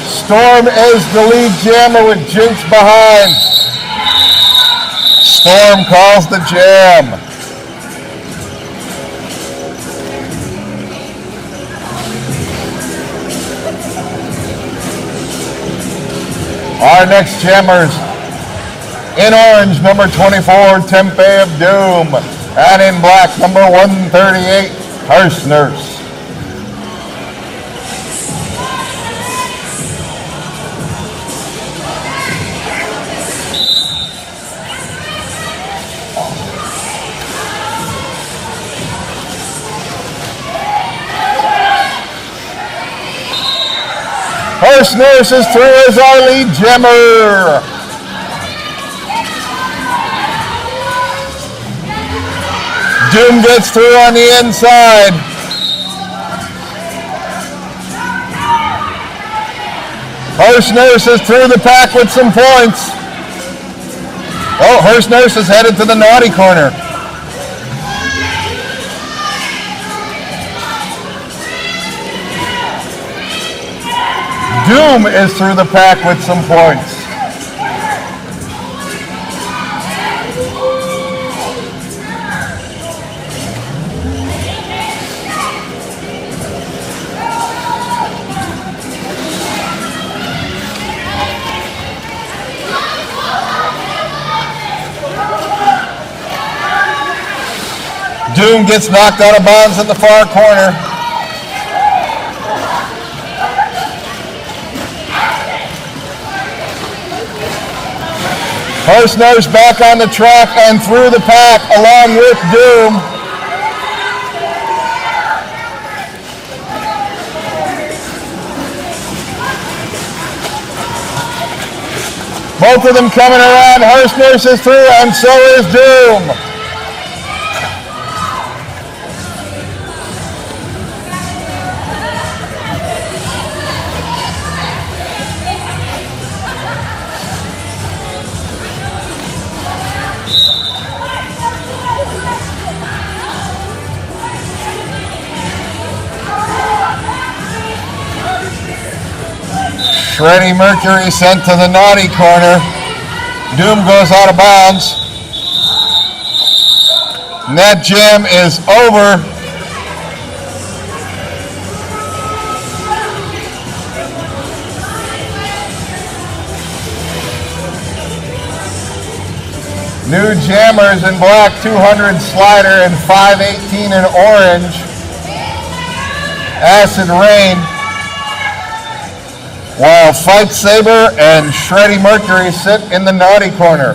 Storm is the lead jammer with Jinx behind. Storm calls the jam. Our next jammers, in orange, number 24, Tempe of Doom. And in black, number 138, Hearse Nurse. Hearse Nurse is through as our lead jammer. Doom gets through on the inside. Hearse Nurse is through the pack with some points. Oh, Hearse Nurse is headed to the naughty corner. Doom is through the pack with some points. Doom gets knocked out of bounds in the far corner. Hearse Nurse back on the track and through the pack along with Doom. Both of them coming around. Hearse Nurse is through and so is Doom. Shreddy Mercury sent to the naughty corner. Doom goes out of bounds. And that jam is over. New jammers in black, 200 slider and 518 in orange. Acid Rain. While Fight Saber and Shreddy Mercury sit in the naughty corner.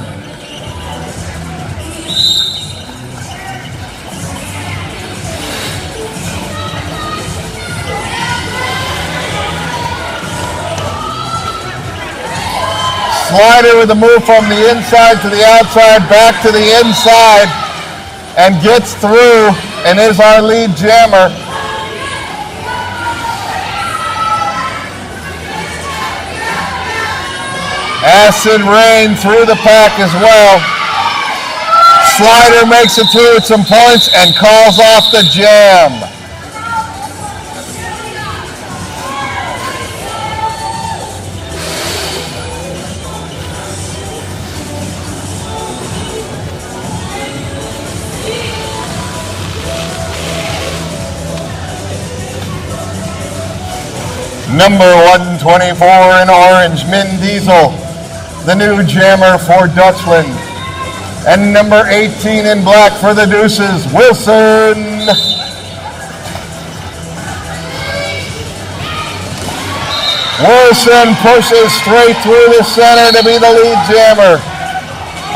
Slider with a move from the inside to the outside, back to the inside, and gets through, and is our lead jammer. Acid Rain through the pack as well. Slider makes it through with some points and calls off the jam. Number 124 in orange, Min Diesel, the new jammer for Dutchland. And number 18 in black for the Deuces, Wilson. Wilson pushes straight through the center to be the lead jammer.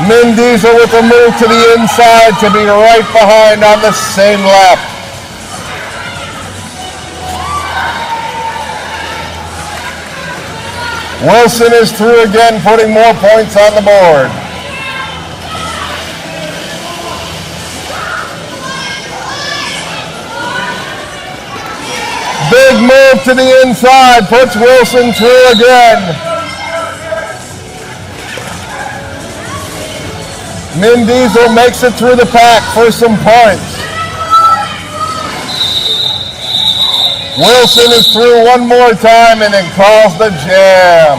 Min Diesel with a move to the inside to be right behind on the same lap. Wilson is through again, putting more points on the board. Big move to the inside, puts Wilson through again. Min Diesel makes it through the pack for some points. Wilson is through one more time and then calls the jam.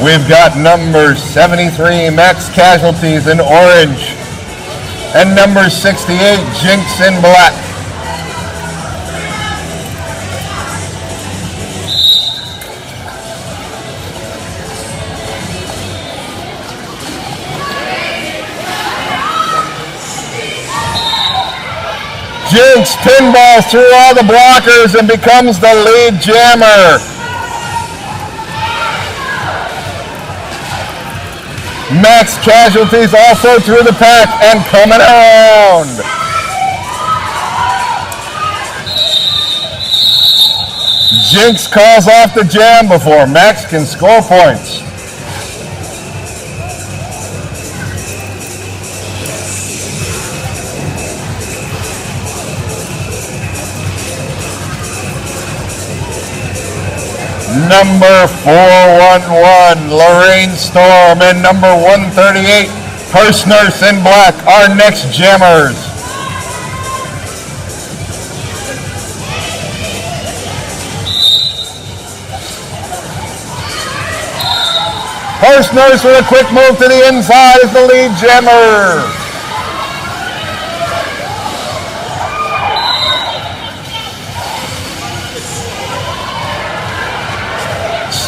We've got number 73, Max Casualties in orange, and number 68, Jinx in black. Jinx pinballs through all the blockers and becomes the lead jammer. Max Casualties also through the pack and coming around. Jinx calls off the jam before Max can score points. Number 411, Lorraine Storm, and number 138, Hearst Nurse in black, our next jammers. Hearst Nurse with a quick move to the inside is the lead jammer.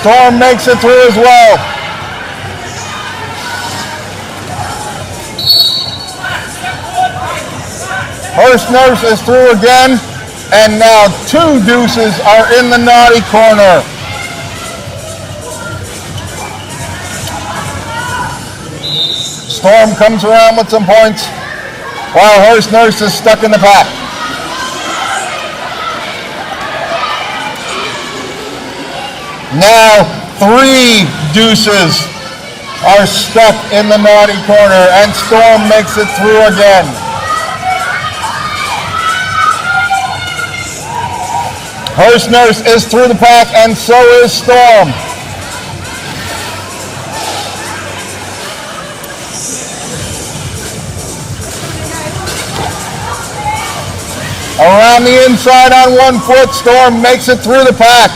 Storm makes it through as well. Hearst Nurse is through again, and now two Deuces are in the naughty corner. Storm comes around with some points, while Hearst Nurse is stuck in the pack. Now, three Deuces are stuck in the naughty corner, and Storm makes it through again. Hearst Nurse is through the pack, and so is Storm. Around the inside on 1 foot, Storm makes it through the pack.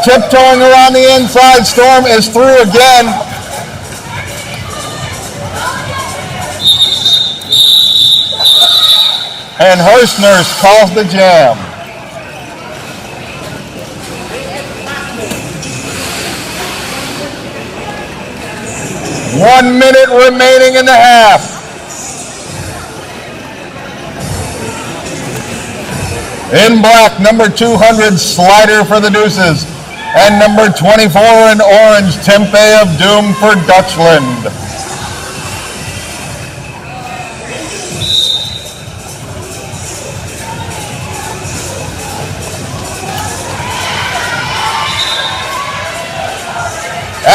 Tiptoeing around the inside, Storm is through again. And Hirschner's calls the jam. One minute remaining in the half. In black, number 200, Slider for the Deuces. And number 24 in orange, Tempe of Doom for Dutchland.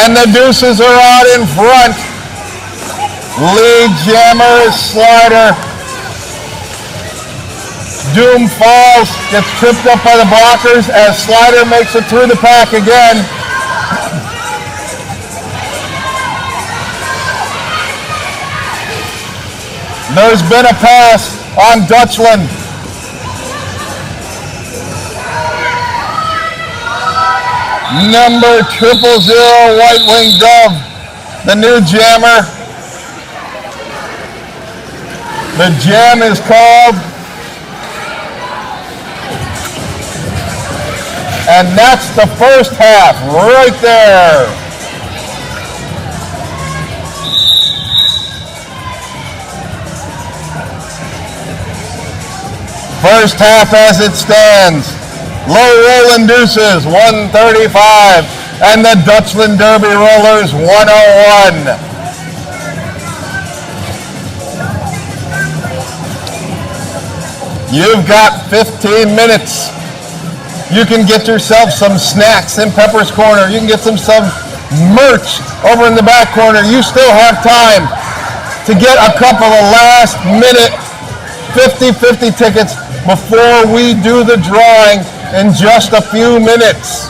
And the Deuces are out in front. Lead jammer is Slider. Doom falls, gets tripped up by the blockers as Slider makes it through the pack again. There's been a pass on Dutchland. Number 000 White Wing Dove, the new jammer. The jam is called. And that's the first half right there. First half as it stands. Low rolling Deuces, 135. And the Dutchland Derby Rollers, 101. You've got 15 minutes. You can get yourself some snacks in Pepper's Corner. You can get some merch over in the back corner. You still have time to get a couple of last minute 50-50 tickets before we do the drawing in just a few minutes.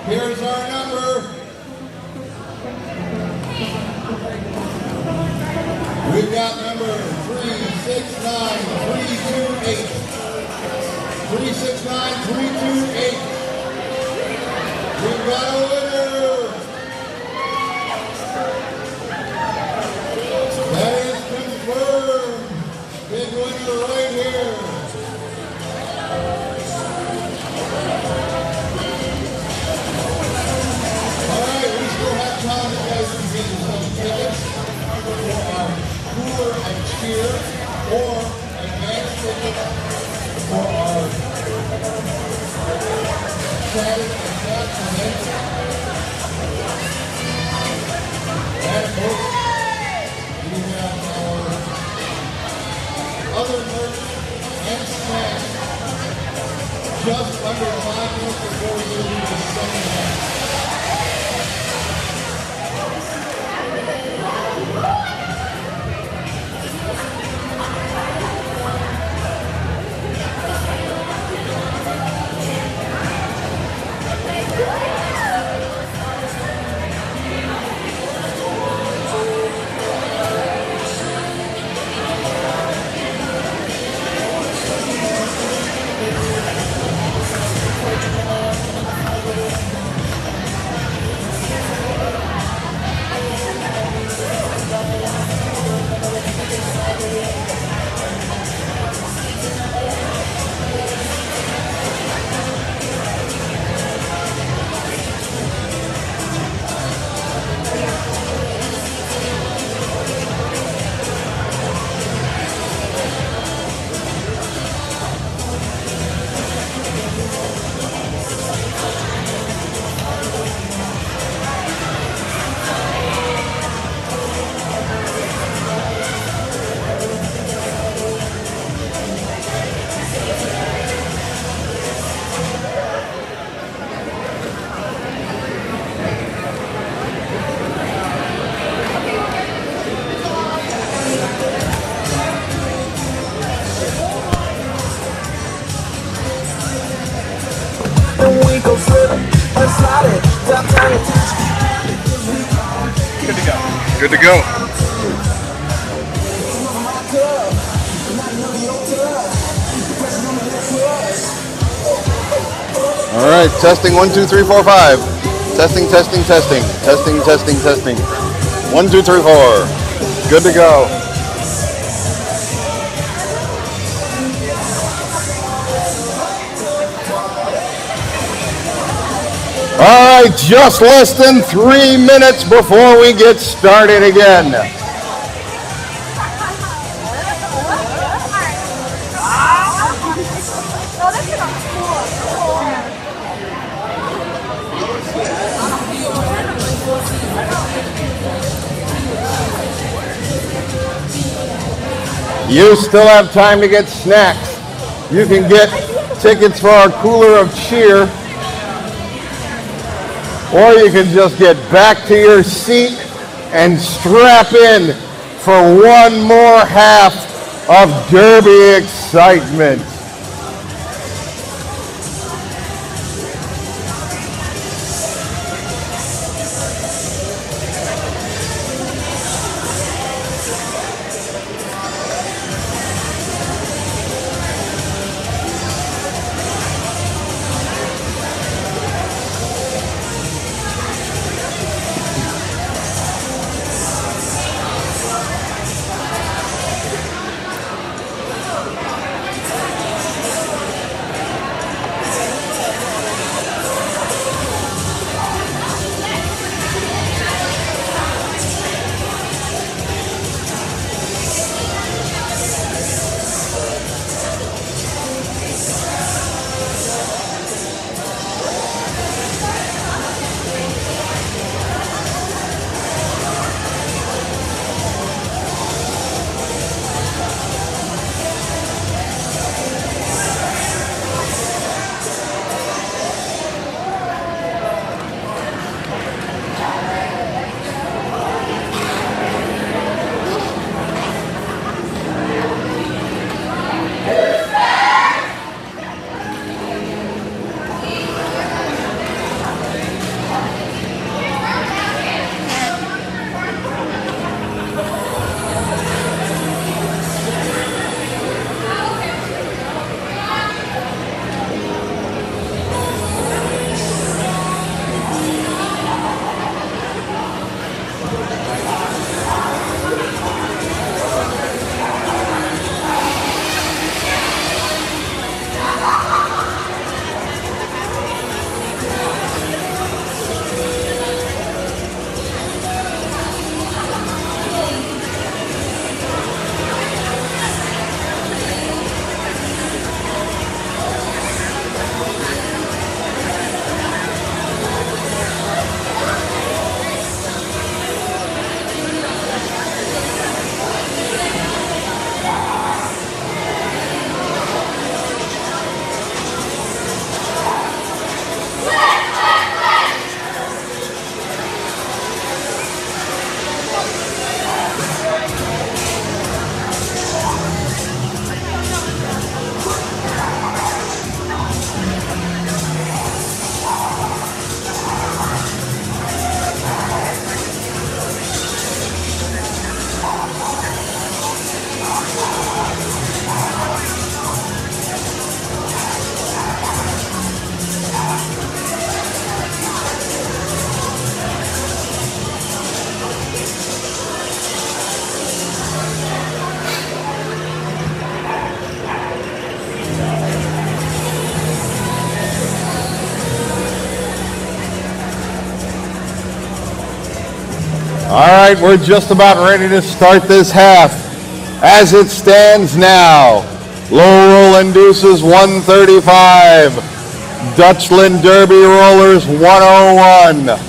Here's our number. We've got number 369328. 369328. We've got a winner. That is confirmed. Big winner right here. Time you guys can get some tickets for our tour and cheer or advance tickets for our Saturday and Saturday. And folks, we have our other merch and snacks just under 5 minutes before we do the second half.
Good to go. All right, testing 1, 2, 3, 4, 5. Testing, testing, testing, testing, testing, testing. 1, 2, 3, 4. Good to go. All right, just less than 3 minutes before we get started again. You still have time to get snacks. You can get tickets for our Cooler of Cheer, or you can just get back to your seat and strap in for one more half of Derby excitement. All right, we're just about ready to start this half. As it stands now, Low Roll Induces 135, Dutchland Derby Rollers 101.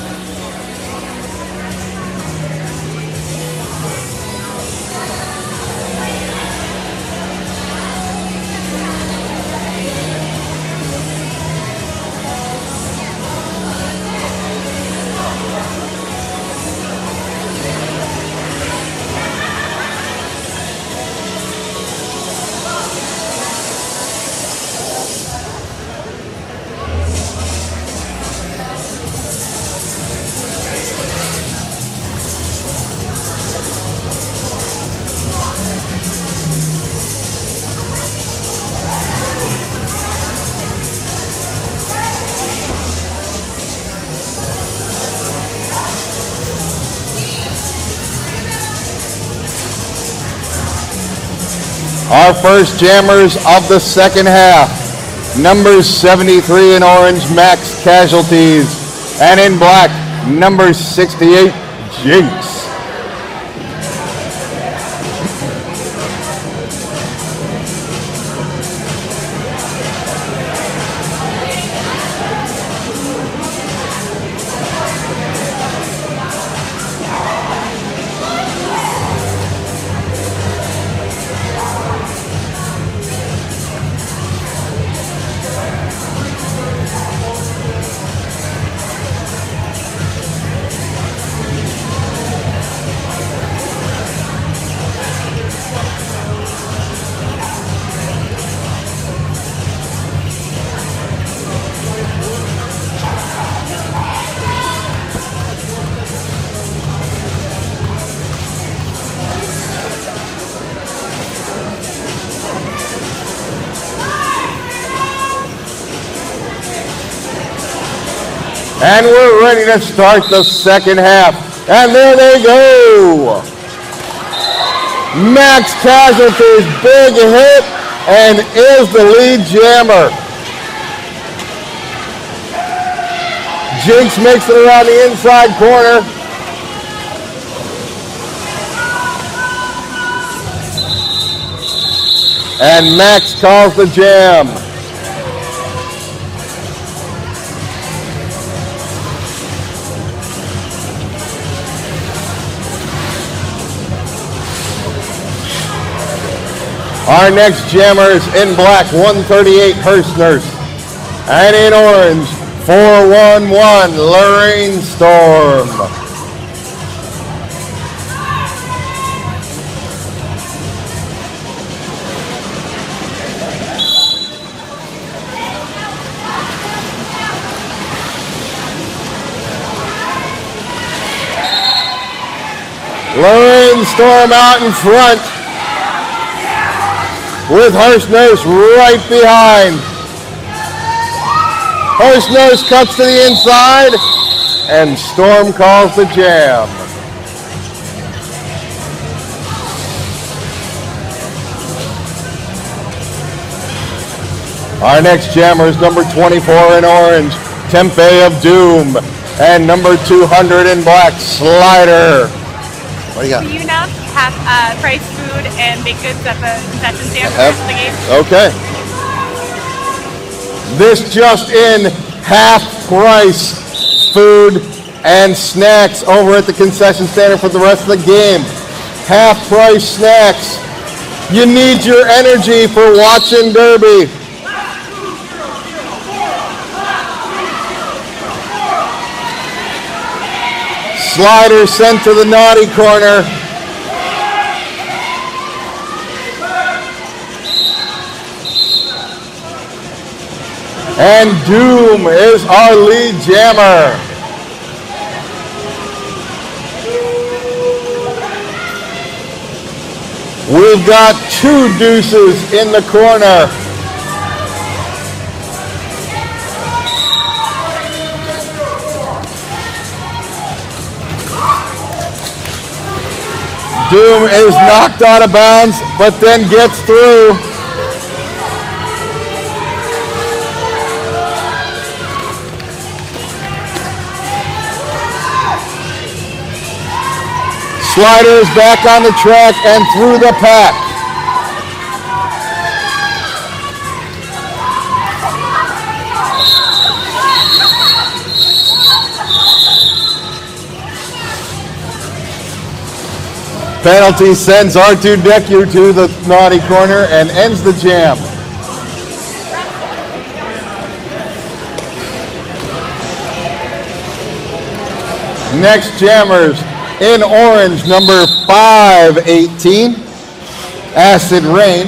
Our first jammers of the second half. Number 73 in orange, Max Casualties. And in black, number 68, Jinx. And we're ready to start the second half. And there they go. Max Casualties, big hit, and is the lead jammer. Jinx makes it around the inside corner. And Max calls the jam. Our next jammer is in black, 138 Hirschners. And in orange, 411 Lorraine Storm. Lorraine Storm out in front, with Hirschners right behind. Hirschners cuts to the inside, and Storm calls the jam. Our next jammer is number 24 in orange, Tempeh of Doom, and number 200 in black, Slider. What do you got?
Do you announce price food and baked goods at the concession stand for the rest of the game?
Okay. This just in, half price food and snacks over at the concession stand for the rest of the game. Half price snacks. You need your energy for watching Derby. Slider sent to the naughty corner. And Doom is our lead jammer. We've got two deuces in the corner. Doom is knocked out of bounds, but then gets through. Slider is back on the track and through the pack. Penalty sends R2Deku to the naughty corner and ends the jam. Next jammers in orange, number 518, Acid Rain,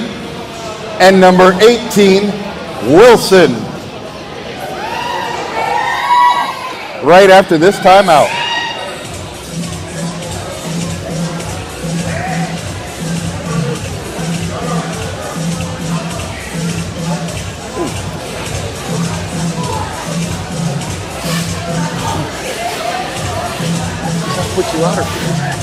and number 18, Wilson. Right after this timeout. Put you out of here.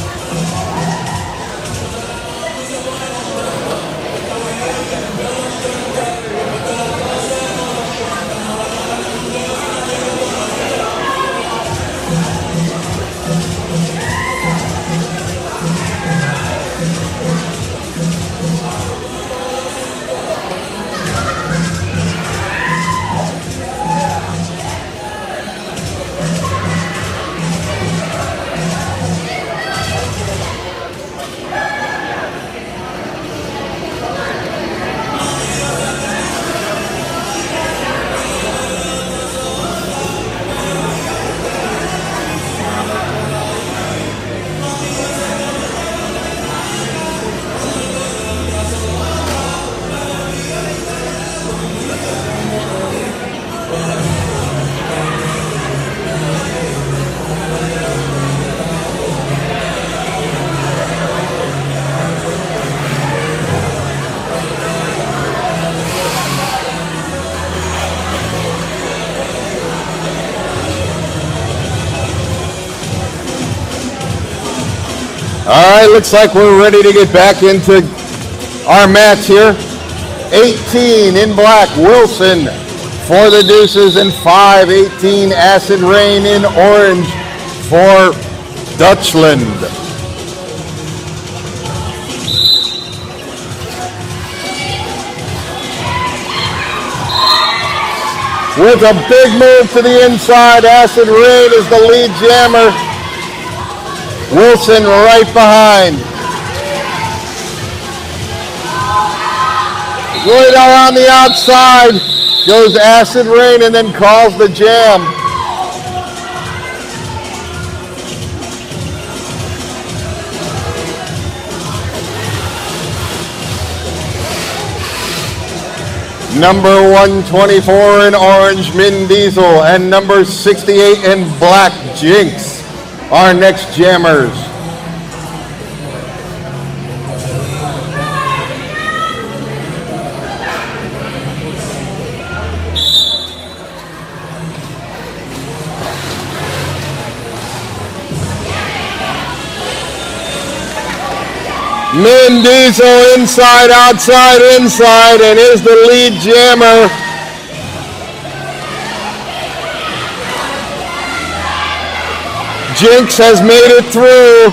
All right, looks like we're ready to get back into our match here. 18 in black, Wilson for the Deuces, and 5-18 Acid Rain in orange for Dutchland. With a big move to the inside, Acid Rain is the lead jammer. Wilson right behind. Right around the outside goes Acid Rain and then calls the jam. Number 124 in orange, Min Diesel, and number 68 in black, Jinx, our next jammers. Min Diesel inside, outside, inside, and is the lead jammer. Jinx has made it through.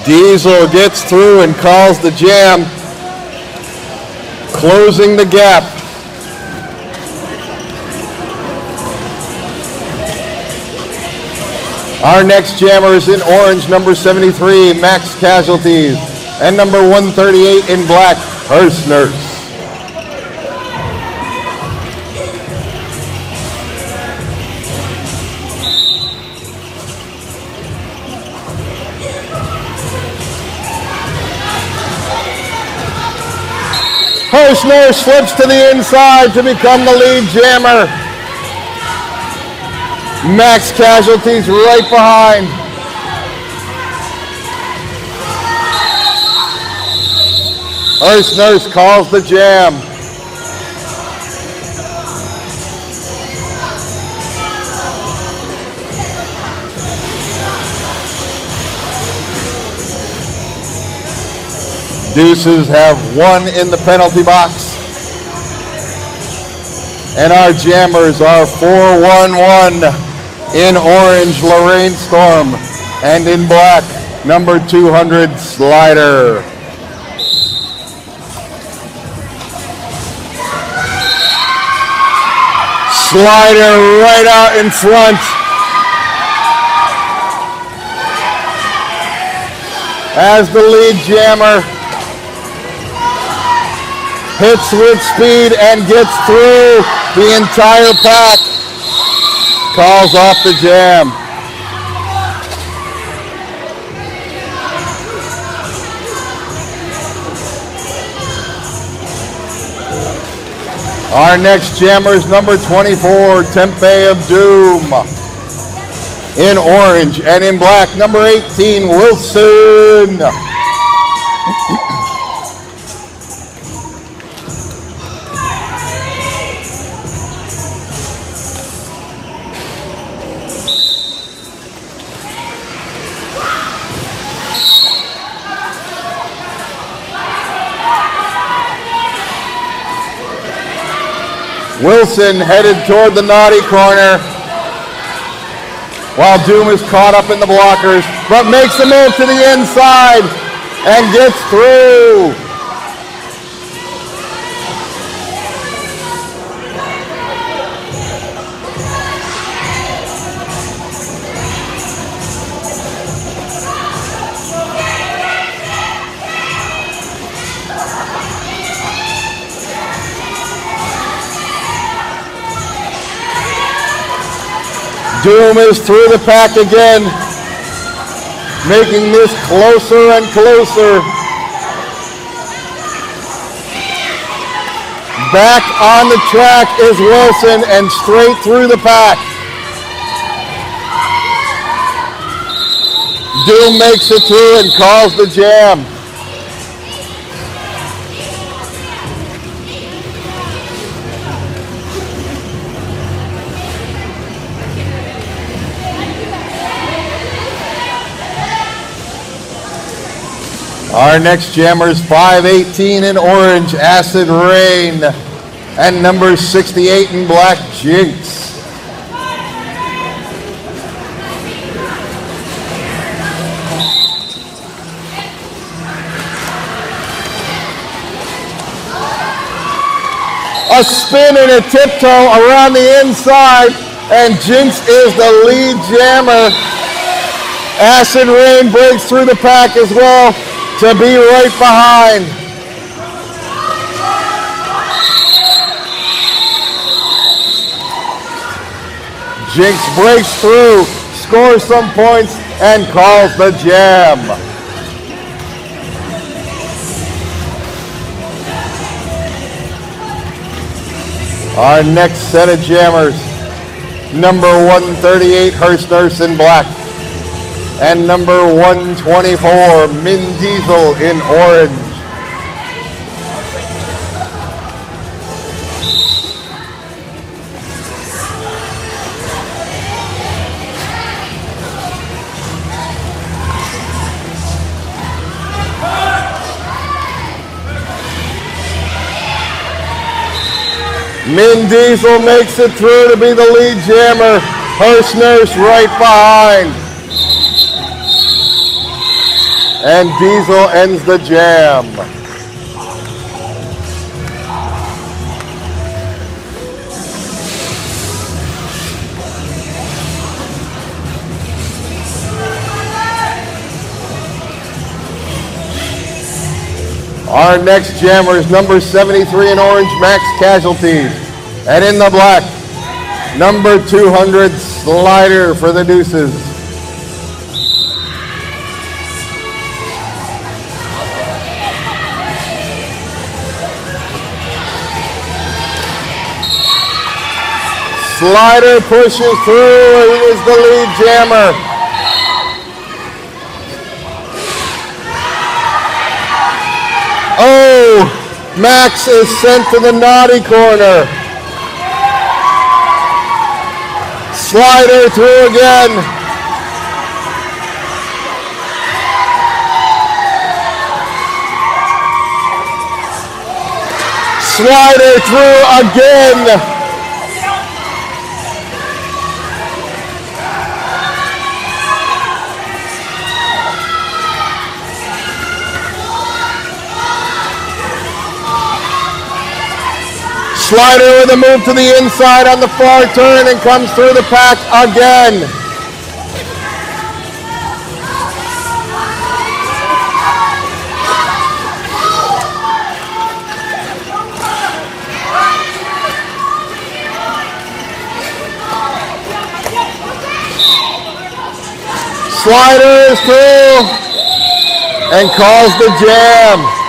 Diesel gets through and calls the jam, closing the gap. Our next jammer is in orange, number 73, Max Casualties, and number 138 in black, Hearst Nurse. Hearst Nurse slips to the inside to become the lead jammer. Max Casualties right behind. Hearst Nurse calls the jam. Deuces have one in the penalty box. And our jammers are 4-1-1 in orange, Lorraine Storm, and in black, number 200, Slider. Slider right out in front. As the lead jammer hits with speed and gets through the entire pack. Calls off the jam. Our next jammer is number 24, Tempeh of Doom. In orange and in black, number 18, Wilson. Wilson headed toward the naughty corner while Doom is caught up in the blockers, but makes a move to the inside and gets through. Doom is through the pack again, making this closer and closer. Back on the track is Wilson and straight through the pack. Doom makes it through and calls the jam. Our next jammer is 518 in orange, Acid Rain, and number 68 in black, Jinx. A spin and a tiptoe around the inside, and Jinx is the lead jammer. Acid Rain breaks through the pack as well to be right behind. Jinx breaks through, scores some points, and calls the jam. Our next set of jammers, number 138, Hearst Nurse in black, and number 124, Min Diesel in orange. Min Diesel makes it through to be the lead jammer. Hearst Nurse right behind. And Diesel ends the jam. Our next jammer is number 73 in orange, Max Casualties. And in the black, number 200, Slider for the Deuces. Slider pushes through, he is the lead jammer. Oh, Max is sent to the naughty corner. Slider through again. Slider through again. Slider with a move to the inside on the far turn and comes through the pack again. Slider is through and calls the jam.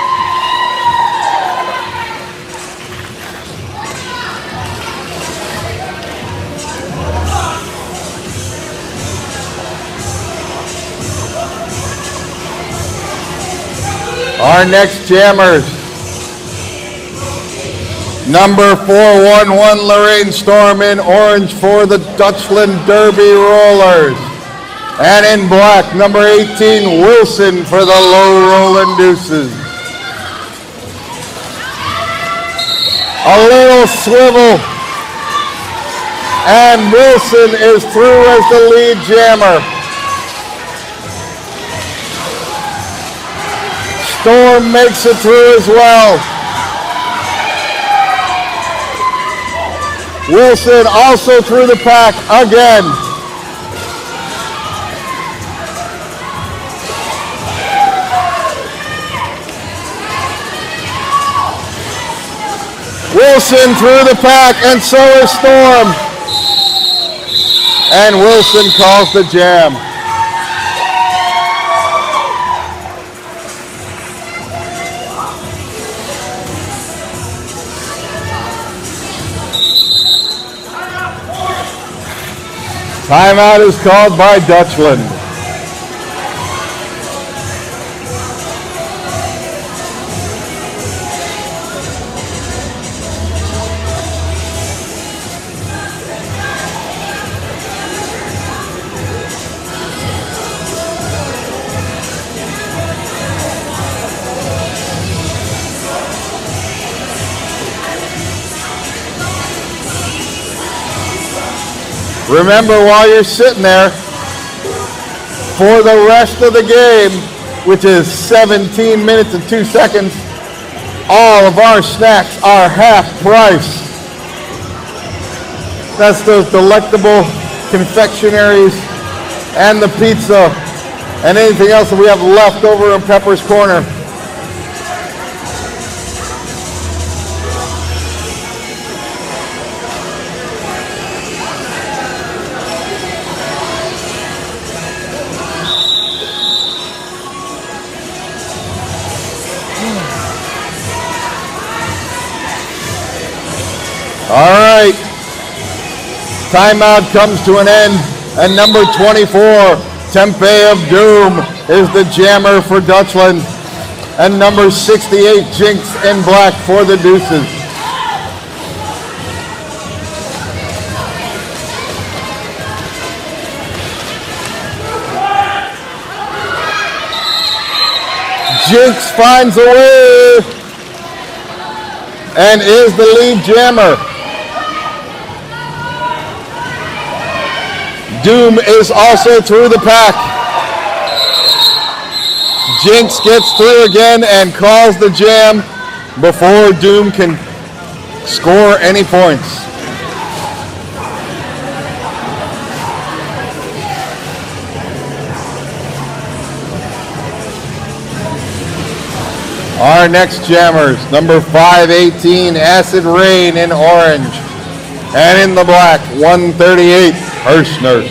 Our next jammers, number 411, Lorraine Storm in orange for the Dutchland Derby Rollers. And in black, number 18, Wilson for the Low Rollin' Deuces. A little swivel, and Wilson is through as the lead jammer. Storm makes it through as well. Wilson also through the pack again. Wilson through the pack, and so is Storm. And Wilson calls the jam. Timeout is called by Dutchland. Remember, while you're sitting there, for the rest of the game, which is 17 minutes and 2 seconds, all of our snacks are half price. That's those delectable confectionaries and the pizza and anything else that we have left over in Pepper's Corner. All right, timeout comes to an end, and number 24, Tempe of Doom, is the jammer for Dutchland, and number 68, Jinx in black for the Deuces. Jinx finds a way and is the lead jammer. Doom is also through the pack. Jinx gets through again and calls the jam before Doom can score any points. Our next jammers, number 518, Acid Rain in orange, and in the black, 138, Hearst Nurse.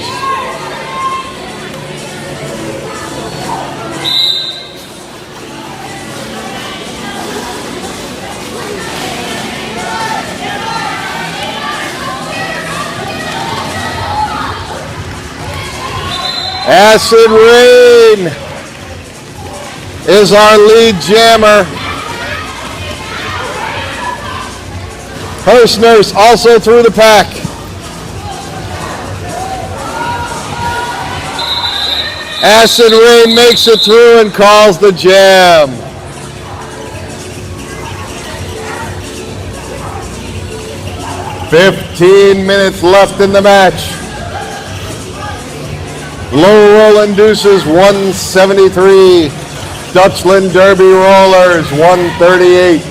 Acid Rain is our lead jammer. Hearst Nurse also through the pack. Acid Rain makes it through and calls the jam. "15 minutes left in the match. Low Rolling Deuces 173. Dutchland Derby Rollers 138.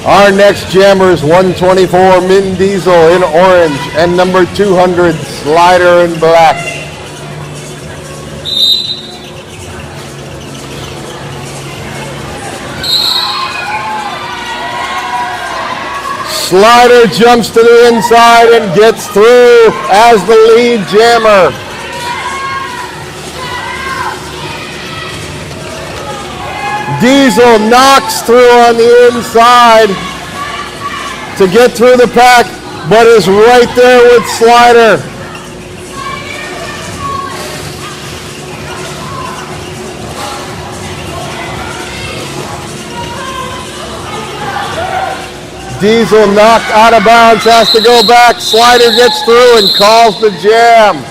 Our next jammer is 124, Min Diesel in orange, and number 200, Slider in black. Slider jumps to the inside and gets through as the lead jammer. Diesel knocks through on the inside to get through the pack, but is right there with Slider. Diesel knocked out of bounds, has to go back. Slider gets through and calls the jam.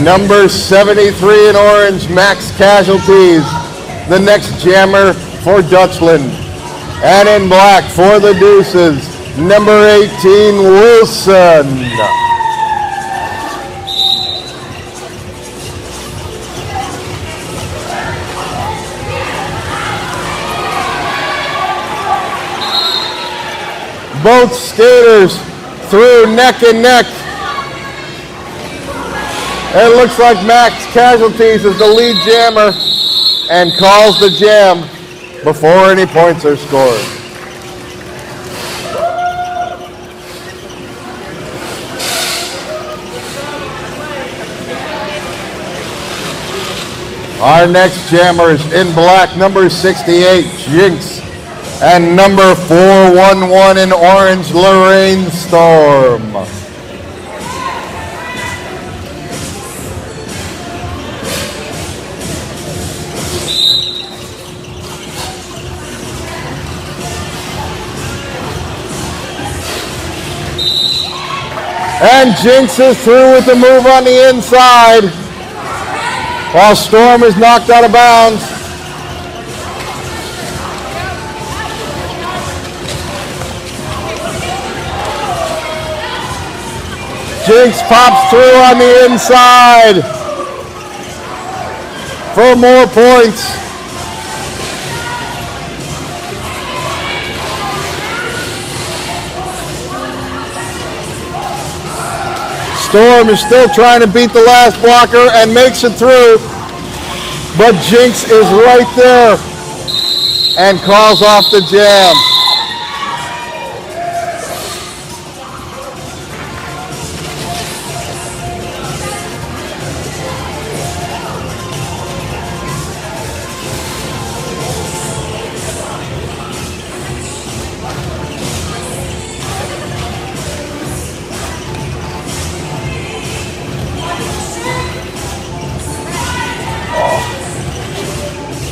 Number 73 in orange, Max Casualties, the next jammer for Dutchland. And in black for the Deuces, number 18, Wilson. Both skaters through neck and neck. And it looks like Max Casualties is the lead jammer and calls the jam before any points are scored. Our next jammer is in black, number 68, Jinx, and number 411 in orange, Lorraine Storm. And Jinx is through with the move on the inside, while Storm is knocked out of bounds. Jinx pops through on the inside for more points. Storm is still trying to beat the last blocker and makes it through, but Jinx is right there and calls off the jam.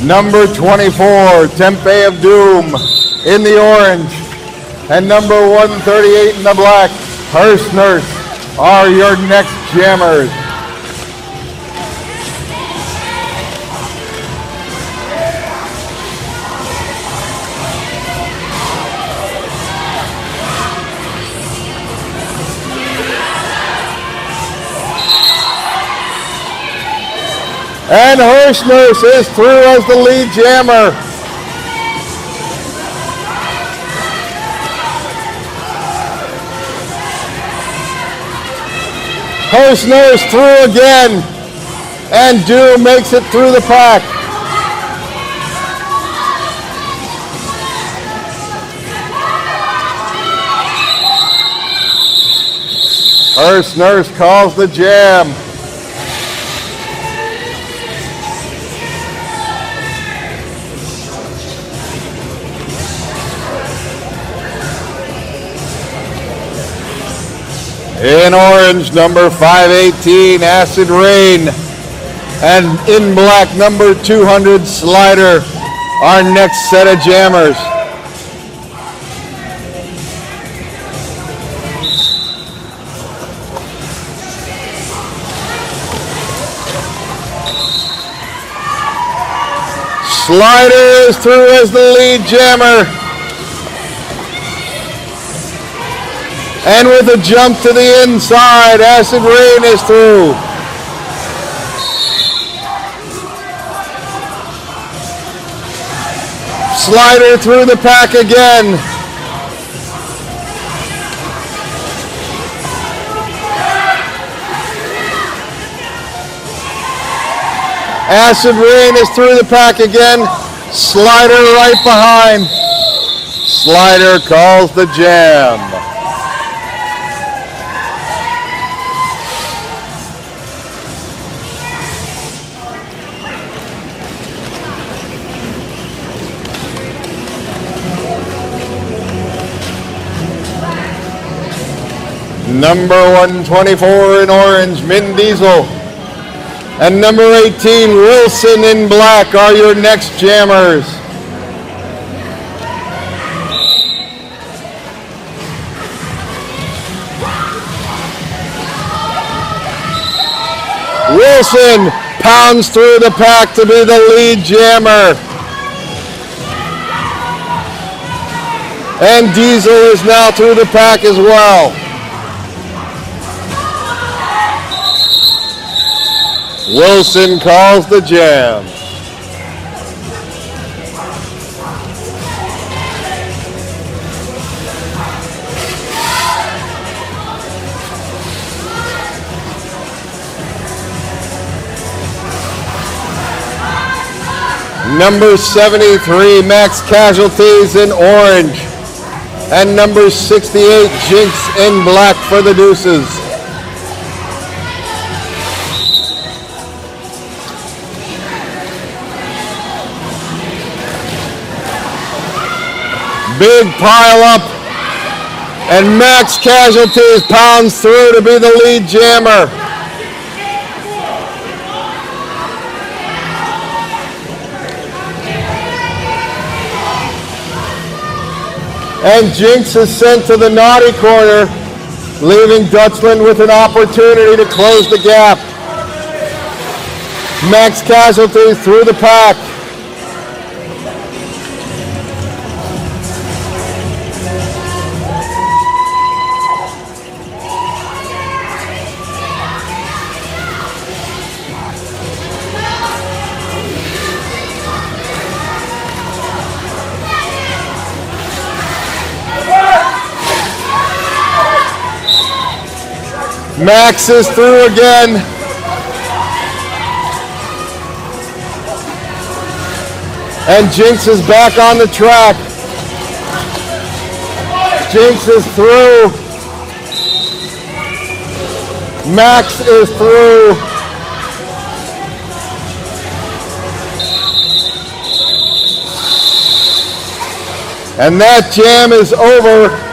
Number 24, Tempeh of Doom in the orange, and number 138 in the black, Hearst Nurse, are your next jammers. And Hearst Nurse is through as the lead jammer. Hearst Nurse through again, and Doom makes it through the pack. Hearst Nurse calls the jam. In orange, number 518, Acid Rain. And in black, number 200, Slider, our next set of jammers. Slider is through as the lead jammer. And with a jump to the inside, Acid Rain is through. Slider through the pack again. Acid Rain is through the pack again. Slider right behind. Slider calls the jam. Number 124 in orange, Min Diesel. And number 18, Wilson in black are your next jammers. Wilson pounds through the pack to be the lead jammer. And Diesel is now through the pack as well. Wilson calls the jam. Number 73, Max Casualties in orange. And number 68, Jinx in black for the deuces. Big pile up, and Max Casualties pounds through to be the lead jammer. And Jinx is sent to the naughty corner leaving Dutchland with an opportunity to close the gap. Max Casualty through the pack. Max is through again. And Jinx is back on the track. Jinx is through. Max is through. And that jam is over.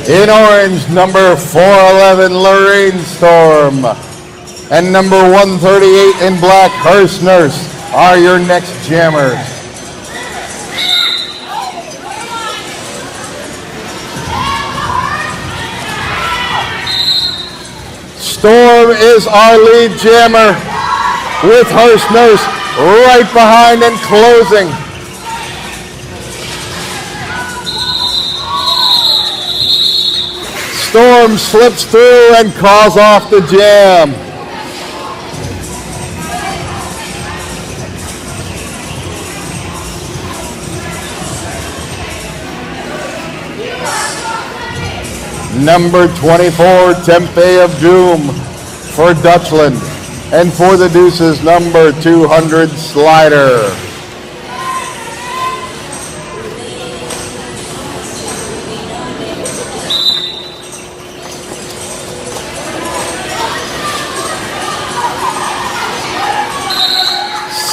In orange, number 411, Lorraine Storm. And number 138 in black, Hearst Nurse, are your next jammers. Storm is our lead jammer, with Hearst Nurse right behind and closing. Storm slips through and calls off the jam. Number 24, Tempe of Doom for Dutchland. And for the Deuces, number 200, Slider.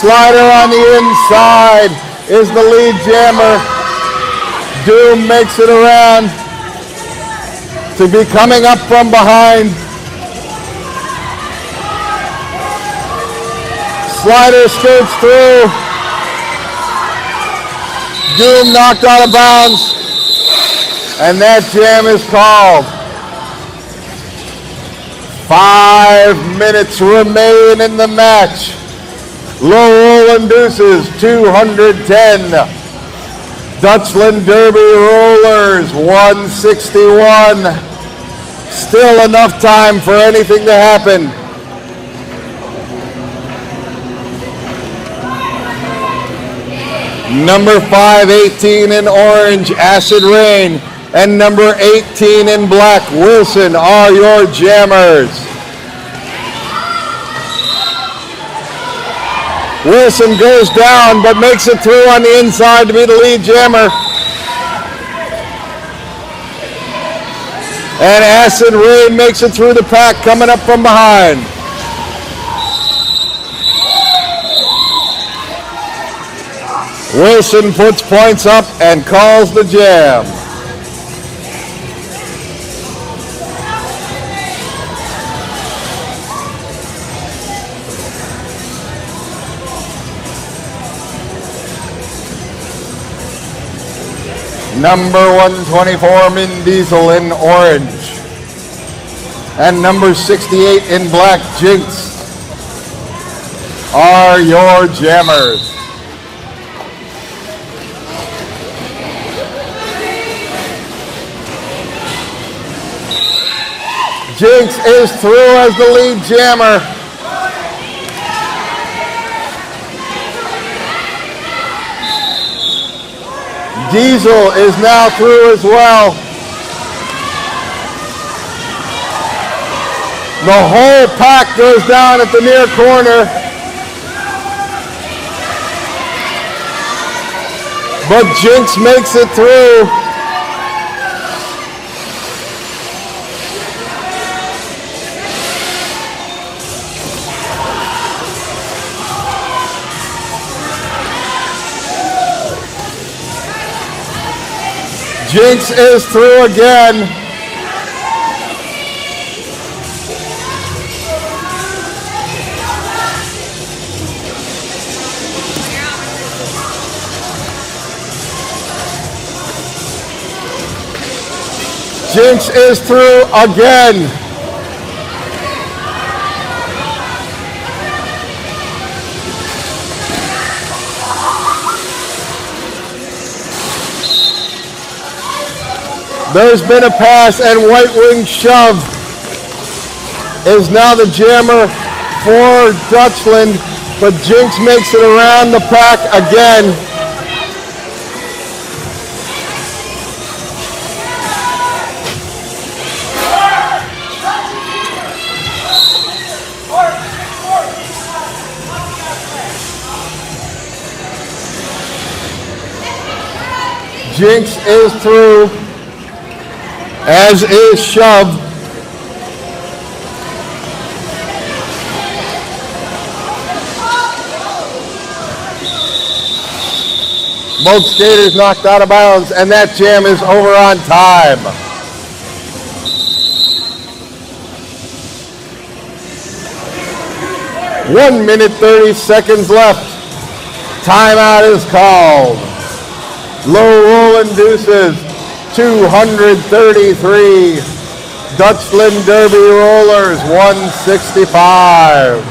Slider on the inside is the lead jammer. Doom makes it around to be coming up from behind. Slider skirts through. Doom knocked out of bounds. And that jam is called. 5 minutes remain in the match. Low Rolling Deuces, 210. Dutchland Derby Rollers, 161. Still enough time for anything to happen. Number 518 in orange, Acid Rain. And number 18 in black, Wilson, are your jammers. Wilson goes down, but makes it through on the inside to be the lead jammer. And Acid Rain makes it through the pack, coming up from behind. Wilson puts points up and calls the jam. Number 124, Min Diesel in orange. And number 68 in black, Jinx, are your jammers. Jinx is through as the lead jammer. Diesel is now through as well. The whole pack goes down at the near corner. But Jinx makes it through. Jinx is through again. Jinx is through again. There's been a pass, and White Wing Shove is now the jammer for Dutchland, but Jinx makes it around the pack again. Jinx is through, as is Shove. Both skaters knocked out of bounds, and that jam is over on time. One minute, 30 seconds left. Timeout is called. Low rolling deuces, 233. Dutchland Derby Rollers, 165.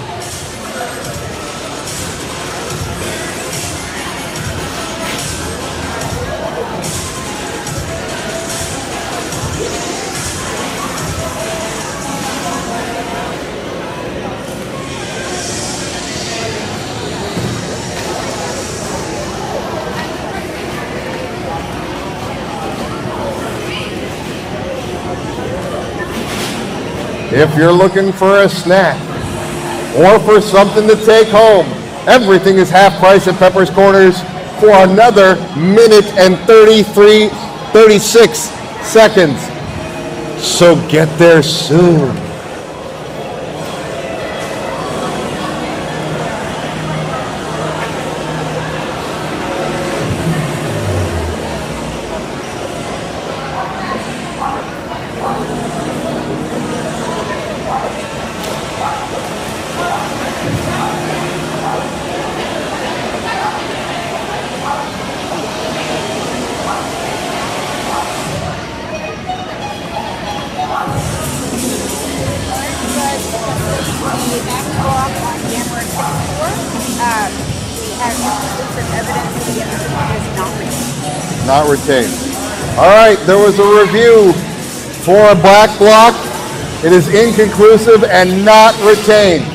If you're looking for a snack or for something to take home, everything is half price at Pepper's Corners for another minute and 36 seconds. So get there soon. Not retained. All right, there was a review for a black block. It is inconclusive and not retained.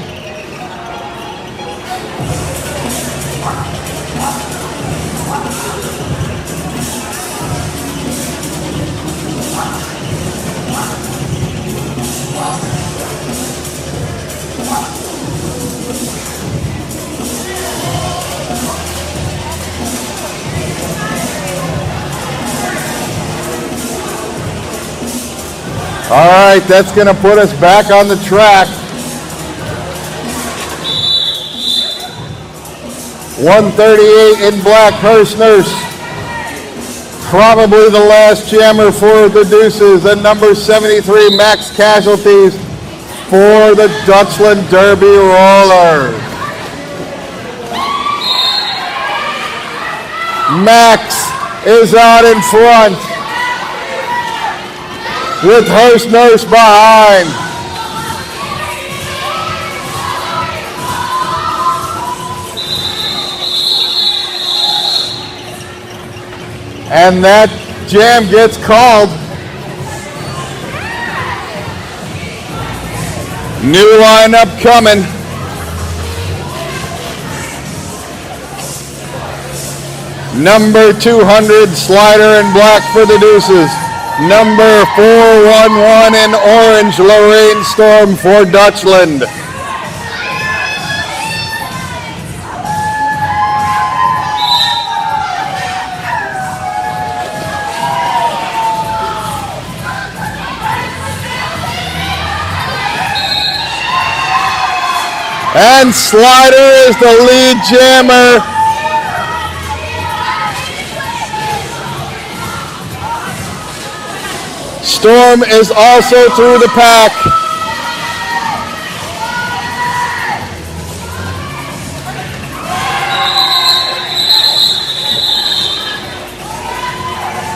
All right, that's going to put us back on the track. 138 in black, Hearst Nurse. Probably the last jammer for the deuces. And number 73, Max Casualties for the Dutchland Derby Rollers. Max is out in front, with Hearst Nurse behind. And that jam gets called. New lineup coming. Number 200, Slider in black for the deuces. Number 411 in orange, Lorraine Storm for Dutchland. And Slider is the lead jammer. Storm is also through the pack.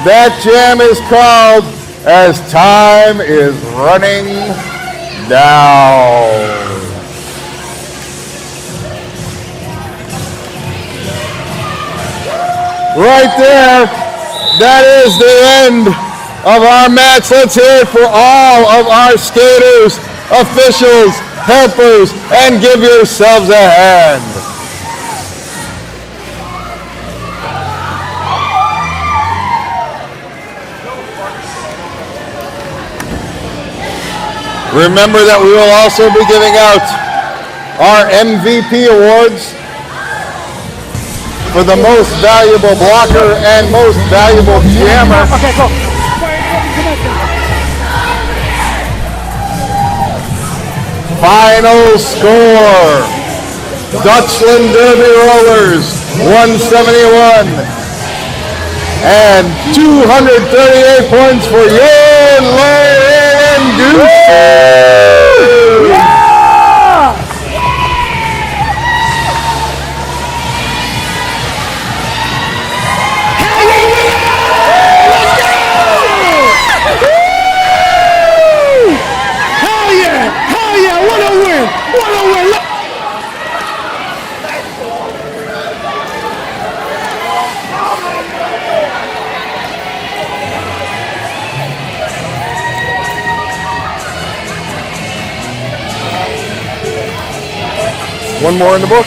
That jam is called. as time is running down. Right there, that is the end of our match. Let's hear it for all of our skaters, officials, helpers, and give yourselves a hand. Remember that we will also be giving out our MVP awards for the most valuable blocker and most valuable jammer.
Okay, go.
Final score, Dutchland Derby Rollers 171 and 238 points for Yen Lane Goose. One more in the books?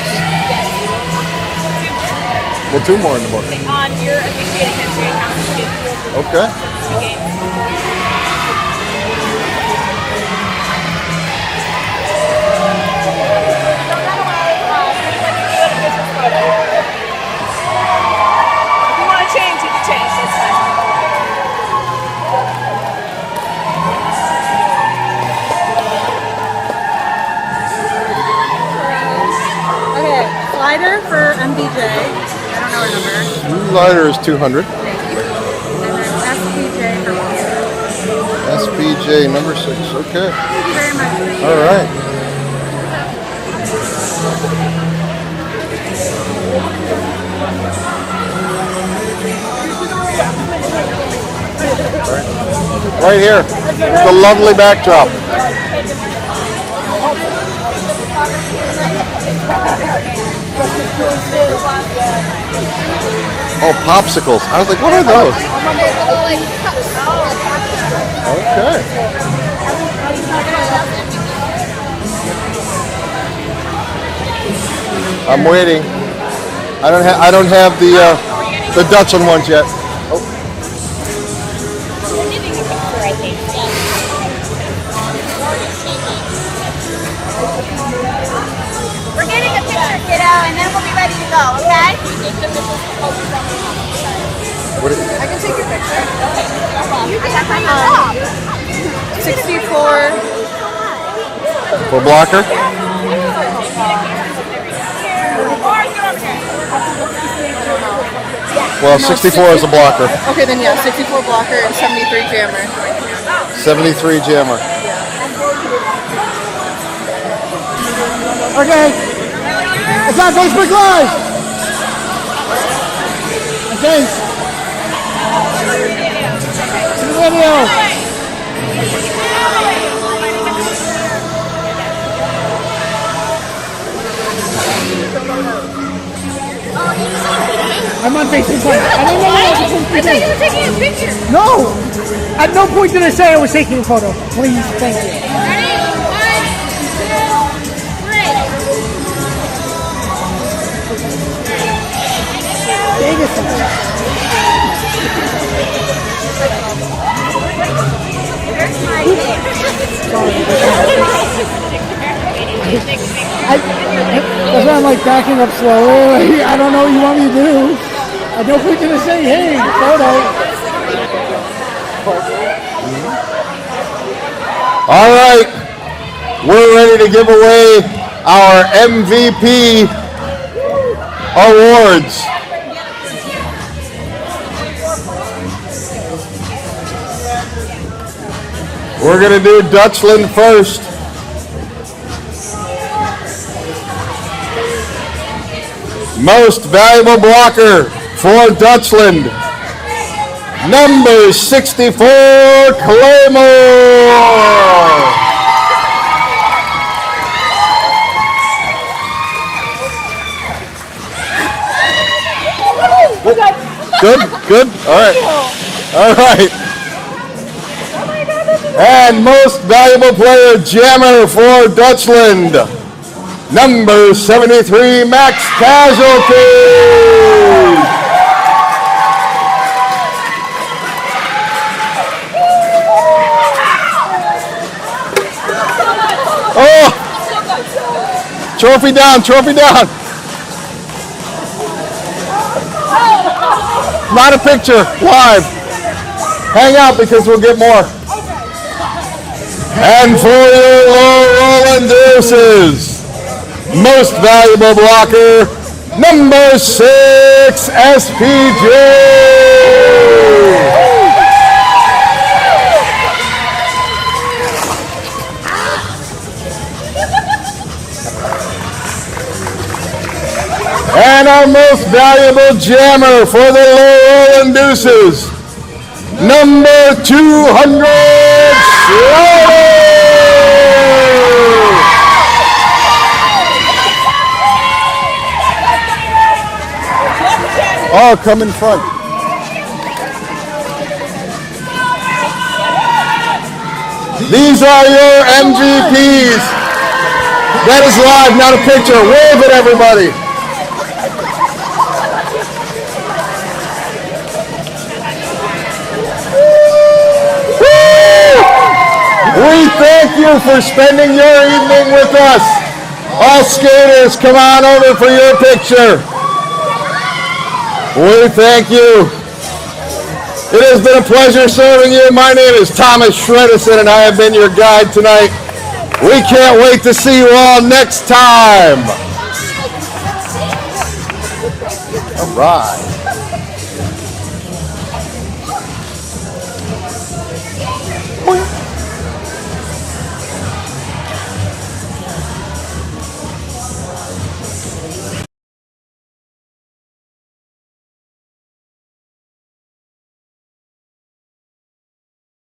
Well, two more in the books.
On your officiating history account.
Okay.
2 games. If you want to change, you can change. That's fine.
Okay, slider for MBJ. I don't know her number.
Lighter is 200.
And then SPJ for Walter.
SPJ number 6. Okay.
Thank you very much.
All right. Right here. The lovely backdrop. Oh, popsicles. I was like, what are those? Okay. I'm waiting. I don't have the Dutchland ones yet.
We're getting a picture, kiddo, and then we'll be ready to go, okay?
I can take your picture.
You can bring us up.
64.
For blocker? Well, 64 is a blocker.
Okay, then yeah, 64 blocker and 73 jammer.
73 jammer.
Okay. It's on Facebook Live. Okay. To the video. I'm on Facebook Live. I didn't know I was on
I thought you
Facebook.
were taking a picture.
No. At no point did I say I was taking a photo. Please, thank you.
Ready? 1, 2, 3.
Take a second.
There's my
That's why I'm like backing up slowly. Like, I don't know what you want me to do. I don't think gonna say, hey, photo.
All right. We're ready to give away our MVP awards. We're going to do Dutchland first. Most valuable blocker for Dutchland number 64, Claymore. Good. All right. And most valuable player, jammer for Dutchland, number 73, Max Casualty. Oh! Trophy down. Not a picture, live. Hang out because we'll get more. And for your low rolling deuces, most valuable blocker, number 6, SPJ. And our most valuable jammer for the low rolling deuces, number 200, Slaughter. Oh, come in front. These are your MVPs. That is live, not a picture. Wave at everybody. We thank you for spending your evening with us. All skaters, come on over for your picture. We thank you. It has been a pleasure serving you. My name is Thomas Shredison, and I have been your guide tonight. We can't wait to see you all next time. All right.